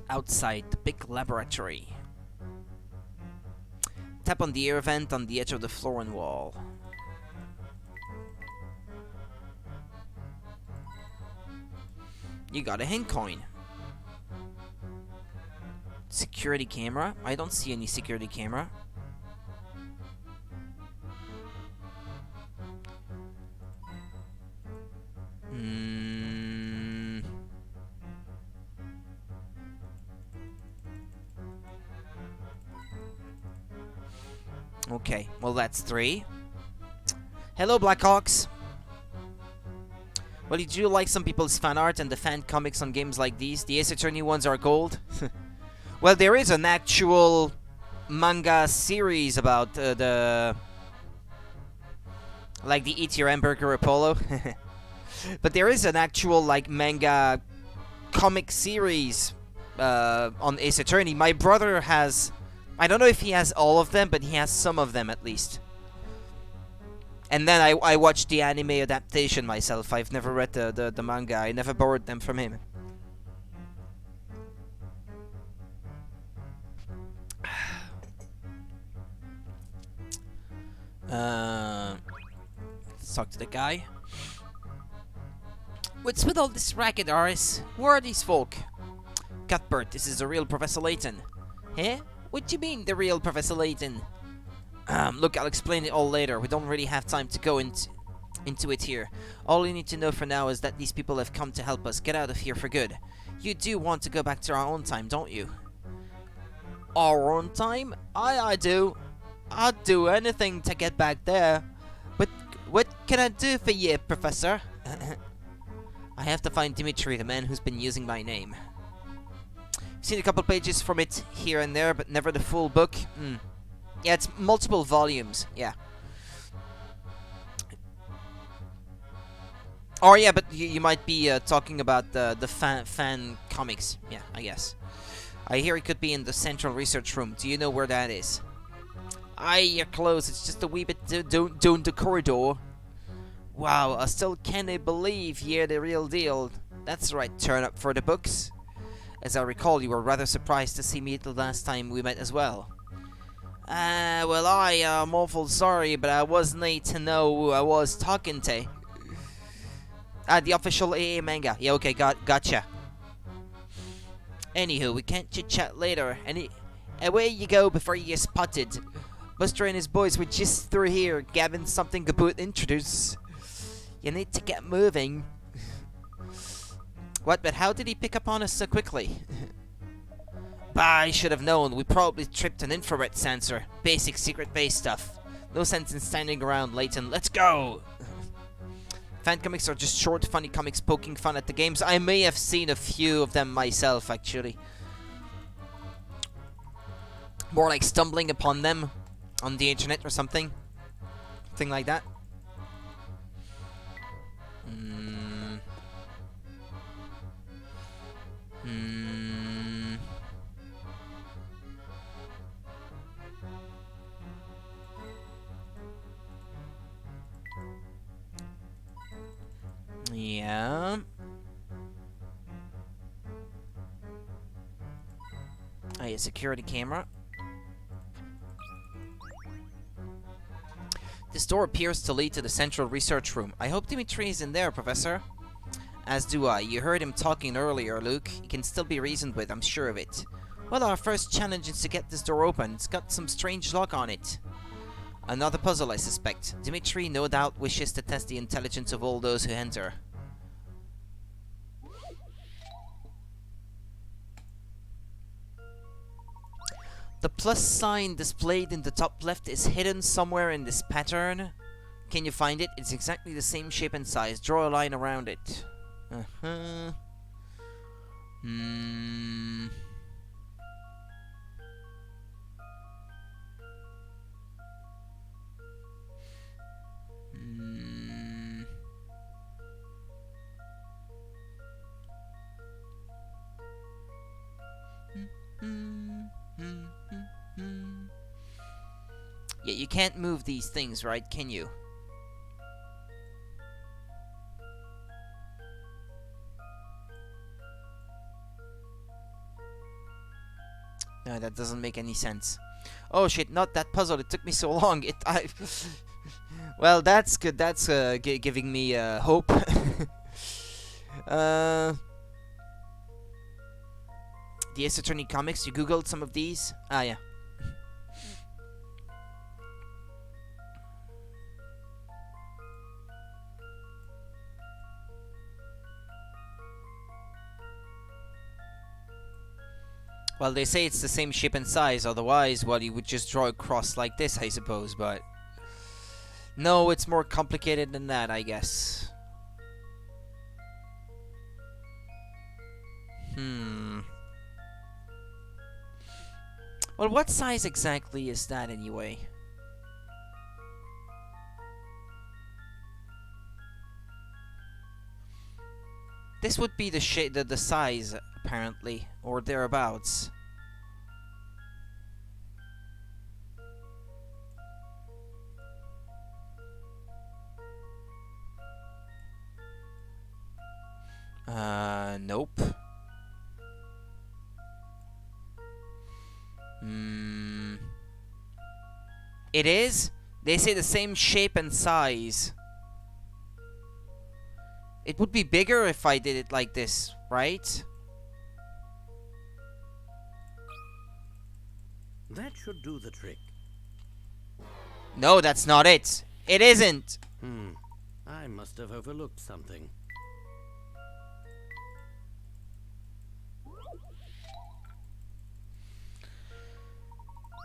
S1: Outside the big laboratory. Tap on the air vent on the edge of the floor and wall. You got a hen coin. Security camera? I don't see any security camera. Okay, well that's 3. Hello, Blackhawks. Well, did you like some people's fan art and the fan comics on games like these? The Ace Attorney ones are gold. Well, there is an actual manga series about like the Eat Your Hamburger Apollo. But there is an actual like manga comic series on Ace Attorney. My brother has, I don't know if he has all of them, but he has some of them at least. And then I watched the anime adaptation myself. I've never read the manga. I never borrowed them from him. Let's talk to the guy. What's with all this racket, Aris? Who are these folk? Cuthbert, this is the real Professor Layton. Eh? What do you mean, the real Professor Layton? Look, I'll explain it all later. We don't really have time to go into it here. All you need to know for now is that these people have come to help us get out of here for good. You do want to go back to our own time, don't you? Our own time? I do. I'd do anything to get back there. But what can I do for you, Professor? I have to find Dimitri, the man who's been using my name. I've seen a couple pages from it here and there, but never the full book. Yeah, it's multiple volumes. Yeah. Oh yeah, but you might be talking about the fan comics. Yeah, I guess. I hear it could be in the central research room. Do you know where that is? Aye, you're close. It's just a wee bit down the corridor. Wow, I still can't believe you're the real deal. That's right, turn up for the books. As I recall, you were rather surprised to see me the last time we met as well. Well, I am awful sorry, but I wasn't able to know who I was talking to. The official AA manga. Yeah, okay, gotcha. Anywho, we can't chit-chat later. Away you go before you get spotted. Buster and his boys were just through here, gabbing something about introduce. You need to get moving. What, but how did he pick up on us so quickly? Bah, I should have known. We probably tripped an infrared sensor. Basic secret base stuff. No sense in standing around, Layton. Let's go! Fan comics are just short, funny comics poking fun at the games. I may have seen a few of them myself, actually. More like stumbling upon them on the internet or something. Thing like that. Yeah. Oh, yeah, security camera. This door appears to lead to the central research room. I hope Dimitri is in there, Professor. As do I. You heard him talking earlier, Luke. He can still be reasoned with, I'm sure of it. Well, our first challenge is to get this door open. It's got some strange lock on it. Another puzzle, I suspect. Dimitri no doubt wishes to test the intelligence of all those who enter. The plus sign displayed in the top left is hidden somewhere in this pattern. Can you find it? It's exactly the same shape and size. Draw a line around it. Yeah, you can't move these things, right? Can you? No, that doesn't make any sense. Oh shit, not that puzzle. It took me so long. Well, that's good. That's giving me hope. The Ace Attorney comics. You googled some of these? Ah, yeah. Well, they say it's the same shape and size, otherwise, well, you would just draw a cross like this, I suppose, but... No, it's more complicated than that, I guess. Well, what size exactly is that, anyway? This would be the size, apparently, or thereabouts. Nope. It is? They say the same shape and size. It would be bigger if I did it like this, right?
S4: That should do the trick.
S1: No, that's not it. It isn't.
S4: I must have overlooked something.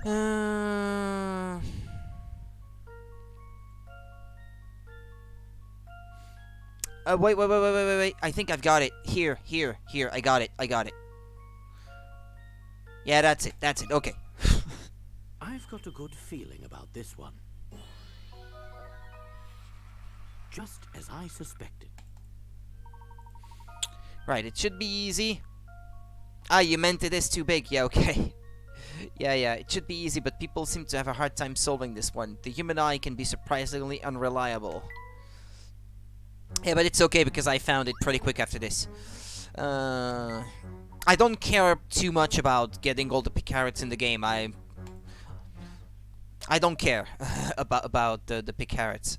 S1: Wait. I think I've got it. Here. I got it. Yeah, that's it. Okay.
S4: I've got a good feeling about this one. Just as I suspected.
S1: Right, it should be easy. Ah, you meant it is too big. Yeah, okay. Yeah, it should be easy, but people seem to have a hard time solving this one. The human eye can be surprisingly unreliable. Yeah, but it's okay because I found it pretty quick after this. I don't care too much about getting all the picarets in the game. I don't care about the picarets.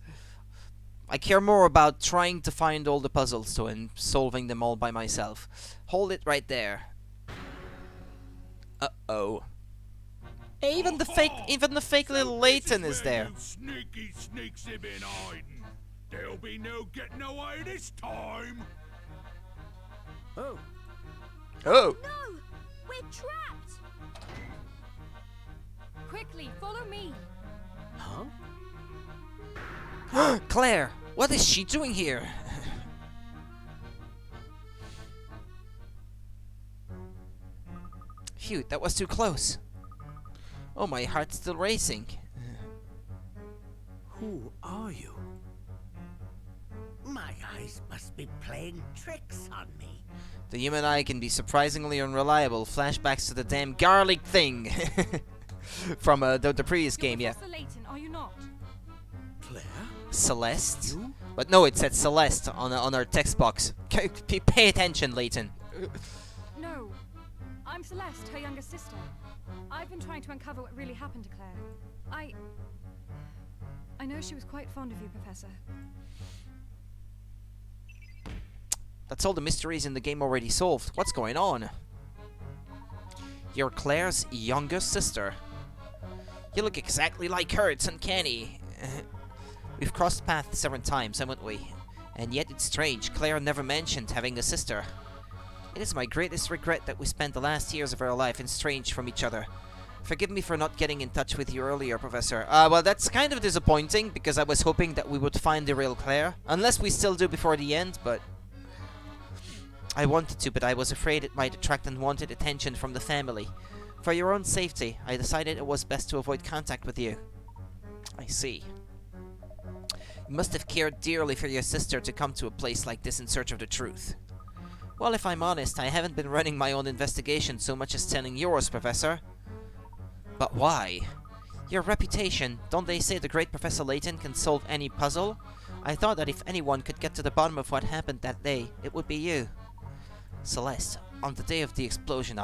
S1: I care more about trying to find all the puzzles and solving them all by myself. Hold it right there. Uh-oh. Even the fake little Layton is there.
S10: Sneaky sneaks have been hiding. There'll be no getting away this time.
S4: Oh,
S1: Oh.
S3: No! We're trapped!
S8: Quickly, follow me.
S4: huh?
S1: Claire, what is she doing here? Phew, that was too close. Oh, my heart's still racing.
S4: Who are you?
S6: My eyes must be playing tricks on me.
S1: The human eye can be surprisingly unreliable. Flashbacks to the damn garlic thing. From the previous game, yeah.
S8: Professor Layton, are you not?
S4: Claire?
S1: Celeste?
S4: You?
S1: But no, it said Celeste on our text box. Pay attention, Layton.
S8: No. I'm Celeste, her younger sister. I've been trying to uncover what really happened to Claire. I know she was quite fond of you, Professor.
S1: That's all the mysteries in the game already solved. What's going on? You're Claire's younger sister. You look exactly like her, it's uncanny. We've crossed paths several times, haven't we? And yet it's strange, Claire never mentioned having a sister. It is my greatest regret that we spent the last years of our life estranged from each other. Forgive me for not getting in touch with you earlier, Professor. Well, that's kind of disappointing, because I was hoping that we would find the real Claire. Unless we still do before the end, but... I wanted to, but I was afraid it might attract unwanted attention from the family. For your own safety, I decided it was best to avoid contact with you. I see. You must have cared dearly for your sister to come to a place like this in search of the truth. Well, if I'm honest, I haven't been running my own investigation so much as telling yours, Professor. But why? Your reputation, don't they say the great Professor Layton can solve any puzzle? I thought that if anyone could get to the bottom of what happened that day, it would be you. Celeste, on the day of the explosion,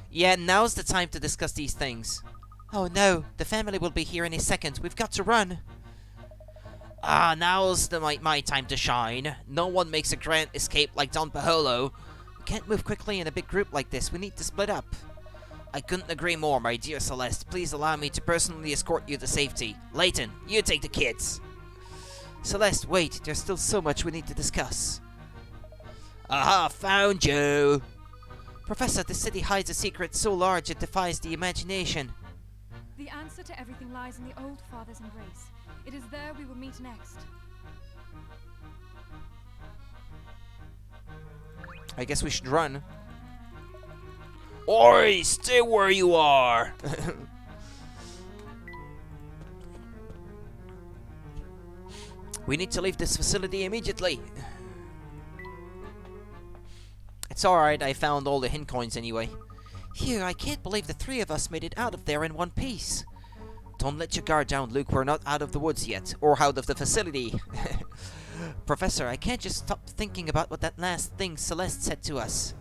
S1: Yeah, now's the time to discuss these things. Oh no, the family will be here in a second. We've got to run. Now's my time to shine. No one makes a grand escape like Don Paolo. We can't move quickly in a big group like this. We need to split up. I couldn't agree more, my dear Celeste. Please allow me to personally escort you to safety. Layton, you take the kids. Celeste, wait. There's still so much we need to discuss. Aha, found you! Professor, the city hides a secret so large it defies the imagination.
S8: The answer to everything lies in the old father's embrace. It is there we will meet next.
S1: I guess we should run. Oi, stay where you are! We need to leave this facility immediately. It's alright, I found all the hint coins anyway. Phew, I can't believe the three of us made it out of there in one piece. Don't let your guard down, Luke. We're not out of the woods yet. Or out of the facility. Professor, I can't just stop thinking about what that last thing Celeste said to us.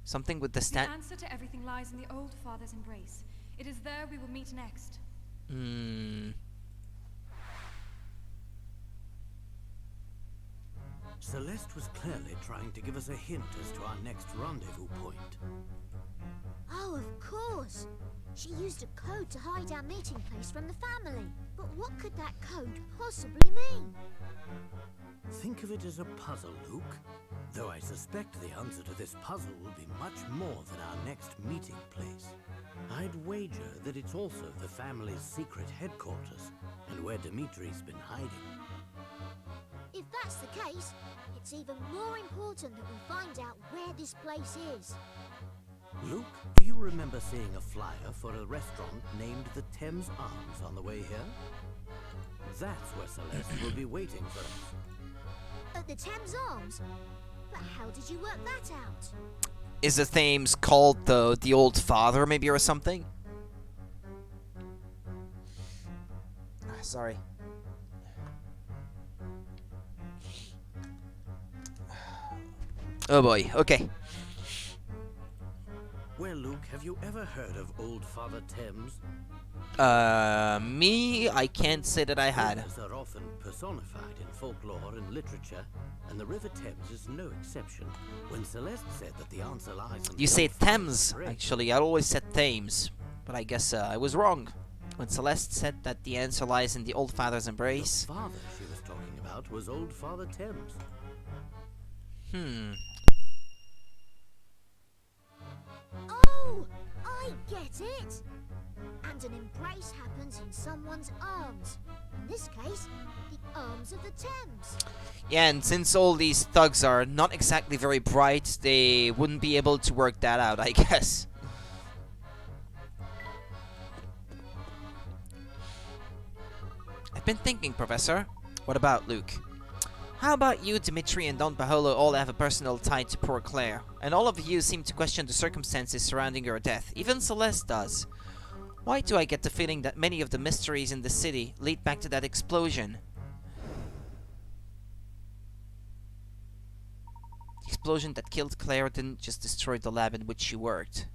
S1: Something with the
S8: The answer to everything lies in the old father's embrace. It is there we will meet next.
S4: Celeste was clearly trying to give us a hint as to our next rendezvous point.
S3: Oh, of course. She used a code to hide our meeting place from the family. But what could that code possibly mean?
S4: Think of it as a puzzle, Luke. Though I suspect the answer to this puzzle will be much more than our next meeting place. I'd wager that it's also the family's secret headquarters, and where Dimitri's been hiding.
S3: If that's the case, it's even more important that we find out where this place is.
S4: Luke, do you remember seeing a flyer for a restaurant named the Thames Arms on the way here? That's where Celeste will be waiting for us.
S3: At the Thames Arms? But how did you work that out?
S1: Is the Thames called the Old Father, maybe, or something? Sorry. Oh boy, okay.
S4: Well, Luke, have you ever heard of Old Father Thames?
S1: Me? I can't say that I had.
S4: Rivers are often personified in folklore and literature, and the River Thames is no exception. When Celeste said that the answer lies in
S1: You
S4: the
S1: say
S4: Old Father's
S1: Thames,
S4: embrace,
S1: actually. I always said Thames. But I guess I was wrong. When Celeste said that the answer lies in the Old Father's embrace.
S4: the father she was talking about was Old Father Thames.
S3: Oh, I get it! And an embrace happens in someone's arms. In this case, the arms of the Thames.
S1: Yeah, and since all these thugs are not exactly very bright, they wouldn't be able to work that out, I guess. I've been thinking, Professor. What about Luke? How about you, Dimitri, and Don Paolo all have a personal tie to poor Claire, and all of you seem to question the circumstances surrounding her death. Even Celeste does. Why do I get the feeling that many of the mysteries in the city lead back to that explosion? The explosion that killed Claire didn't just destroy the lab in which she worked.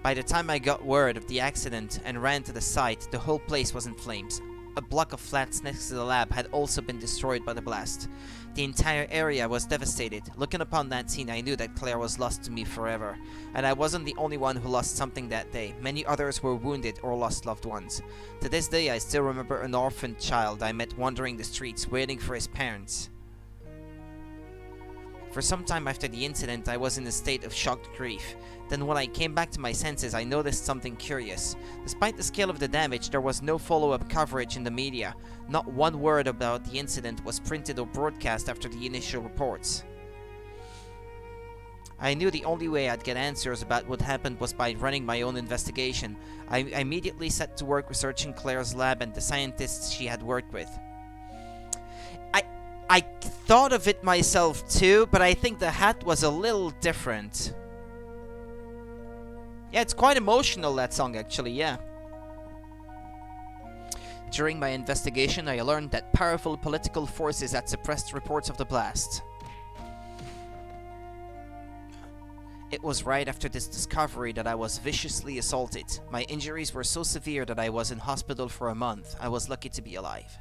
S1: By the time I got word of the accident and ran to the site, the whole place was in flames. A block of flats next to the lab had also been destroyed by the blast. The entire area was devastated. Looking upon that scene, I knew that Claire was lost to me forever. And I wasn't the only one who lost something that day. Many others were wounded or lost loved ones. To this day, I still remember an orphaned child I met wandering the streets, waiting for his parents. For some time after the incident, I was in a state of shocked grief. Then when I came back to my senses, I noticed something curious. Despite the scale of the damage, there was no follow-up coverage in the media. Not one word about the incident was printed or broadcast after the initial reports. I knew the only way I'd get answers about what happened was by running my own investigation. I immediately set to work researching Claire's lab and the scientists she had worked with. I thought of it myself too, but I think the hat was a little different. Yeah, it's quite emotional, that song, actually, yeah. During my investigation, I learned that powerful political forces had suppressed reports of the blast. It was right after this discovery that I was viciously assaulted. My injuries were so severe that I was in hospital for a month. I was lucky to be alive.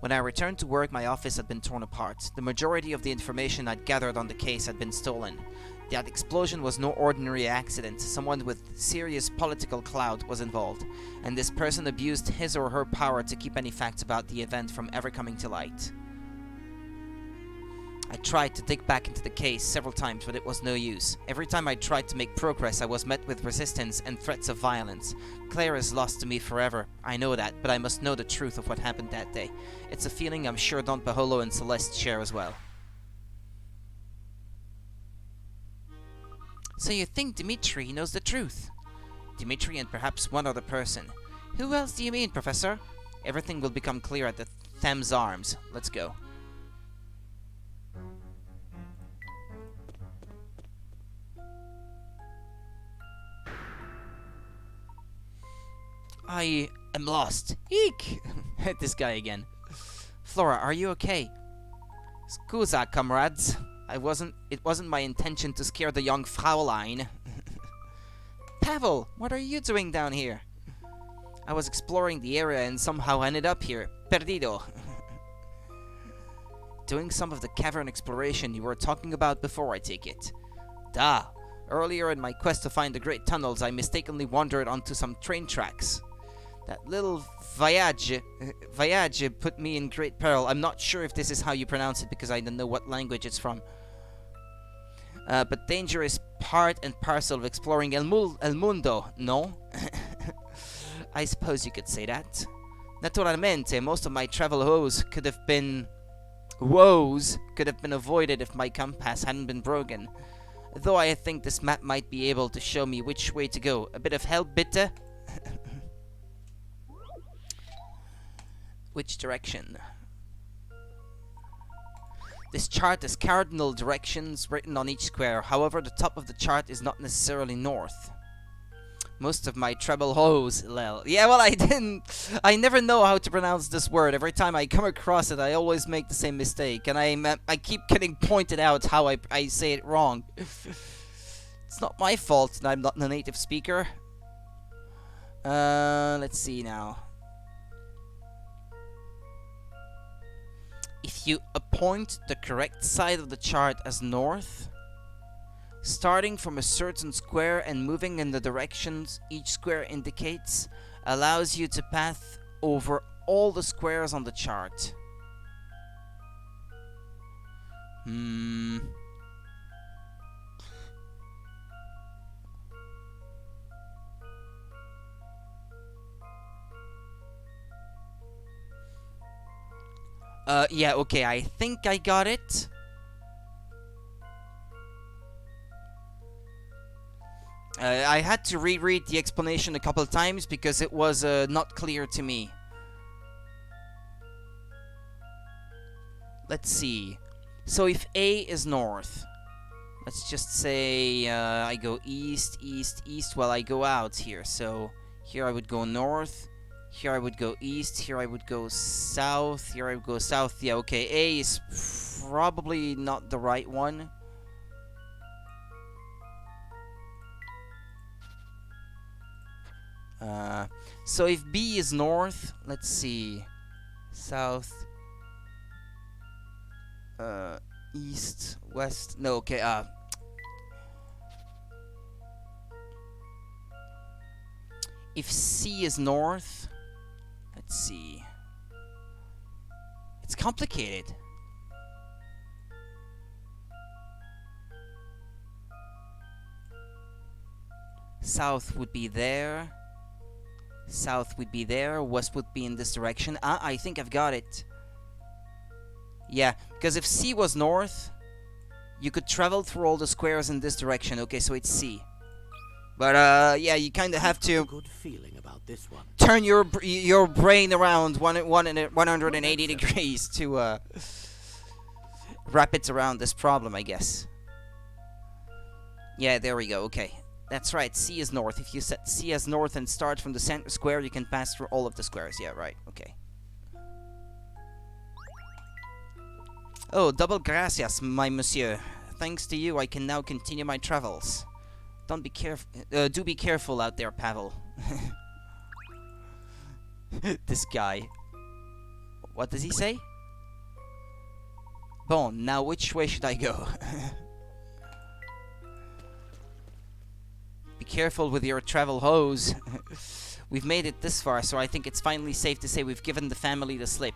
S1: When I returned to work, my office had been torn apart. The majority of the information I'd gathered on the case had been stolen. That explosion was no ordinary accident. Someone with serious political clout was involved, and this person abused his or her power to keep any facts about the event from ever coming to light. I tried to dig back into the case several times, but it was no use. Every time I tried to make progress, I was met with resistance and threats of violence. Claire is lost to me forever. I know that, but I must know the truth of what happened that day. It's a feeling I'm sure Don Paolo and Celeste share as well. So you think Dimitri knows the truth? Dimitri and perhaps one other person. Who else do you mean, Professor? Everything will become clear at the Thames Arms. Let's go. I am lost. Eek! This guy again. Flora, are you okay? Scusa, comrades. It wasn't my intention to scare the young Fraulein. Pavel, what are you doing down here? I was exploring the area and somehow ended up here. Perdido. Doing some of the cavern exploration you were talking about before, I take it. Duh. Earlier in my quest to find the great tunnels, I mistakenly wandered onto some train tracks. That little voyage put me in great peril. I'm not sure if this is how you pronounce it because I don't know what language it's from. But danger is part and parcel of exploring El Mundo, no? I suppose you could say that. Naturalmente, most of my travel woes could have been avoided if my compass hadn't been broken. Though I think this map might be able to show me which way to go. A bit of help, bitte? Which direction? This chart has cardinal directions written on each square. However, the top of the chart is not necessarily north. Most of my treble hoes, lel. Yeah, well, I didn't. I never know how to pronounce this word. Every time I come across it, I always make the same mistake, and I keep getting pointed out how I say it wrong. It's not my fault that I'm not a native speaker. Let's see now. If you appoint the correct side of the chart as north, starting from a certain square and moving in the directions each square indicates, allows you to path over all the squares on the chart. Yeah, okay, I think I got it. I had to reread the explanation a couple of times because it was not clear to me. Let's see. So if A is north, let's just say I go east, east, east while I go out here. So here I would go north, here I would go east, here I would go south, here I would go south. Yeah, okay, A is probably not the right one. So if B is north, let's see, south, east, west, no, okay, if C is north, let's see, it's complicated. South would be there. South would be there, west would be in this direction. I think I've got it. Yeah, because if C was north, you could travel through all the squares in this direction. Okay, so it's C. But yeah, you kind of have to
S4: Good feeling about this one.
S1: turn your brain around 180 degrees to wrap it around this problem, I guess. Yeah, there we go. Okay. That's right, C is north. If you set C as north and start from the center square, you can pass through all of the squares. Yeah, right, okay. Oh, double gracias, my monsieur. Thanks to you, I can now continue my travels. Do be careful out there, Pavel. This guy. What does he say? Bon, now which way should I go? Be careful with your travel hose. We've made it this far, so I think it's finally safe to say we've given the family the slip.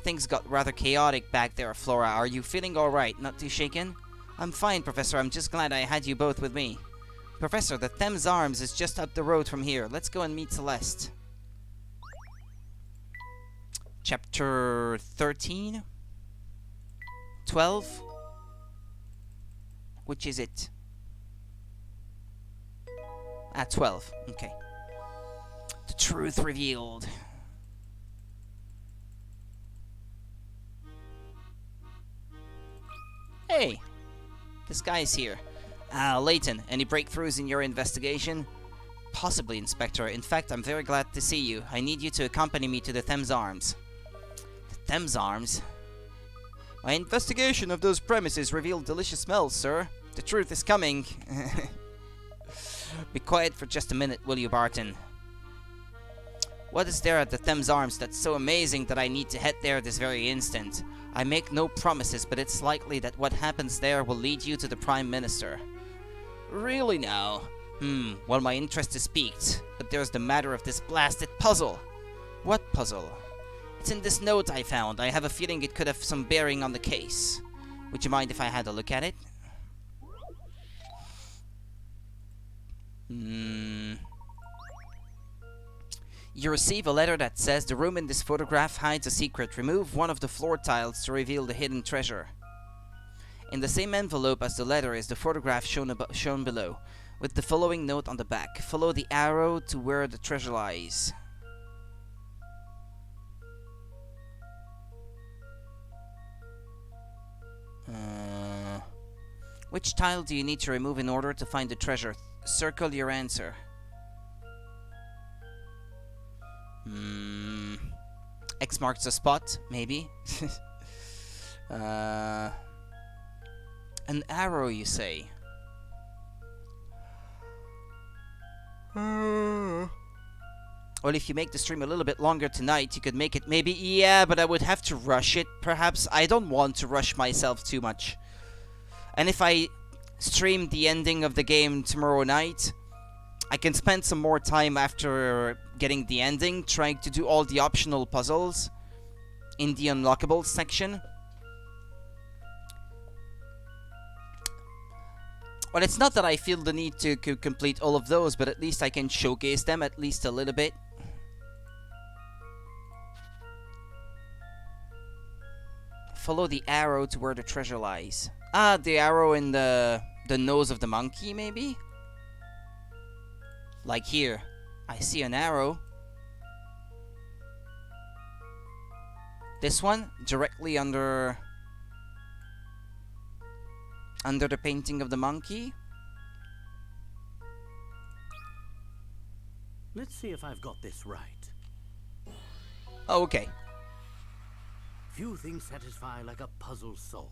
S1: Things got rather chaotic back there, Flora. Are you feeling alright? Not too shaken? I'm fine, Professor. I'm just glad I had you both with me. Professor, the Thames Arms is just up the road from here. Let's go and meet Celeste. Chapter 13? 12? Which is it? 12. Okay. The truth revealed. Hey! This guy's here. Layton, any breakthroughs in your investigation? Possibly, Inspector. In fact, I'm very glad to see you. I need you to accompany me to the Thames Arms. The Thames Arms? My investigation of those premises revealed delicious smells, sir. The truth is coming. Be quiet for just a minute, will you, Barton? What is there at the Thames Arms that's so amazing that I need to head there this very instant? I make no promises, but it's likely that what happens there will lead you to the Prime Minister. Really now? Well, my interest is piqued, but there's the matter of this blasted puzzle. What puzzle? It's in this note I found. I have a feeling it could have some bearing on the case. Would you mind if I had a look at it? You receive a letter that says the room in this photograph hides a secret. Remove one of the floor tiles to reveal the hidden treasure. In the same envelope as the letter is the photograph shown below, with the following note on the back. Follow the arrow to where the treasure lies. Which tile do you need to remove in order to find the treasure? Circle your answer. X marks the spot, maybe. An arrow, you say? Well, if you make the stream a little bit longer tonight, you could make it maybe... Yeah, but I would have to rush it, perhaps. I don't want to rush myself too much. And if I stream the ending of the game tomorrow night, I can spend some more time after getting the ending trying to do all the optional puzzles in the unlockables section. Well, it's not that I feel the need to complete all of those, but at least I can showcase them at least a little bit. Follow the arrow to where the treasure lies. Ah, the arrow in the nose of the monkey, maybe? Like here. I see an arrow. This one, directly under the painting of the monkey.
S4: Let's see if I've got this right.
S1: Oh, okay.
S4: Few things satisfy like a puzzle solved.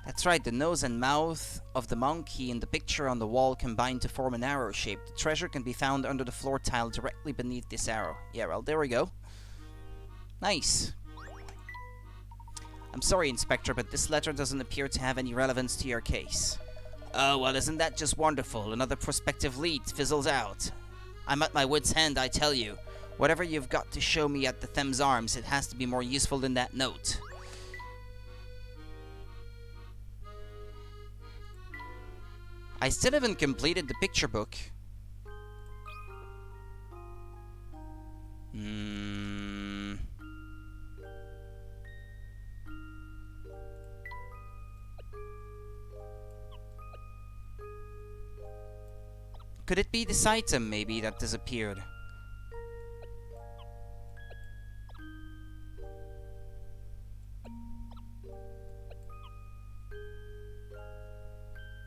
S1: That's right, the nose and mouth of the monkey in the picture on the wall combine to form an arrow shape. The treasure can be found under the floor tile directly beneath this arrow. Yeah, well, there we go. Nice. I'm sorry, Inspector, but this letter doesn't appear to have any relevance to your case. Oh, well, isn't that just wonderful? Another prospective lead fizzles out. I'm at my wit's end, I tell you. Whatever you've got to show me at the Thames Arms, it has to be more useful than that note. I still haven't completed the picture book. Could it be this item, maybe, that disappeared?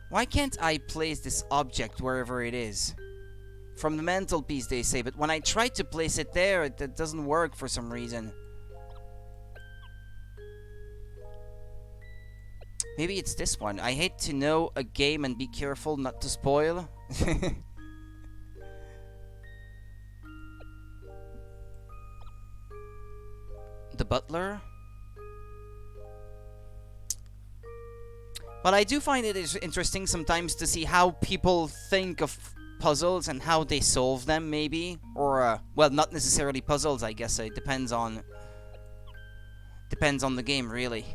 S1: Why can't I place this object wherever it is? From the mantelpiece, they say, but when I try to place it there, it doesn't work for some reason. Maybe it's this one. I hate to know a game and be careful not to spoil. The butler? Well, I do find it is interesting sometimes to see how people think of puzzles and how they solve them, maybe. Or, well, not necessarily puzzles, I guess. It depends on the game, really.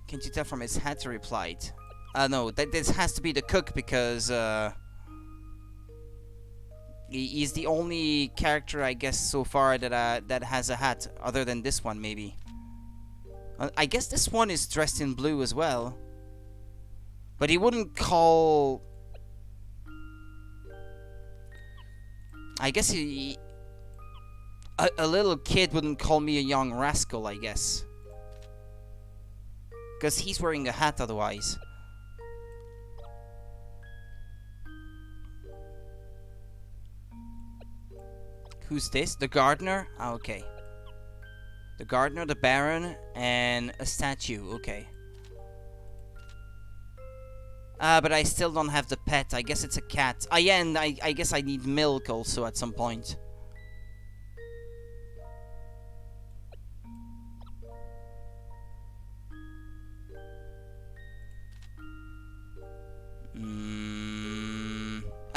S1: Can't you tell from his hat, he replied. No, this has to be the cook because, he's the only character, I guess, so far that has a hat, other than this one, maybe. I guess this one is dressed in blue as well. But he wouldn't call... I guess a little kid wouldn't call me a young rascal, I guess. Because he's wearing a hat otherwise. Who's this? The gardener? Ah, okay. The gardener, the baron, and a statue. Okay. But I still don't have the pet. I guess it's a cat. Ah, yeah, and I guess I need milk also at some point.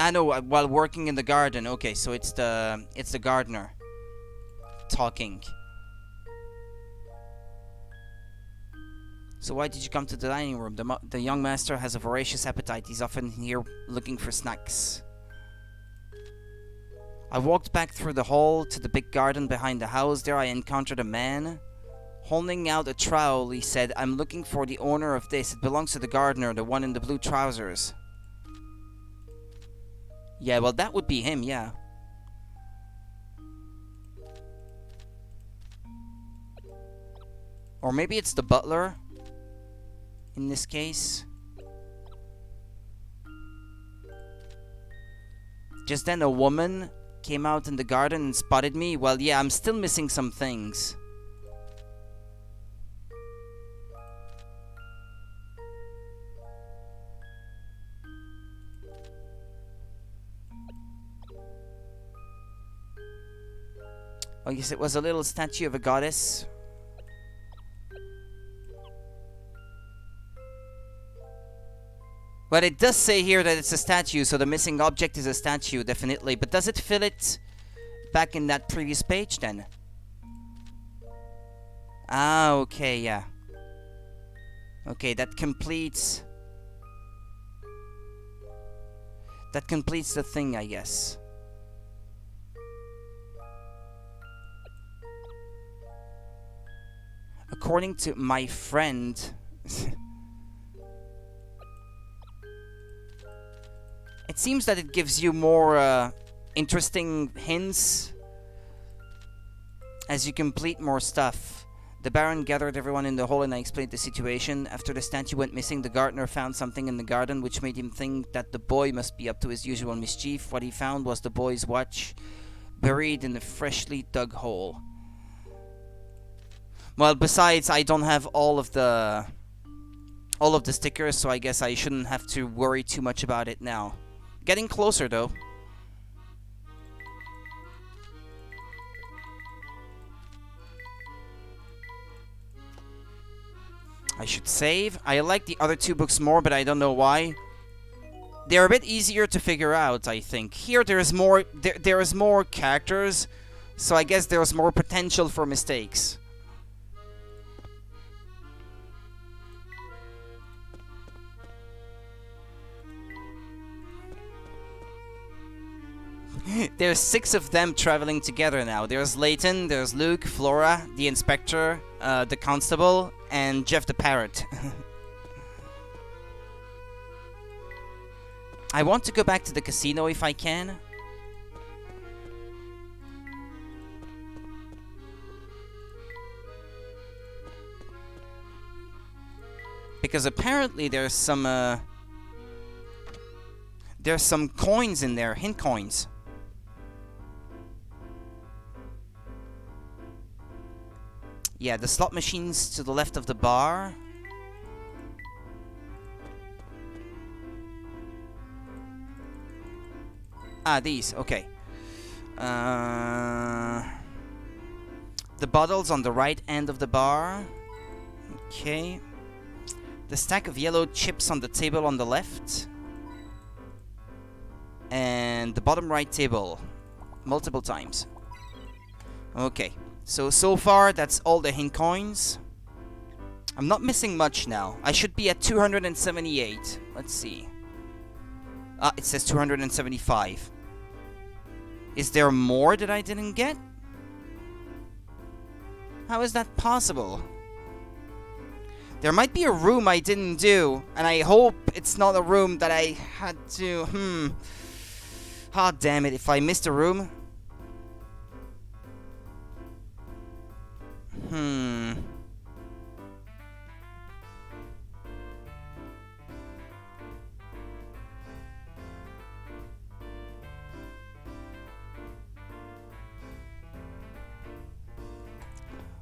S1: Ah, no, while working in the garden. Okay, so it's the gardener talking. So why did you come to the dining room? The young master has a voracious appetite. He's often here looking for snacks. I walked back through the hall to the big garden behind the house. There I encountered a man holding out a trowel. He said, "I'm looking for the owner of this. It belongs to the gardener, the one in the blue trousers." Yeah, well, that would be him, yeah. Or maybe it's the butler. In this case. Just then a woman came out in the garden and spotted me. Well, yeah, I'm still missing some things. Oh, yes, it was a little statue of a goddess. But it does say here that it's a statue, so the missing object is a statue, definitely. But does it fill it back in that previous page, then? Ah, okay, yeah. Okay, that completes... That completes the thing, I guess. According to my friend... It seems that it gives you more interesting hints as you complete more stuff. The Baron gathered everyone in the hall and I explained the situation. After the statue went missing, the gardener found something in the garden which made him think that the boy must be up to his usual mischief. What he found was the boy's watch buried in a freshly dug hole. Well, besides, I don't have all of the stickers, so I guess I shouldn't have to worry too much about it now. Getting closer, though. I should save. I like the other two books more, but I don't know why. They're a bit easier to figure out, I think. Here, there is more characters, so I guess there's more potential for mistakes. There's 6 of them traveling together now. There's Layton, there's Luke, Flora, the Inspector, the Constable, and Jeff the Parrot. I want to go back to the casino if I can. Because apparently there's some coins in there, hint coins. Yeah, the slot machines to the left of the bar. Ah, these, okay. The bottles on the right end of the bar. Okay. The stack of yellow chips on the table on the left. And the bottom right table. Multiple times. Okay. So far, that's all the hint coins. I'm not missing much now. I should be at 278. Let's see. Ah, it says 275. Is there more that I didn't get? How is that possible? There might be a room I didn't do, and I hope it's not a room that I had to... Ah, damn it, if I missed a room...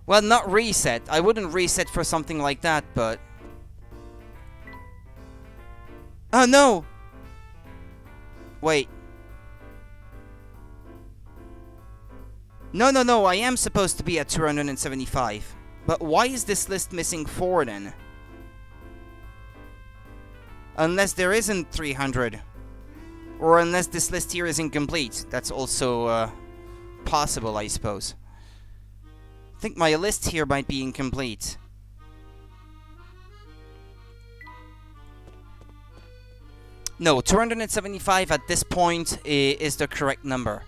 S1: Well, not reset. I wouldn't reset for something like that, but... Oh, no! Wait. No, I am supposed to be at 275. But why is this list missing 4 then? Unless there isn't 300. Or unless this list here is incomplete. That's also possible, I suppose. I think my list here might be incomplete. No, 275 at this point is the correct number.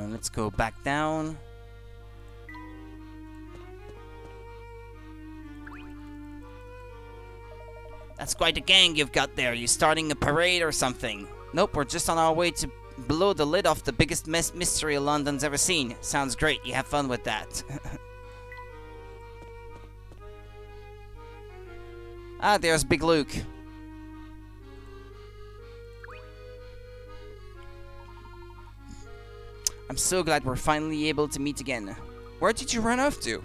S1: Let's go back down. That's quite a gang you've got there. You starting a parade or something? Nope, we're just on our way to blow the lid off the biggest mystery London's ever seen. Sounds great. You have fun with that. Ah, there's Big Luke. I'm so glad we're finally able to meet again. Where did you run off to?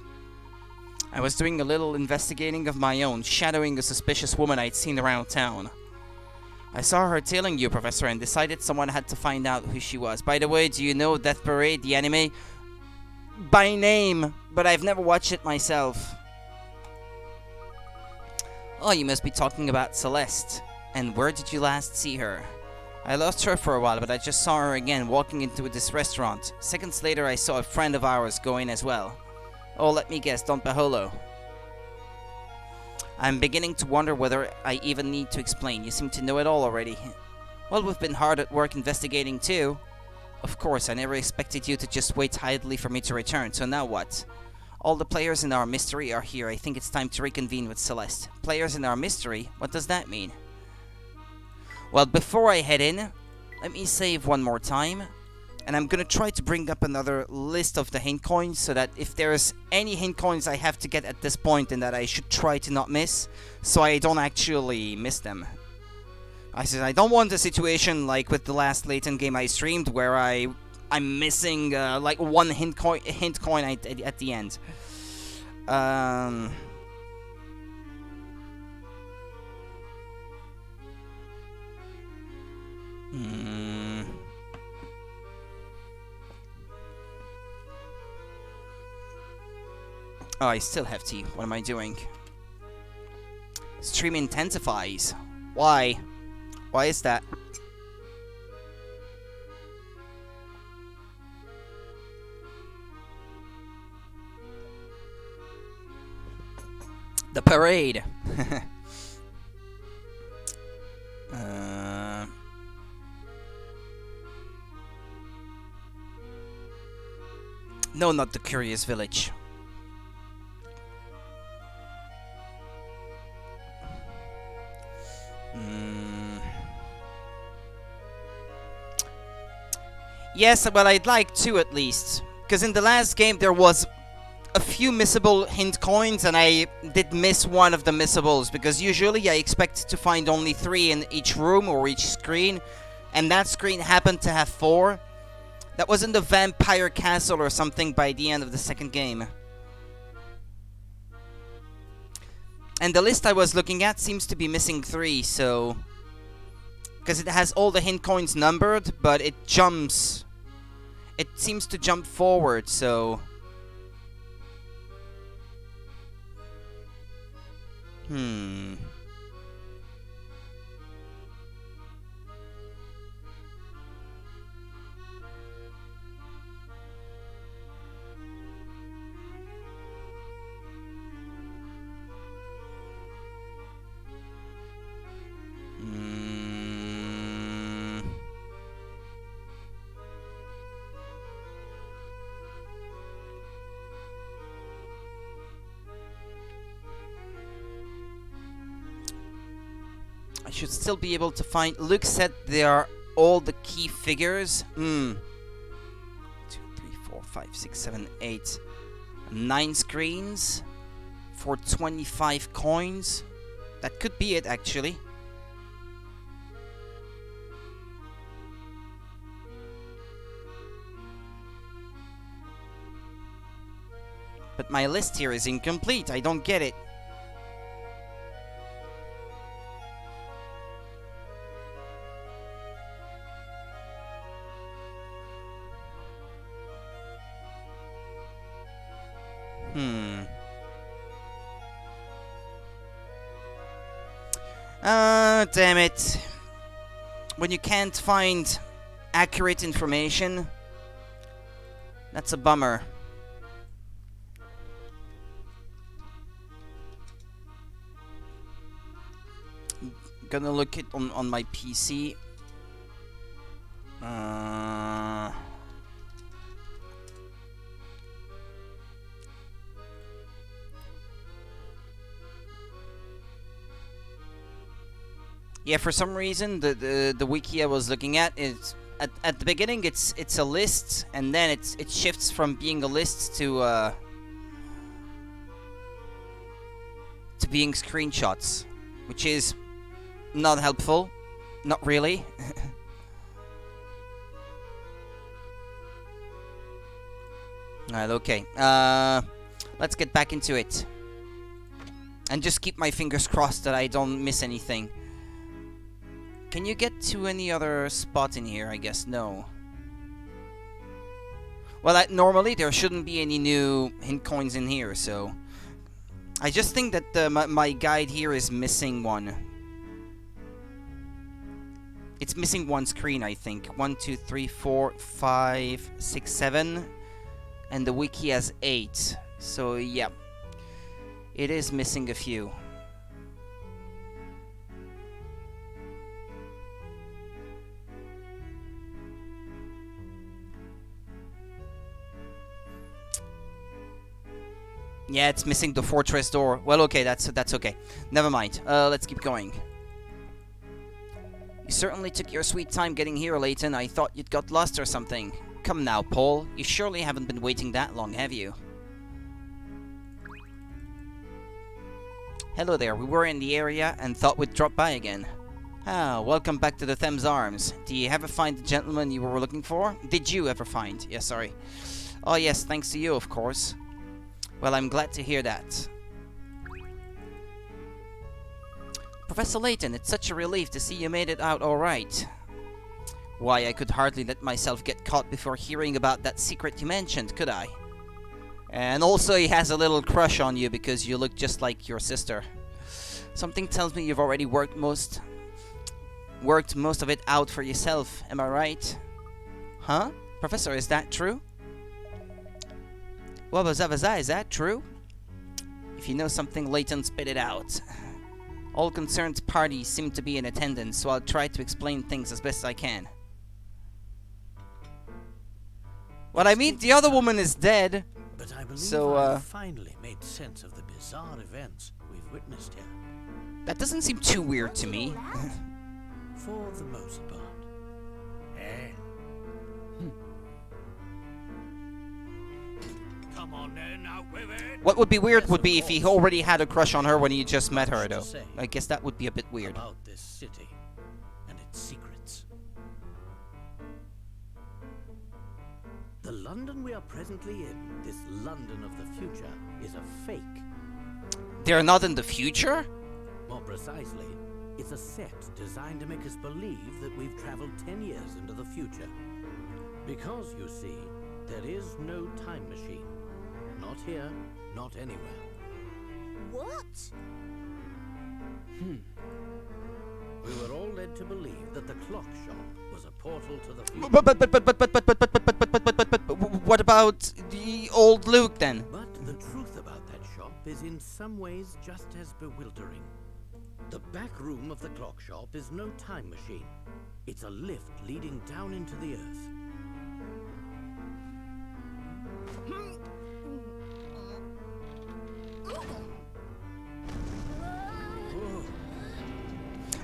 S1: I was doing a little investigating of my own, shadowing a suspicious woman I'd seen around town. I saw her tailing you, Professor, and decided someone had to find out who she was. By the way, do you know Death Parade, the anime? By name, but I've never watched it myself. Oh, you must be talking about Celeste. And where did you last see her? I lost her for a while, but I just saw her again walking into this restaurant. Seconds later, I saw a friend of ours go in as well. Oh, let me guess, Don Pajolo. I'm beginning to wonder whether I even need to explain. You seem to know it all already. Well, we've been hard at work investigating too. Of course, I never expected you to just wait idly for me to return, so now what? All the players in our mystery are here. I think it's time to reconvene with Celeste. Players in our mystery? What does that mean? Well, before I head in, let me save one more time. And I'm gonna try to bring up another list of the hint coins, so that if there's any hint coins I have to get at this point and that I should try to not miss, so I don't actually miss them. I said I don't want a situation like with the last Layton game I streamed where I'm missing like one hint coin at the end. Oh, I still have tea. What am I doing? Stream intensifies. Why? Why is that? The parade. No, not the Curious Village. Yes, well, I'd like to at least. Because in the last game there was a few missable hint coins, and I did miss one of the missables, because usually I expect to find only 3 in each room or each screen, and that screen happened to have 4. That was in the Vampire Castle or something by the end of the second game. And the list I was looking at seems to be missing 3, so... Because it has all the hint coins numbered, but it jumps. It seems to jump forward, so... I should still be able to find... Luke said they are all the key figures. 2, 3, 4, 5, 6, 7, 8. 9 screens for 25 coins. That could be it, actually. But my list here is incomplete. I don't get it. Damn it. When you can't find accurate information, that's a bummer. Gonna look it on my PC. Yeah, for some reason the wiki I was looking at is at the beginning it's a list, and then it shifts from being a list to being screenshots, which is not helpful. Not really. Alright, okay. Let's get back into it. And just keep my fingers crossed that I don't miss anything. Can you get to any other spot in here? I guess no. Well, normally there shouldn't be any new hint coins in here, so... I just think that my guide here is missing one. It's missing one screen, I think. 1, 2, 3, 4, 5, 6, 7. And the wiki has 8. So, yeah. It is missing a few. Yeah, it's missing the fortress door. Well, okay, that's okay. Never mind. Let's keep going. You certainly took your sweet time getting here, Layton. I thought you'd got lost or something. Come now, Paul. You surely haven't been waiting that long, have you? Hello there. We were in the area and thought we'd drop by again. Ah, welcome back to the Thames Arms. Did you ever find the gentleman you were looking for? Did you ever find? Yeah, sorry. Oh yes, thanks to you, of course. Well, I'm glad to hear that. Professor Layton, it's such a relief to see you made it out alright. Why, I could hardly let myself get caught before hearing about that secret you mentioned, could I? And also he has a little crush on you because you look just like your sister. Something tells me you've already worked most of it out for yourself, am I right? Huh? Professor, is that true? What was that? Is that true? If you know something, Layton, spit it out. All concerned parties seem to be in attendance, so I'll try to explain things as best I can. What I mean, the other woman is dead.
S4: But I believe
S1: so,
S4: I've finally made sense of the bizarre events we've witnessed here.
S1: That doesn't seem too weird to me.
S4: For the most part.
S10: Come on then, out with it.
S1: What would be weird would be if he already had a crush on her when he just met her, though. I guess that would be a bit weird.
S4: About this city and its secrets. The London we are presently in, this London of the future, is a fake.
S1: They're not in the future?
S4: More precisely, it's a set designed to make us believe that we've traveled 10 years into the future. Because, you see, there is no time machine. Not here, not anywhere.
S3: What?
S4: We were all led to believe that the clock shop was a portal to the future.
S1: But what about the old Luke then?
S4: But the truth about that shop is in some ways just as bewildering. The back room of the clock shop is no time machine. It's a lift leading down into the earth.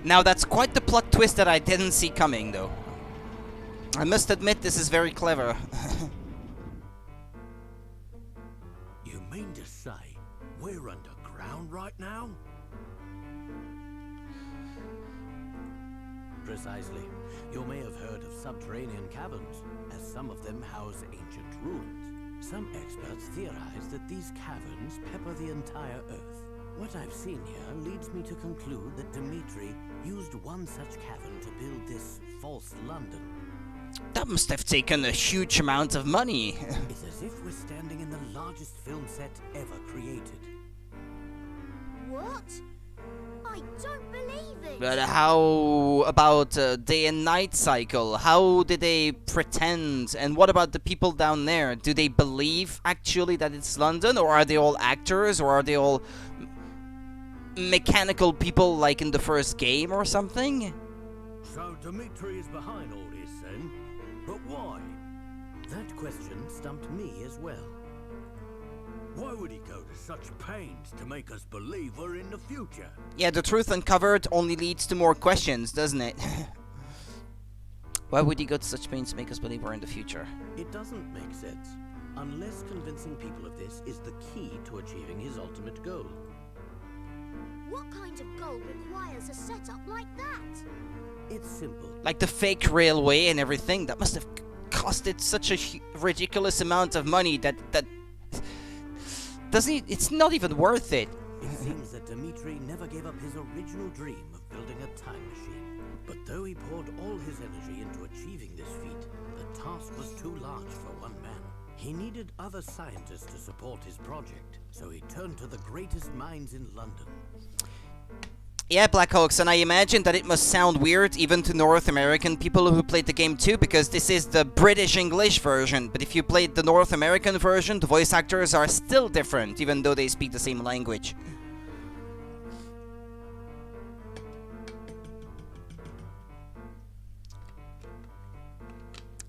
S1: Now that's quite the plot twist that I didn't see coming, though. I must admit this is very clever.
S4: You mean to say we're underground right now? Precisely. You may have heard of subterranean caverns, as some of them house ancient ruins. Some experts theorize that these caverns pepper the entire Earth. What I've seen here leads me to conclude that Dimitri used one such cavern to build this false London.
S1: That must have taken a huge amount of money.
S4: It's as if we're standing in the largest film set ever created.
S3: What? I don't believe it!
S1: But how about day and night cycle? How did they pretend? And what about the people down there? Do they believe actually that it's London? Or are they all actors? Or are they all mechanical people like in the first game or something?
S4: So Dimitri is behind all this then? But why? That question stumped me as well. Why would he go to such pains to make us believe we're in the future?
S1: Yeah, the truth uncovered only leads to more questions, doesn't it? Why would he go to such pains to make us believe we're in the future?
S4: It doesn't make sense, unless convincing people of this is the key to achieving his ultimate goal.
S3: What kind of goal requires a setup like that?
S4: It's simple.
S1: Like the fake railway and everything. That must have costed such a ridiculous amount of money that doesn't. It's not even worth it.
S4: It seems that Dmitri never gave up his original dream of building a time machine. But though he poured all his energy into achieving this feat, the task was too large for one man. He needed other scientists to support his project, so he turned to the greatest minds in London.
S1: Yeah, Blackhawks, and I imagine that it must sound weird even to North American people who played the game too, because this is the British English version, but if you played the North American version, the voice actors are still different, even though they speak the same language.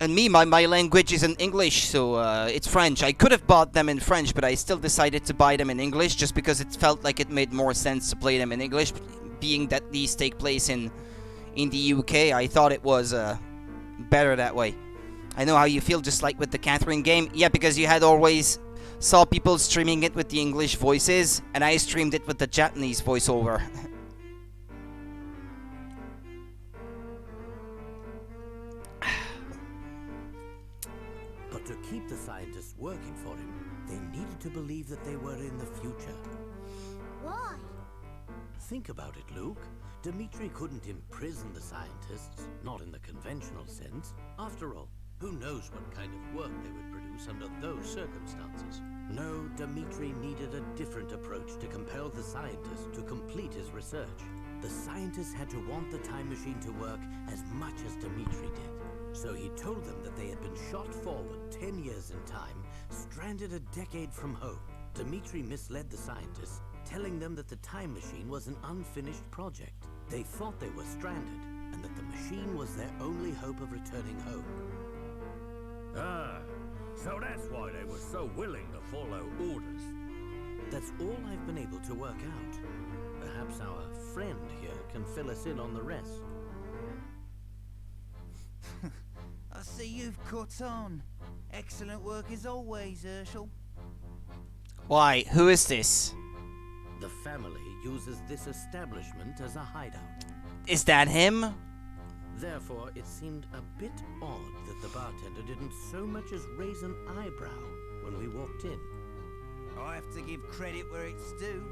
S1: And me, my language is in English, so it's French. I could have bought them in French, but I still decided to buy them in English, just because it felt like it made more sense to play them in English. Being that these take place in the UK, I thought it was better that way. I know how you feel, just like with the Catherine game. Yeah, because you had always saw people streaming it with the English voices, and I streamed it with the Japanese voiceover.
S4: But to keep the scientists working for him, they needed to believe that they were in the future.
S3: Why?
S4: Think about it, Luke. Dmitri couldn't imprison the scientists, not in the conventional sense. After all, who knows what kind of work they would produce under those circumstances? No, Dmitri needed a different approach to compel the scientists to complete his research. The scientists had to want the time machine to work as much as Dmitri did. So he told them that they had been shot forward 10 years in time, stranded a decade from home. Dmitri misled the scientists, telling them that the time machine was an unfinished project. They thought they were stranded, and that the machine was their only hope of returning home.
S10: Ah, so that's why they were so willing to follow orders.
S4: That's all I've been able to work out. Perhaps our friend here can fill us in on the rest.
S11: I see you've caught on. Excellent work as always, Herschel.
S1: Why? Who is this?
S4: The family uses this establishment as a hideout.
S1: Is that him?
S4: Therefore, it seemed a bit odd that the bartender didn't so much as raise an eyebrow when we walked in.
S11: I have to give credit where it's due.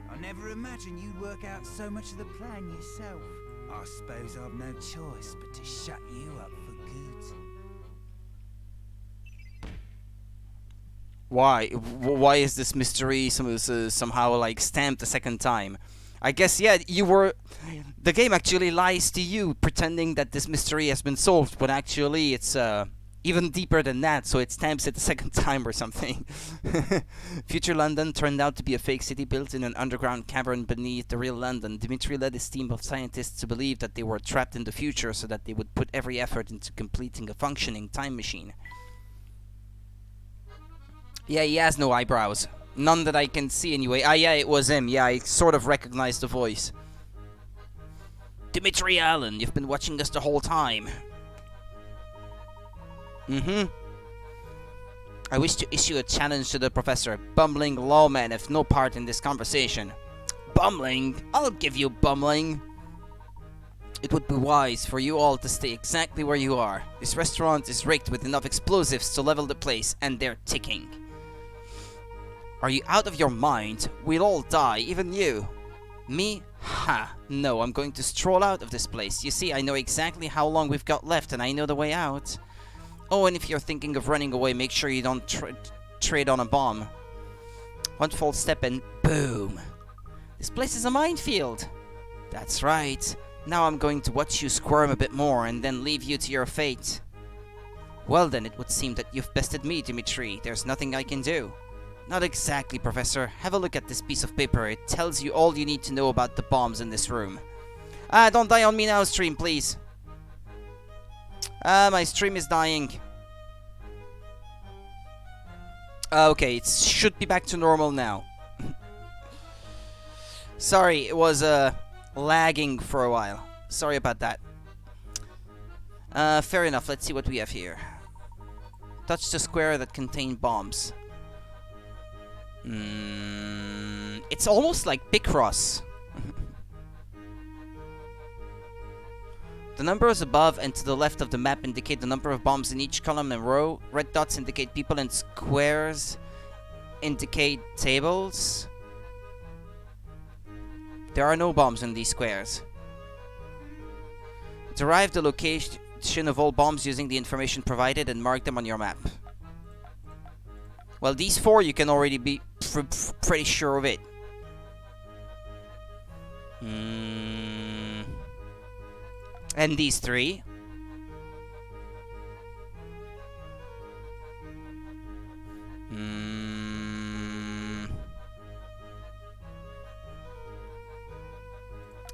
S11: I never imagined you'd work out so much of the plan yourself. I suppose I've no choice but to shut you up for good.
S1: Why? Why is this mystery somehow like stamped a second time? I guess, yeah, you were... The game actually lies to you, pretending that this mystery has been solved, but actually it's even deeper than that, so it stamps it a second time or something. Future London turned out to be a fake city built in an underground cavern beneath the real London. Dmitri led his team of scientists to believe that they were trapped in the future so that they would put every effort into completing a functioning time machine. Yeah, he has no eyebrows. None that I can see anyway. Ah, yeah, it was him. Yeah, I sort of recognized the voice. Dmitri Allen, you've been watching us the whole time. I wish to issue a challenge to the professor. Bumbling lawmen have no part in this conversation. Bumbling? I'll give you bumbling. It would be wise for you all to stay exactly where you are. This restaurant is rigged with enough explosives to level the place, and they're ticking. Are you out of your mind? We'll all die, even you. Me? Ha! No, I'm going to stroll out of this place. You see, I know exactly how long we've got left, and I know the way out. Oh, and if you're thinking of running away, make sure you don't trade on a bomb. One false step and boom! This place is a minefield! That's right. Now I'm going to watch you squirm a bit more, and then leave you to your fate. Well then, it would seem that you've bested me, Dmitri. There's nothing I can do. Not exactly, Professor. Have a look at this piece of paper. It tells you all you need to know about the bombs in this room. Ah, don't die on me now, stream, please. My stream is dying. Okay, it should be back to normal now. Sorry, it was lagging for a while. Sorry about that. Fair enough. Let's see what we have here. Touch the square that contained bombs. It's almost like Picross. The numbers above and to the left of the map indicate the number of bombs in each column and row. Red dots indicate people and squares indicate tables. There are no bombs in these squares. Derive the location of all bombs using the information provided and mark them on your map. Well, these 4 you can already be pretty sure of it. And these 3.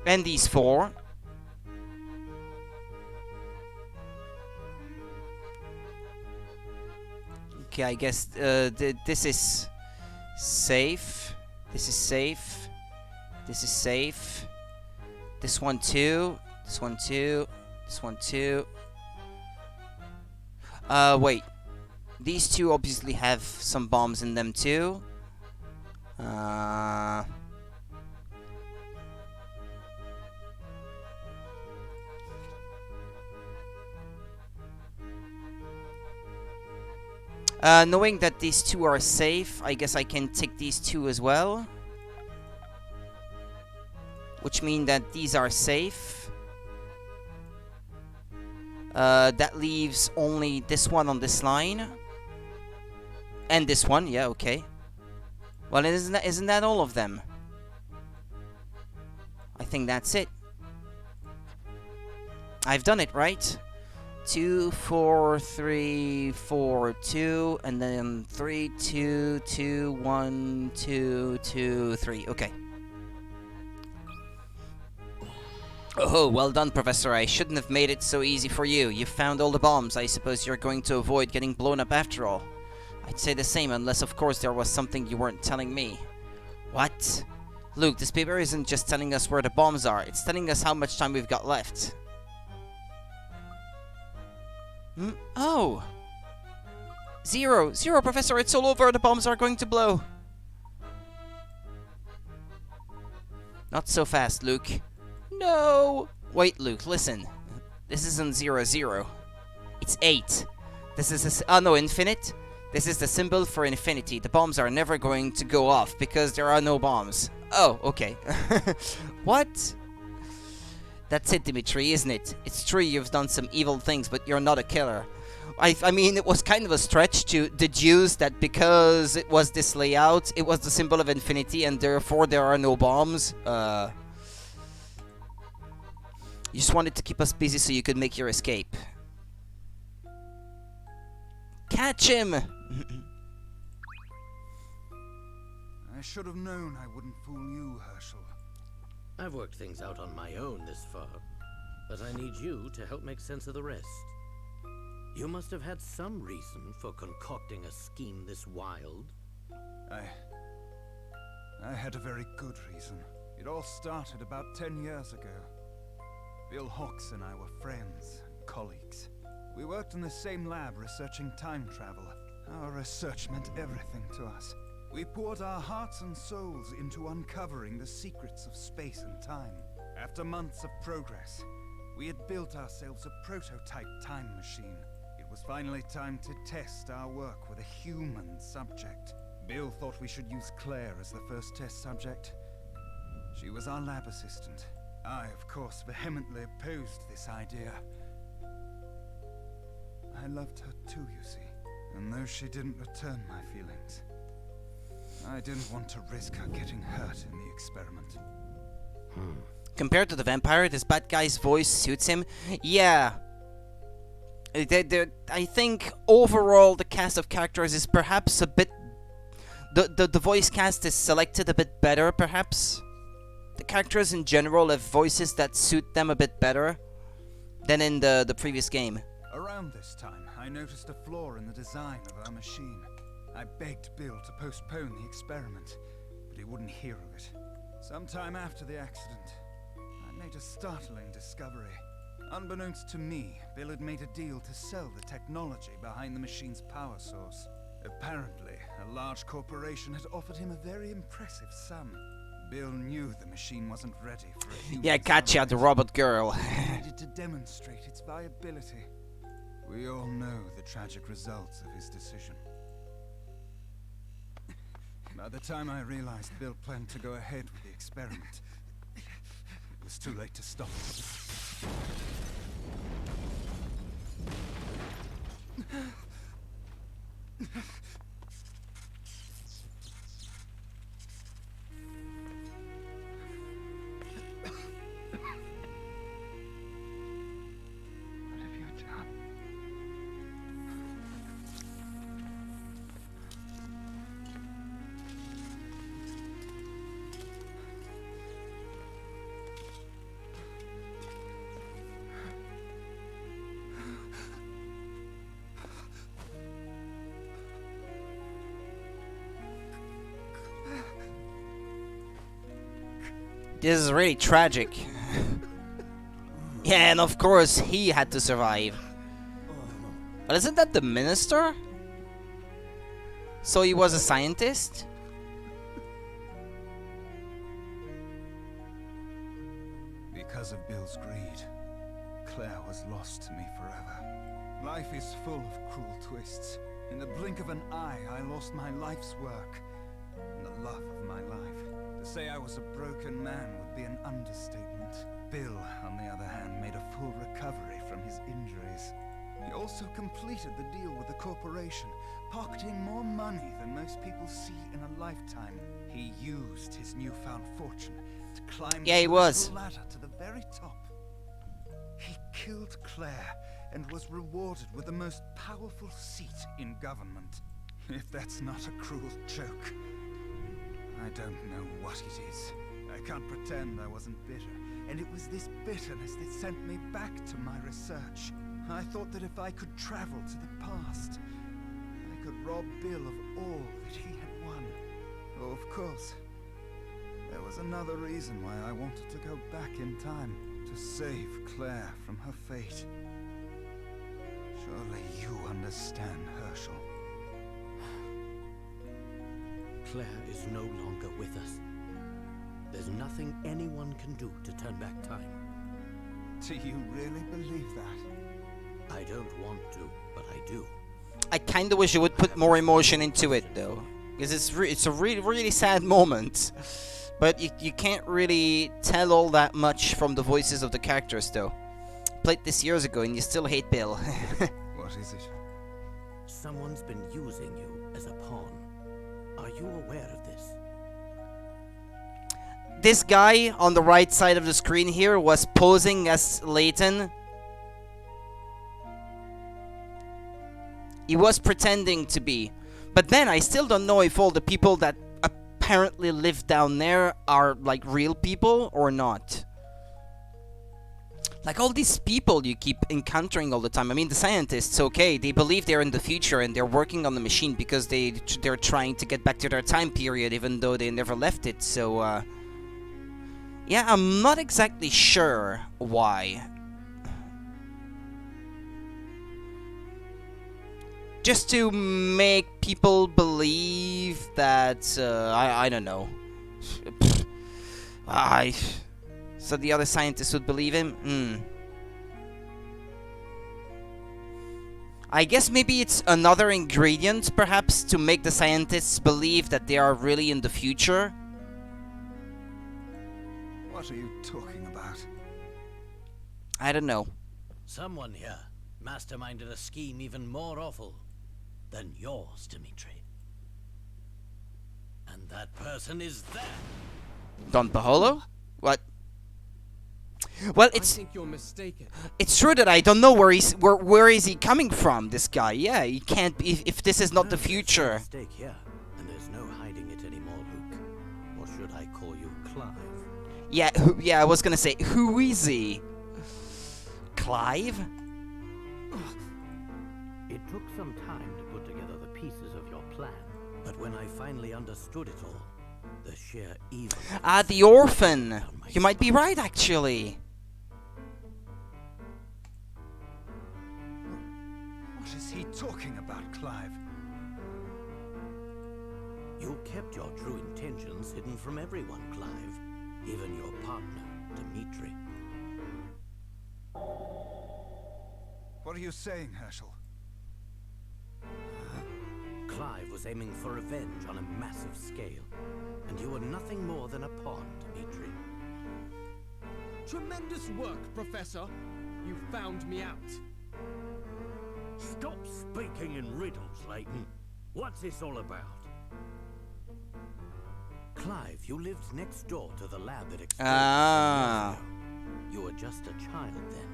S1: And these 4. Okay, I guess this is safe. This is safe. This is safe. This one too. This one too. This one too. Wait. These 2 obviously have some bombs in them too. Knowing that these 2 are safe, I guess I can tick these 2 as well. Which means that these are safe. That leaves only this one on this line. And this one, yeah, okay. Well, isn't that all of them? I think that's it. I've done it, right? 2, 4, 3, 4, 2, and then 3, 2, 2, 1, 2, 2, 3. Okay. Oh, well done, Professor. I shouldn't have made it so easy for you. You found all the bombs. I suppose you're going to avoid getting blown up after all. I'd say the same, unless of course there was something you weren't telling me. What? Luke, this paper isn't just telling us where the bombs are. It's telling us how much time we've got left. Oh! 0! 0, Professor, it's all over. The bombs are going to blow. Not so fast, Luke. No! Wait, Luke, listen. This isn't 0, 0. It's 8. This is oh no, infinite? This is the symbol for infinity. The bombs are never going to go off because there are no bombs. Oh, okay. What? That's it, Dimitri, isn't it? It's true you've done some evil things, but you're not a killer. I mean, it was kind of a stretch to deduce that because it was this layout, it was the symbol of infinity, and therefore there are no bombs. You just wanted to keep us busy so you could make your escape. Catch him!
S2: I should have known I wouldn't fool you, Herschel.
S4: I've worked things out on my own this far, but I need you to help make sense of the rest. You must have had some reason for concocting a scheme this wild.
S2: I had a very good reason. It all started about 10 years ago. Bill Hawks and I were friends and colleagues. We worked in the same lab researching time travel. Our research meant everything to us. We poured our hearts and souls into uncovering the secrets of space and time. After months of progress, we had built ourselves a prototype time machine. It was finally time to test our work with a human subject. Bill thought we should use Claire as the first test subject. She was our lab assistant. I, of course, vehemently opposed this idea. I loved her too, you see. And though she didn't return my feelings, I didn't want to risk her getting hurt in the experiment.
S1: Compared to the vampire, this bad guy's voice suits him. Yeah. I think overall the cast of characters is perhaps a bit... The voice cast is selected a bit better, perhaps. The characters in general have voices that suit them a bit better than in the previous game.
S2: Around this time, I noticed a flaw in the design of our machine. I begged Bill to postpone the experiment, but he wouldn't hear of it. Sometime after the accident, I made a startling discovery. Unbeknownst to me, Bill had made a deal to sell the technology behind the machine's power source. Apparently, a large corporation had offered him a very impressive sum. Bill knew the machine wasn't ready for a human
S1: Yeah, Katja, the robot girl.
S2: He needed to demonstrate its viability. We all know the tragic results of his decision. By the time I realized Bill planned to go ahead with the experiment, it was too late to stop it. What have you done?
S1: This is really tragic. Yeah, and of course he had to survive. But isn't that the minister? So he was a scientist?
S2: Because of Bill's greed, Claire was lost to me forever. Life is full of cruel twists. In the blink of an eye, I lost my life's work and the love of my life. To say I was a broken man would be an understatement. Bill, on the other hand, made a full recovery from his injuries. He also completed the deal with the corporation, pocketing more money than most people see in a lifetime. He used his newfound fortune to climb
S1: Yeah, he was.
S2: the ladder to the very top. He killed Claire and was rewarded with the most powerful seat in government. If that's not a cruel joke, I don't know what it is. I can't pretend I wasn't bitter, and it was this bitterness that sent me back to my research. I thought that if I could travel to the past, I could rob Bill of all that he had won. Oh, of course, there was another reason why I wanted to go back in time, to save Claire from her fate. Surely you understand, Herschel.
S4: Claire is no longer with us. There's nothing anyone can do to turn back time.
S2: Do you really believe that?
S4: I don't want to, but I do.
S1: I kinda wish you would put more emotion into it though. Because it's a really sad moment. But you can't really tell all that much from the voices of the characters though. Played this years ago and you still hate Bill.
S2: What is it?
S4: Someone's been using you as a pawn. Are you aware of this?
S1: This guy on the right side of the screen here was posing as Layton. He was pretending to be. But then I still don't know if all the people that apparently live down there are like real people or not. Like all these people you keep encountering all the time. I mean, the scientists, okay, they believe they're in the future and they're working on the machine because they're trying to get back to their time period even though they never left it. So, yeah, I'm not exactly sure why. Just to make people believe that, I don't know. So the other scientists would believe him? I guess maybe it's another ingredient, perhaps, to make the scientists believe that they are really in the future.
S2: What are you talking about?
S1: I don't know.
S4: Someone here masterminded a scheme even more awful than yours, Dimitri. And that person is there.
S1: Don Paholo? What? Well,
S5: I think you're mistaken.
S1: it's true that I don't know where is he coming from, this guy. Yeah, he can't be, if this is not the future.
S4: Mistake here, and there's no hiding it anymore, Luke. Or should I call you Clive?
S1: Yeah, yeah, I was gonna say, who is he? Clive?
S4: It took some time to put together the pieces of your plan, but when I finally understood it all, the sheer evil...
S1: Ah, the orphan! You might be right, actually.
S4: kept your true intentions hidden from everyone, Clive. Even your partner, Dimitri.
S2: What are you saying, Herschel?
S4: Clive was aiming for revenge on a massive scale, and you were nothing more than a pawn, Dimitri.
S5: Tremendous work, Professor. You found me out.
S4: Stop speaking in riddles, Layton. What's this all about? Clive, you lived next door to the lab that exploded 10 years ago. You were just a child then.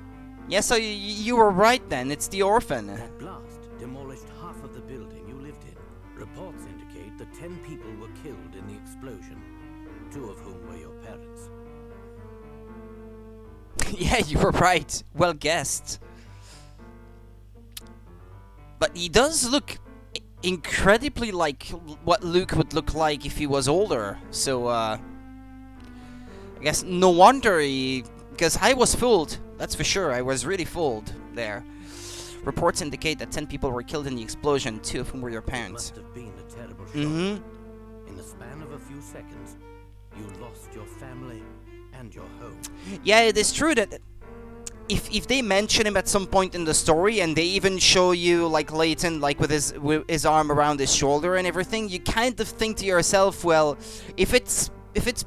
S1: Yeah, so you were right then. It's the orphan.
S4: That blast demolished half of the building you lived in. Reports indicate that 10 people were killed in the explosion, 2 of whom were your parents.
S1: Yeah, you were right. Well guessed. But he does look incredibly like what Luke would look like if he was older. So, I guess no wonder he... Because I was fooled. That's for sure. I was really fooled there. Reports indicate that 10 people were killed in the explosion, 2 of whom were your parents.
S4: It must have been a terrible shock.
S1: Mm-hmm.
S4: In the span of a few seconds, you lost your family and your home.
S1: Yeah, it is true that if they mention him at some point in the story, and they even show you like Layton, like with his arm around his shoulder and everything, you kind of think to yourself, well, if it's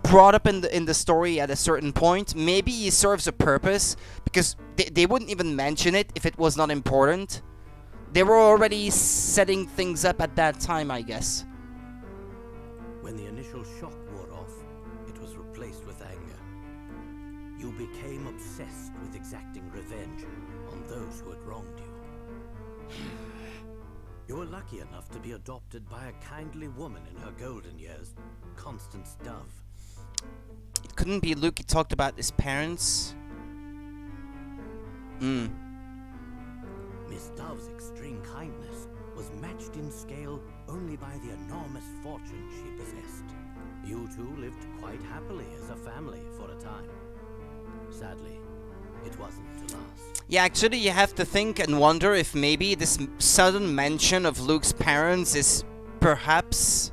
S1: brought up in the story at a certain point, maybe he serves a purpose, because they wouldn't even mention it if it was not important. They were already setting things up at that time, I guess.
S4: When the initial shock wore off, it was replaced with anger. You became obsessed with exacting revenge on those who had wronged you. You were lucky enough to be adopted by a kindly woman in her golden years, Constance Dove.
S1: It couldn't be Luke. He talked about his parents.
S4: Miss Dove's extreme kindness was matched in scale only by the enormous fortune she possessed. You two lived quite happily as a family for a time. Sadly, it wasn't to last.
S1: Yeah, actually, you have to think and wonder if maybe this sudden mention of Luke's parents is perhaps...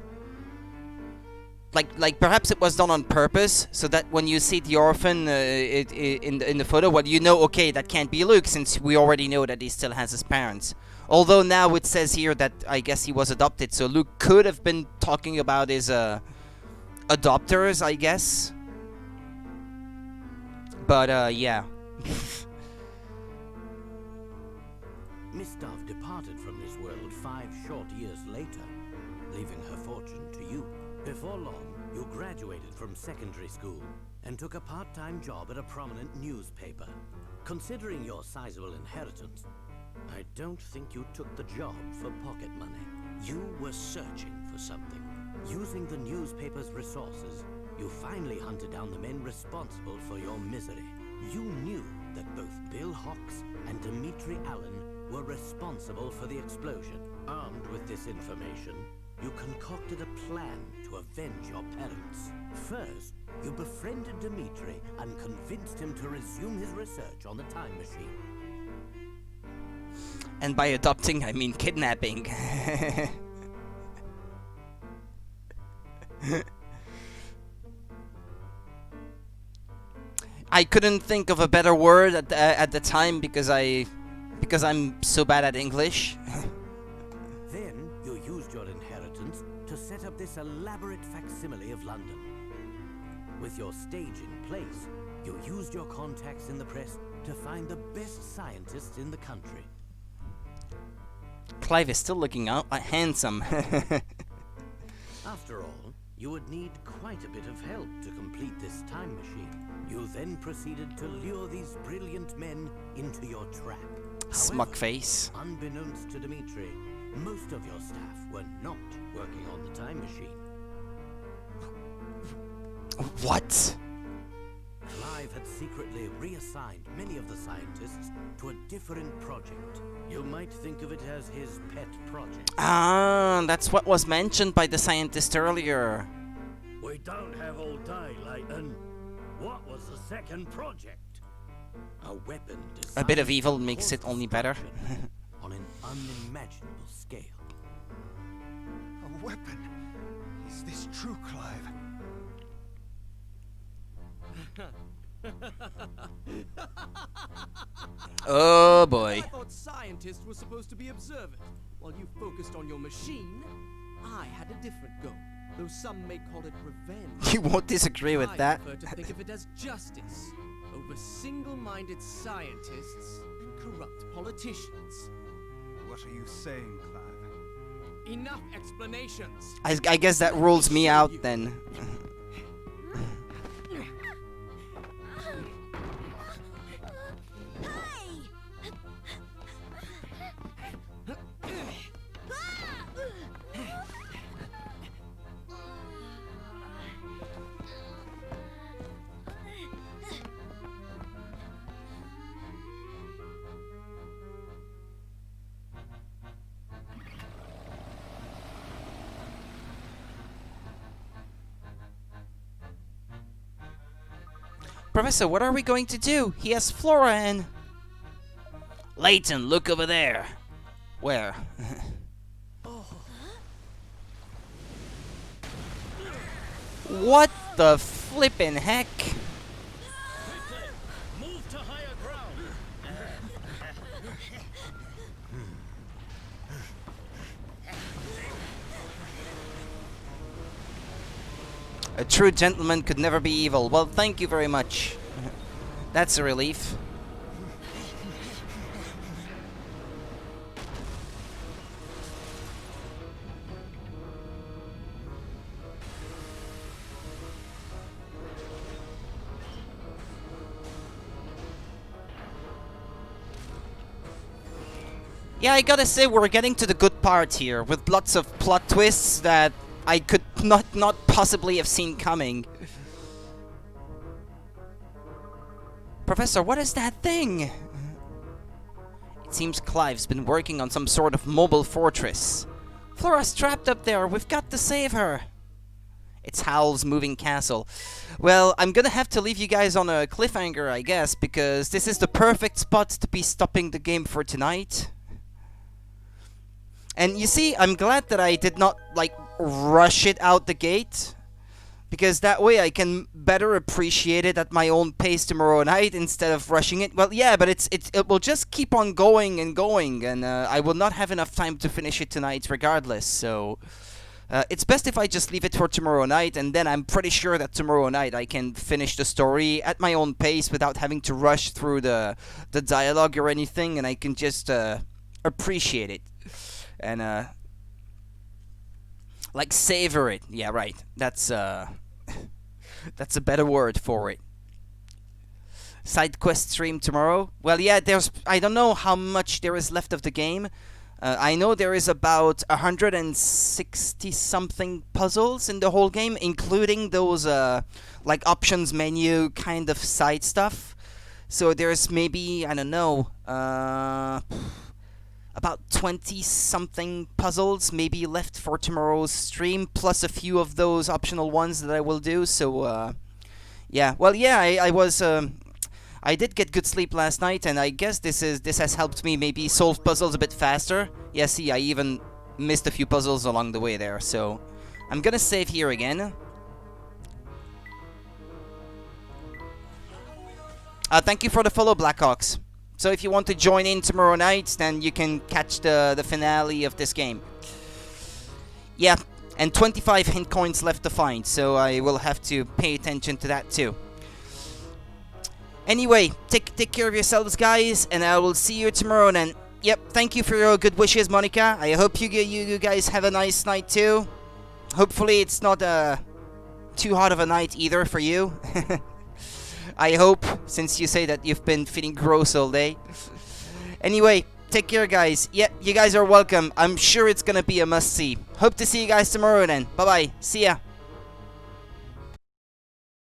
S1: Like perhaps it was done on purpose, so that when you see the orphan in the photo, well, you know, okay, that can't be Luke, since we already know that he still has his parents. Although now it says here that I guess he was adopted, so Luke could have been talking about his adopters, I guess. But yeah.
S4: Miss Dove departed from this world 5 short years later, leaving her fortune to you. Before long, you graduated from secondary school and took a part-time job at a prominent newspaper. Considering your sizable inheritance, I don't think you took the job for pocket money. You were searching for something. Using the newspaper's resources, you finally hunted down the men responsible for your misery. You knew that both Bill Hawks and Dimitri Allen were responsible for the explosion. Armed with this information, you concocted a plan to avenge your parents. First, you befriended Dimitri and convinced him to resume his research on the time machine.
S1: And by adopting, I mean kidnapping. I couldn't think of a better word at the time because I'm so bad at English.
S4: Then you used your inheritance to set up this elaborate facsimile of London. With your stage in place, you used your contacts in the press to find the best scientists in the country.
S1: Clive is still looking out handsome.
S4: After all, you would need quite a bit of help to complete this time machine. You then proceeded to lure these brilliant men into your trap.
S1: Smug face.
S4: Unbeknownst to Dimitri, most of your staff were not working on the time machine.
S1: What?
S4: Clive had secretly reassigned many of the scientists to a different project. You might think of it as his pet project.
S1: Ah, that's what was mentioned by the scientist earlier.
S4: We don't have all day, Layton. What was the second project? A weapon designed
S1: A bit of evil makes it only better.
S4: on an unimaginable scale.
S2: A weapon? Is this true, Clive?
S1: Oh boy.
S5: I thought scientists were supposed to be observant. While you focused on your machine, I had a different goal. Though some may call it revenge.
S1: You won't disagree with that.
S5: I prefer to think of it as justice over single-minded scientists and corrupt politicians.
S2: What are you saying, Clive?
S5: Enough explanations.
S1: I guess that rules me out then. Professor, what are we going to do? He has Flora and... Layton, look over there. Where? What the flippin' heck?
S4: Move to higher ground.
S1: A true gentleman could never be evil. Well, thank you very much. That's a relief. Yeah, I gotta say we're getting to the good part here, with lots of plot twists that I could not possibly have seen coming. Professor, what is that thing? It seems Clive's been working on some sort of mobile fortress. Flora's trapped up there, we've got to save her. It's Howl's moving castle. Well, I'm gonna have to leave you guys on a cliffhanger, I guess, because this is the perfect spot to be stopping the game for tonight. And you see, I'm glad that I did not, like, rush it out the gate, because that way I can better appreciate it at my own pace tomorrow night instead of rushing it. Well, yeah, but it will just keep on going, and I will not have enough time to finish it tonight regardless, so... it's best if I just leave it for tomorrow night, and then I'm pretty sure that tomorrow night I can finish the story at my own pace without having to rush through the dialogue or anything, and I can just appreciate it. And, like, savor it. Yeah, right. That's that's a better word for it. Side quest stream tomorrow? Well, yeah, I don't know how much there is left of the game. I know there is about 160-something puzzles in the whole game, including those, like, options menu kind of side stuff. So there's maybe, I don't know, about 20-something puzzles maybe left for tomorrow's stream, plus a few of those optional ones that I will do, so, yeah. Well, yeah, I did get good sleep last night, and I guess this has helped me maybe solve puzzles a bit faster. Yeah, see, I even missed a few puzzles along the way there, so I'm gonna save here again. Thank you for the follow, Blackhawks. So if you want to join in tomorrow night, then you can catch the finale of this game. Yeah, and 25 hint coins left to find, so I will have to pay attention to that too. Anyway, take care of yourselves, guys, and I will see you tomorrow then. Yep, thank you for your good wishes, Monica. I hope you guys have a nice night too. Hopefully it's not too hot of a night either for you. I hope, since you say that you've been feeling gross all day. Anyway, take care, guys. Yep, you guys are welcome. I'm sure it's gonna be a must-see. Hope to see you guys tomorrow then. Bye-bye. See ya.